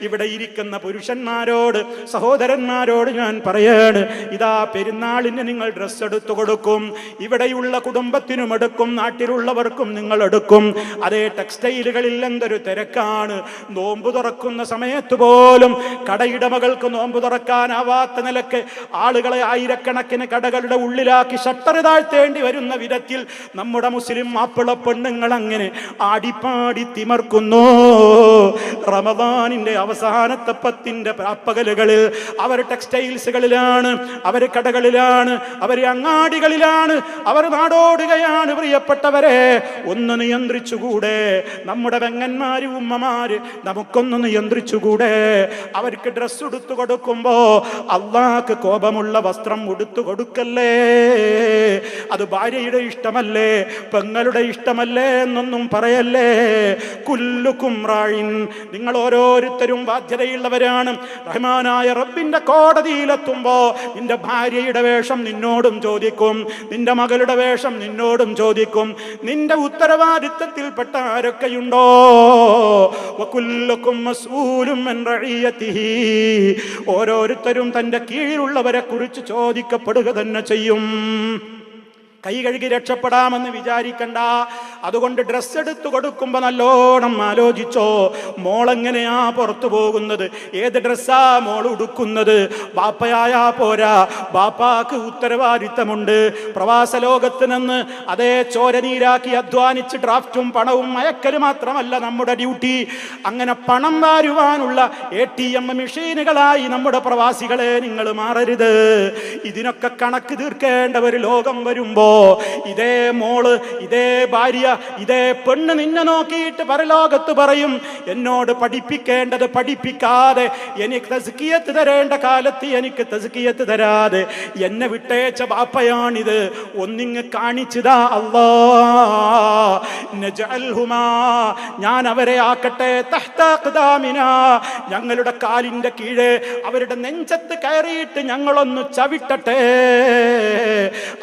ഇവിടെ ഇരിക്കുന്ന പുരുഷന്മാരോട്, സഹോദരന്മാരോട് ഞാൻ പറയാണ്, ഇതാ പെരുന്നാളിന് നിങ്ങൾ ഡ്രസ്സ് എടുത്തു കൊടുക്കും, ഇവിടെയുള്ള കുടുംബത്തിനും എടുക്കും, നാട്ടിലുള്ളവർക്കും നിങ്ങൾ എടുക്കും. അതേ ടെക്സ്റ്റൈലുകളിൽ എന്തൊരു തിരക്കാണ്. നോമ്പ് തുറക്കുന്ന സമയത്ത് പോലും കടയിടമകൾക്ക് നോമ്പ് തുറക്കാനാവാത്ത നിലക്ക് ആളുകളെ ആയിരക്കണക്കിന് കടകളുടെ ഉള്ളിലാക്കി ഷട്ടർ താഴ്ത്തേണ്ടി വരുന്ന വിധത്തിൽ നമ്മുടെ മുസ്ലിം മാപ്പിള പെണ്ണുങ്ങൾ അങ്ങനെ ആടിപ്പാടി തിമർക്കുന്നു. റമദാനിന്റെ അവസാനത്തെ 10 പകലുകളിൽ അവർ ടെക്സ്റ്റൈൽസുകളിലാണ്, അവർ കടകളിലാണ്, അവർ അങ്ങാടികളിലാണ്, അവർ നാടോടുകയാണ്. പ്രിയപ്പെട്ടവരെ, ഒന്ന് നിയന്ത്രിച്ചുകൂടെ? നമ്മുടെ പെങ്ങന്മാര്, ഉമ്മമാര്, നമുക്കൊന്ന് നിയന്ത്രിച്ചുകൂടെ? അവർക്ക് ഡ്രസ്സ് ഉടുത്തു കൊടുക്കുമ്പോ അള്ളാഹ്ക്ക് കോപമുള്ള വസ്ത്രം ഉടുത്തു കൊടുക്കല്ലേ. അത് ഭാര്യയുടെ ഇഷ്ടമല്ലേ, പെങ്ങളുടെ ഇഷ്ടമല്ലേ എന്നൊന്നും പറയല്ലേ. കുല്ലുക്കും റായിൻ, നിങ്ങൾ ഓരോരുത്തരും ബാധ്യതയുള്ളവരാണ്. റഹ്മാനായ റബ്ബിന്റെ കോടതിയിലെത്തുമ്പോ നിന്റെ ഭാര്യയുടെ വേഷം നിന്നോടും ചോദിക്കും, നിന്റെ മകളുടെ വേഷം നിന്നോടും ചോദിക്കും. നിന്റെ ഉത്തരവാദിത്തത്തിൽപ്പെട്ട ആരൊക്കെയുണ്ടോ? വകുല്ലുക്കും മസ്ഊലും അൻ റഇയതിഹി, ഓരോരുത്തരും തന്റെ കീഴിലുള്ളവരെ കുറിച്ച് ചോദിക്കപ്പെടുക തന്നെ ചെയ്യും. കൈ കഴുകി രക്ഷപ്പെടാമെന്ന് വിചാരിക്കണ്ട. അതുകൊണ്ട് ഡ്രസ്സ് എടുത്തു കൊടുക്കുമ്പോ നല്ലോണം ആലോചിച്ചോ. മോളെങ്ങനെയാ പുറത്തു പോകുന്നത്, ഏത് ഡ്രസ്സാ മോൾ ഉടുക്കുന്നത്? ബാപ്പയായാ പോരാ, ബാപ്പാക്ക് ഉത്തരവാദിത്തമുണ്ട്. പ്രവാസ ലോകത്ത് നിന്ന് അതേ ചോരനീരാക്കി അധ്വാനിച്ച് ഡ്രാഫ്റ്റും പണവും അയക്കല് മാത്രമല്ല നമ്മുടെ ഡ്യൂട്ടി. അങ്ങനെ പണം വാരുവാനുള്ള ATM മെഷീനുകളായി നമ്മുടെ പ്രവാസികളെ നിങ്ങൾ മാറരുത്. ഇതിനൊക്കെ കണക്ക് തീർക്കേണ്ട ഒരു ലോകം വരുമ്പോ ഇതേ മോള്, ഇതേ ഭാര്യ, ഇതേ പെണ്ണ് നിന്നെ നോക്കിയിട്ട് പരലോകത്ത് പറയും, എന്നോട് പഠിപ്പിക്കേണ്ടത് പഠിപ്പിക്കാതെ, എനിക്ക് തസ്കിയത്ത് തരേണ്ട കാലത്ത് എനിക്ക് തസ്കിയത്ത് തരാതെ എന്നെ വിട്ടേച്ച ബാപ്പയാണിത്. ഒന്നിങ്ങ് കാണിച്ചതാ അല്ലാ. നജഅൽഹുമാ, ഞാൻ അവരെ ആക്കട്ടെ, തഹ്ത അഖ്ദാമിനാ, ഞങ്ങളുടെ കാലിന്റെ കീഴെ അവരുടെ നെഞ്ചത്ത് കയറിയിട്ട് ഞങ്ങളൊന്ന് ചവിട്ടട്ടെ.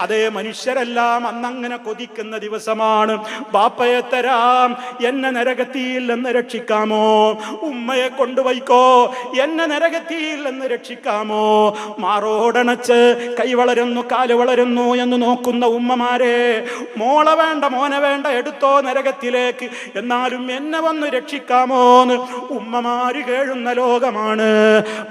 അതേ മനുഷ്യരെല്ലാം അന്നങ്ങനെ കൊതിക്കുന്ന ദിവസമാണ്. ബാപ്പയെ തരാം, എന്നെ നരകത്തിയിൽ നിന്ന് രക്ഷിക്കാമോ? ഉമ്മയെ കൊണ്ടുപോയിക്കോ, എന്നെ നരകത്തിയിൽ നിന്ന് രക്ഷിക്കാമോ? മാറോടണച്ച് കൈ വളരുന്നു കാല് വളരുന്നു എന്ന് നോക്കുന്ന ഉമ്മമാരെ, മോളെ വേണ്ട മോനെ വേണ്ട, എടുത്തോ നരകത്തിലേക്ക്, എന്നാലും എന്നെ വന്ന് രക്ഷിക്കാമോന്ന് ഉമ്മമാര് കേഴുന്ന ലോകമാണ്.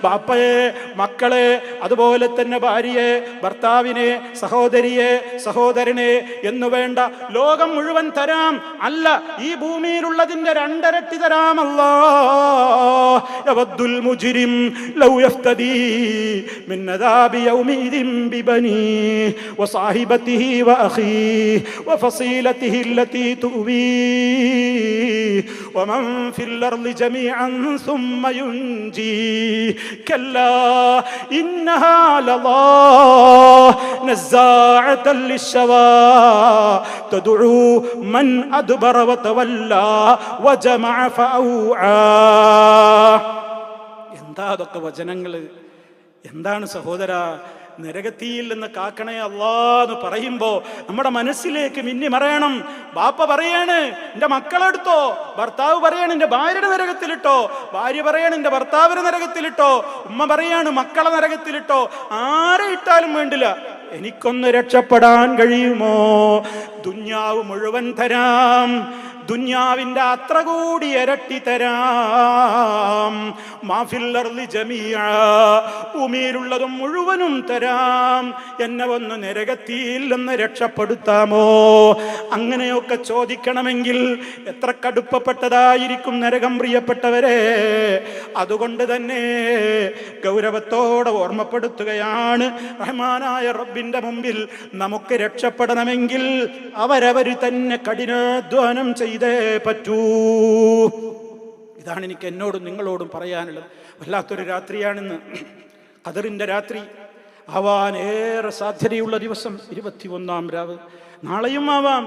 ബാപ്പയെ, മക്കളെ, അതുപോലെ തന്നെ ഭാര്യയെ, ഭർത്താവിനെ, സഹോദരിയെ, സഹോദരനെ എന്ന് വേണ്ട, ലോകം മുഴുവൻ തരാം. അല്ല, ഈ ഭൂമിയിലുള്ളതിന്റെ 2 ഇരട്ടി തരാം. അല്ലാഹ് യവദ്ദുൽ മുജ്രിം ലൗ യഫ്തദി മിൻ അദാബി യൗമിദിൻ ബിബനി വസാഹിബതിഹി വഅഖീഹി വഫസീലതിഹി അല്ലതി തുവി വമൻ ഫിൽ അർളി ജമീഅൻ സുമ്മ യുൻജി കല്ലാ ഇന്നഹാ ലളാ നസ്സാഅതൻ ലിശ്ശവാ തദ്ഉ മൻ അദ്ബറ വതവല്ലാ വജമഅ ഫഔആ. എന്താ അതൊക്കെ വചനങ്ങള്? എന്താണ് സഹോദര? നരകത്തിയിൽ നിന്ന് കാക്കണേ അല്ലാ എന്ന് പറയുമ്പോ നമ്മുടെ മനസ്സിലേക്ക് മിന്നി മറയണം. ബാപ്പ പറയാണ് എന്റെ മക്കളെടുത്തോ, ഭർത്താവ് പറയാണ് എന്റെ ഭാര്യയുടെ നരകത്തിലിട്ടോ, ഭാര്യ പറയാണ് എന്റെ ഭർത്താവിനെ നരകത്തിലിട്ടോ, ഉമ്മ പറയാണ് മക്കളെ നരകത്തിലിട്ടോ. ആരെ ഇട്ടാലും വേണ്ടില്ല, എനിക്കൊന്ന് രക്ഷപ്പെടാൻ കഴിയുമോ? ദുന്യാവ് മുഴുവൻ തരാം, ദുന്യാവിന്റെ അത്ര കൂടി ഇരട്ടി തരാം. മാഫിൽ അർളി ജമീഅ, ഭൂമിയിലുള്ളതും മുഴുവനും തരാം. എന്നെ ഒന്ന് നരകത്തിൽ നിന്ന് രക്ഷപ്പെടുത്താമോ? അങ്ങനെയൊക്കെ ചോദിക്കണമെങ്കിൽ എത്ര കടുപ്പപ്പെട്ടതായിരിക്കും നരകം പ്രിയപ്പെട്ടവരെ. അതുകൊണ്ട് തന്നെ ഗൗരവത്തോടെ ഓർമ്മപ്പെടുത്തുകയാണ്, റഹ്മാനായ റബ്ബിന്റെ മുമ്പിൽ നമുക്ക് രക്ഷപ്പെടണമെങ്കിൽ അവരവർ തന്നെ കഠിനാധ്വാനം ചെയ്തേ പറ്റൂ. ഇതാണ് എനിക്ക് എന്നോടും നിങ്ങളോടും പറയാനുള്ളത്. വല്ലാത്തൊരു രാത്രിയാണിന്ന്, ഖദറിന്റെ രാത്രി ആവാൻ ഏറെ സാധ്യതയുള്ള ദിവസം 21-ാം രാവ്. നാളെയും ആവാം,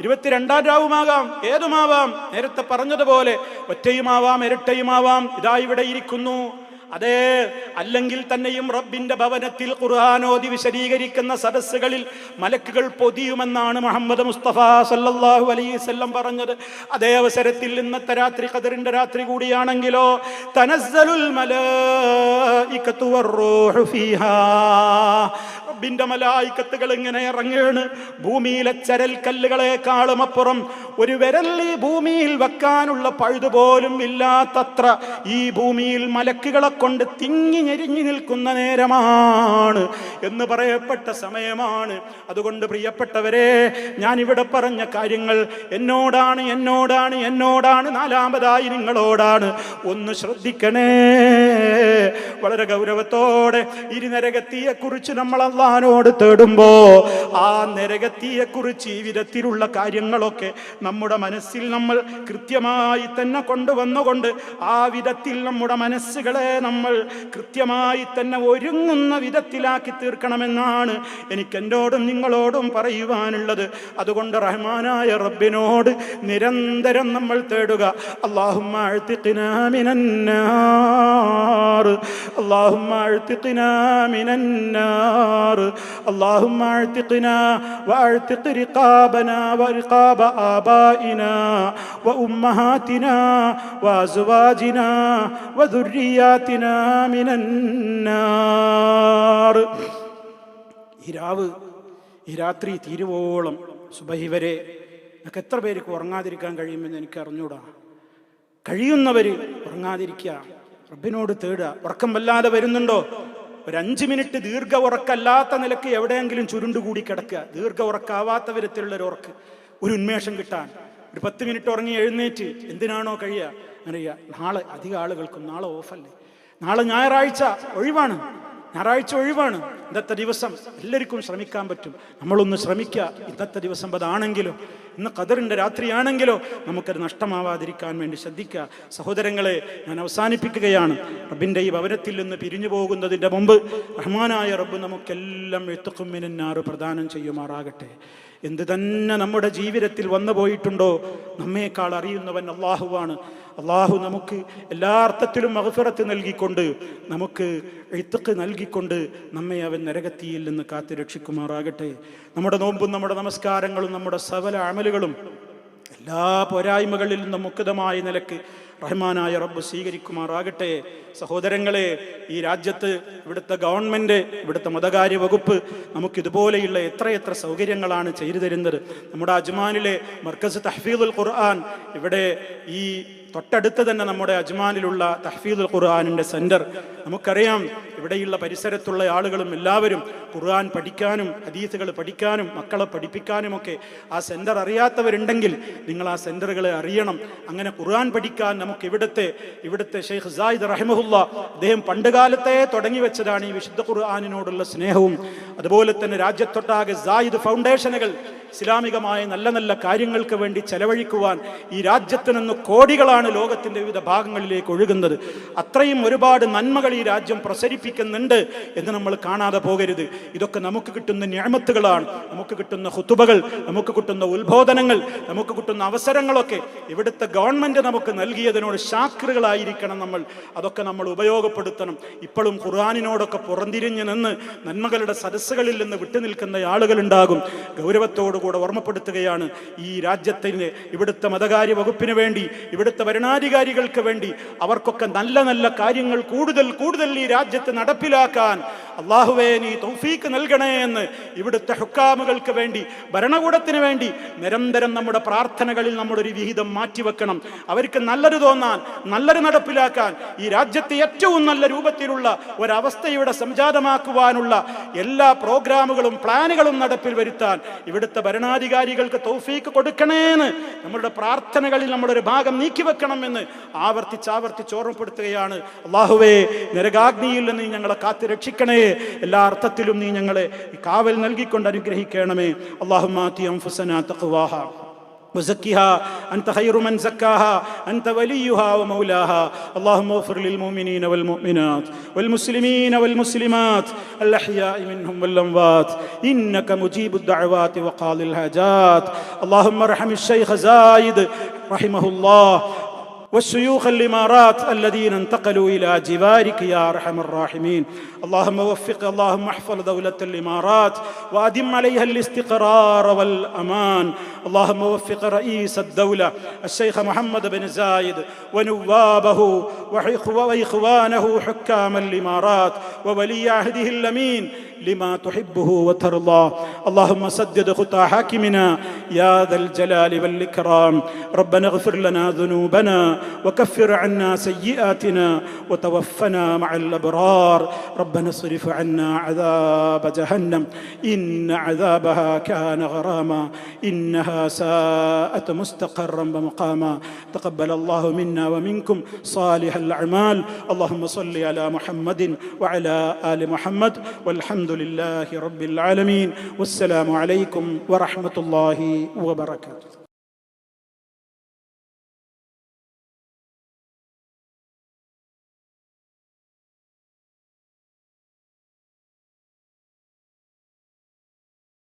22-ാം രാവുമാകാം, ഏതുമാവാം. നേരത്തെ പറഞ്ഞതുപോലെ ഒറ്റയുമാവാം, ഇരട്ടയുമാവാം. ഇതാ ഇവിടെ ഇരിക്കുന്നു. അതെ, അല്ലെങ്കിൽ തന്നെയും റബ്ബിന്റെ ഭവനത്തിൽ ഖുർആനോദി വിശദീകരിക്കുന്ന സദസ്സുകളിൽ മലക്കുകൾ പൊതിയുമെന്നാണ് മുഹമ്മദ് മുസ്തഫ സല്ലല്ലാഹു അലൈഹി വസല്ലം പറഞ്ഞത്. അതേ അവസരത്തിൽ ഇന്നത്തെ രാത്രി ഖദറിന്റെ രാത്രി കൂടിയാണെങ്കിലോ തനസ്സലുൽ മലായികത്തു വറൂഹു ഫീഹാ, റബ്ബിന്റെ മലായികത്തുകൾ ഇങ്ങനെ ഇറങ്ങാണ്. ഭൂമിയിലെ ചരൽ കല്ലുകളെക്കാളും അപ്പുറം ഒരു വിരൽ ഈ ഭൂമിയിൽ വെക്കാനുള്ള പഴുതുപോലും ഇല്ലാത്തത്ര ഈ ഭൂമിയിൽ മലക്കുകളെ കൊണ്ട് തിങ്ങി ഞെരിഞ്ഞു നിൽക്കുന്ന നേരമാണ് എന്ന് പറയപ്പെട്ട സമയമാണ്. അതുകൊണ്ട് പ്രിയപ്പെട്ടവരെ, ഞാൻ ഇവിടെ പറഞ്ഞ കാര്യങ്ങൾ എന്നോടാണ്, എന്നോടാണ്, എന്നോടാണ്. നാലാമതായി നിങ്ങളോടാണ്. ഒന്ന് ശ്രദ്ധിക്കണേ, വളരെ ഗൗരവത്തോടെ. ഇനി നരകത്തിയെ കുറിച്ച് നമ്മൾ അല്ലാഹുവോട് തേടുമ്പോ ആ നരകത്തിയെ കുറിച്ച് ഈ വിധത്തിലുള്ള കാര്യങ്ങളൊക്കെ നമ്മുടെ മനസ്സിൽ നമ്മൾ കൃത്യമായി തന്നെ കൊണ്ടുവന്നുകൊണ്ട് ആ വിധത്തിൽ നമ്മുടെ മനസ്സുകളെ നമ്മൾ കൃത്യമായി തന്നെ ഒരുങ്ങുന്ന വിധത്തിലാക്കി തീർക്കണമെന്നാണ് എനിക്ക് എന്നോടും നിങ്ങളോടും പറയുവാനുള്ളത്. അതുകൊണ്ട് റഹ്മാനായ റബ്ബിനോട് നിരന്തരം നമ്മൾ തേടുക. അല്ലാഹുമ്മ അഅ്തിഖ്നാ മിനന്നാർ, അല്ലാഹുമ്മ അഅ്തിഖ്നാ മിനന്നാർ, അല്ലാഹുമ്മ അഅ്തിഖ്നാ വഅഅ്തിഖ് റിഖാബനാ വറിഖാബ ആബാഇനാ വഉമ്മഹാതിനാ വഅസ്വാജിനാ വദുർരിയാതിനാ മിനന്നാർ. ഈ രാത്രി തീരുവോളം സുബഹി വരെ നമുക്ക് എത്ര പേർക്ക് ഉറങ്ങാതിരിക്കാൻ കഴിയുമെന്ന് എനിക്ക് അറിഞ്ഞൂടാ. കഴിയുന്നവർ ഉറങ്ങാതിരിക്കുക, റബ്ബിനോട് തേടുക. ഉറക്കം വല്ലാതെ വരുന്നുണ്ടോ? ഒരു 5 മിനിറ്റ് ദീർഘ ഉറക്കല്ലാത്ത നിലക്ക് എവിടെയെങ്കിലും ചുരുണ്ടുകൂടി കിടക്കുക. ദീർഘ ഉറക്കാവാത്ത വിധത്തിലുള്ളൊരു ഉറക്ക്, ഒരു ഉന്മേഷം കിട്ടാൻ. ഒരു 10 മിനിറ്റ് ഉറങ്ങി എഴുന്നേറ്റ് എന്തിനാണോ കഴിയുക അങ്ങനെ ചെയ്യുക. നാളെ അധികം ആളുകൾക്കും നാളെ ഓഫല്ലേ, നാളെ ഞായറാഴ്ച ഒഴിവാണ്, ഞായറാഴ്ച ഒഴിവാണ്. ഇന്നത്തെ ദിവസം എല്ലാവർക്കും ശ്രമിക്കാൻ പറ്റും. നമ്മളൊന്ന് ശ്രമിക്കുക. ഇന്നത്തെ ദിവസം അതാണെങ്കിലോ, ഇന്ന് ഖദറിന്റെ രാത്രിയാണെങ്കിലോ നമുക്കത് നഷ്ടമാവാതിരിക്കാൻ വേണ്ടി ശ്രദ്ധിക്കുക. സഹോദരങ്ങളെ, ഞാൻ അവസാനിപ്പിക്കുകയാണ്. റബ്ബിന്റെ ഈ ഭവനത്തിൽ നിന്ന് പിരിഞ്ഞു പോകുന്നതിൻ്റെ മുമ്പ് റഹ്മാനായ റബ്ബ് നമുക്കെല്ലാം ഇത്ഖും മിനന്നാർ പ്രദാനം ചെയ്യുമാറാകട്ടെ. എന്ത് തന്നെ നമ്മുടെ ജീവിതത്തിൽ വന്നു പോയിട്ടുണ്ടോ, നമ്മേക്കാൾ അറിയുന്നവൻ അള്ളാഹുവാണ്. അള്ളാഹു നമുക്ക് എല്ലാ അർത്ഥത്തിലും മഗ്ഫിറത്ത് നൽകിക്കൊണ്ട്, നമുക്ക് ഇത്ഖ് നൽകിക്കൊണ്ട് നമ്മെ അവൻ നരകത്തിയിൽ നിന്ന് കാത്തു രക്ഷിക്കുമാറാകട്ടെ. നമ്മുടെ നോമ്പും നമ്മുടെ നമസ്കാരങ്ങളും നമ്മുടെ സകല അമലുകളും എല്ലാ പോരായ്മകളിൽ നിന്നും മുക്തമായ നിലക്ക് റഹ്മാനായ റബ്ബ് സ്വീകരിക്കുമാറാകട്ടെ. സഹോദരങ്ങളെ, ഈ രാജ്യത്ത് ഇവിടുത്തെ ഗവൺമെൻറ്, ഇവിടുത്തെ മതകാര്യ വകുപ്പ് നമുക്കിതുപോലെയുള്ള എത്രയെത്ര സൗകര്യങ്ങളാണ് ചെയ്തു തരുന്നത്. നമ്മുടെ അജ്മാനിലെ മർക്കസ് തഹ്ഫീദുൽ ഖുർആൻ, ഇവിടെ ഈ തൊട്ടടുത്ത് തന്നെ നമ്മുടെ അജ്മാനിലുള്ള തഹ്ഫീദുൽ ഖുർആനിൻ്റെ സെൻറ്റർ, നമുക്കറിയാം ഇവിടെയുള്ള പരിസരത്തുള്ള ആളുകളും എല്ലാവരും ഖുർആൻ പഠിക്കാനും ഹദീസുകൾ പഠിക്കാനും മക്കളെ പഠിപ്പിക്കാനുമൊക്കെ ആ സെൻറ്റർ അറിയാത്തവരുണ്ടെങ്കിൽ നിങ്ങൾ ആ സെൻറ്ററുകളെ അറിയണം. അങ്ങനെ ഖുർആൻ പഠിക്കാൻ നമുക്ക് ഇവിടുത്തെ ഷെയ്ഖ് സായിദ് റഹിമഹുല്ലാ, അദ്ദേഹം പണ്ടുകാലത്തെ തുടങ്ങി വെച്ചതാണ് ഈ വിശുദ്ധ ഖുർആനിനോടുള്ള സ്നേഹവും. അതുപോലെ തന്നെ രാജ്യത്തൊട്ടാകെ സായിദ് ഫൗണ്ടേഷനുകൾ ഇസ്ലാമികമായ നല്ല നല്ല കാര്യങ്ങൾക്ക് വേണ്ടി ചെലവഴിക്കുവാൻ ഈ രാജ്യത്ത് നിന്ന് കോടികളാണ് ലോകത്തിൻ്റെ വിവിധ ഭാഗങ്ങളിലേക്ക് ഒഴുകുന്നത്. അത്രയും ഒരുപാട് നന്മകൾ ഈ രാജ്യം പ്രസരിപ്പിക്കുന്നുണ്ട് എന്ന് നമ്മൾ കാണാതെ പോകരുത്. ഇതൊക്കെ നമുക്ക് കിട്ടുന്ന നിഅമത്തുകളാണ്. നമുക്ക് കിട്ടുന്ന ഖുതുബകൾ, നമുക്ക് കിട്ടുന്ന ഉത്ബോധനങ്ങൾ, നമുക്ക് കിട്ടുന്ന അവസരങ്ങളൊക്കെ ഇവിടുത്തെ ഗവൺമെന്റ് നമുക്ക് നൽകിയതിനോട് ശാക്റുകളായിരിക്കണം നമ്മൾ. അതൊക്കെ നമ്മൾ ഉപയോഗപ്പെടുത്തണം. ഇപ്പോഴും ഖുർആനിനോടൊക്കെ പുറന്തിരിഞ്ഞ് നിന്ന് നന്മകളുടെ സദസ്സുകളിൽ നിന്ന് വിട്ടുനിൽക്കുന്ന ആളുകളുണ്ടാകും. ഗൗരവത്തോടുകൂടെ ഓർമ്മപ്പെടുത്തുകയാണ്, ഈ രാജ്യത്തിന് ഇവിടുത്തെ മതകാര്യ വകുപ്പിന് വേണ്ടി, ഇവിടുത്തെ ഭരണാധികാരികൾക്ക് വേണ്ടി അവർക്കൊക്കെ നല്ല നല്ല കാര്യങ്ങൾ കൂടുതൽ കൂടുതൽ ഈ രാജ്യത്ത് നടപ്പിലാക്കാൻ അല്ലാഹുവേ നീ തൗഫീക്ക് നൽകണേ എന്ന് ഇവിടുത്തെ ഹുക്കാമുകൾക്ക് വേണ്ടി, ഭരണകൂടത്തിന് വേണ്ടി നിരന്തരം നമ്മുടെ പ്രാർത്ഥനകളിൽ നമ്മളൊരു വിഹിതം മാറ്റിവെക്കണം. അവർക്ക് നല്ലൊരു തോന്നാൻ, നല്ലൊരു നടപ്പിലാക്കാൻ, ഈ രാജ്യത്തെ ഏറ്റവും നല്ല രൂപത്തിലുള്ള ഒരവസ്ഥ ഇവിടെ സംജാതമാക്കുവാനുള്ള എല്ലാ പ്രോഗ്രാമുകളും പ്ലാനുകളും നടപ്പിൽ വരുത്താൻ ഇവിടുത്തെ ഭരണാധികാരികൾക്ക് തൗഫീക്ക് കൊടുക്കണേന്ന് നമ്മളുടെ പ്രാർത്ഥനകളിൽ നമ്മളൊരു ഭാഗം നീക്കിവെക്കണമെന്ന് ആവർത്തിച്ച് ഓർമ്മപ്പെടുത്തുകയാണ്. അല്ലാഹുവേ നരകാഗ്നിയിൽ നിന്ന് നീ ഞങ്ങളെ കാത്തു രക്ഷിക്കണേ. എല്ലാ അർത്ഥത്തിലും നീ ഞങ്ങളെ കാവൽ നൽകിക്കൊണ്ട് അനുഗ്രഹിക്കണമേ. അല്ലാഹുമ്മ ആതി അൻഫുസനാ തഖ്വാഹാ وزكها أنت خير من زكاها أنت وليها ومولاها. اللهم اغفر للمؤمنين والمؤمنات والمسلمين والمسلمات الأحياء منهم والأموات إنك مجيب الدعوات وقاضي الحاجات. اللهم ارحم الشيخ زايد رحمه الله والشيوخ الإمارات الذين انتقلوا إلى جوارك يا أرحم الراحمين. اللهم وفق، اللهم احفظ دولة الإمارات وأدم عليها الاستقرار والأمان. اللهم وفق رئيس الدولة الشيخ محمد بن زايد ونوابه وإخوانه حكام الإمارات وولي عهده الأمين لما تحبه وترضى. اللهم سدد خطى حاكمنا يا ذا الجلال والإكرام. ربنا اغفر لنا ذنوبنا وكفر عنا سيئاتنا وتوفنا مع الأبرار. ربنا اصرف عنا عذاب جهنم إن عذابها كان غراما إنها ساءت مستقرا ومقاما. تقبل الله منا ومنكم صالح الأعمال. اللهم صل على محمد وعلى آل محمد والحمد لله رب العالمين. والسلام عليكم ورحمة الله وبركاته.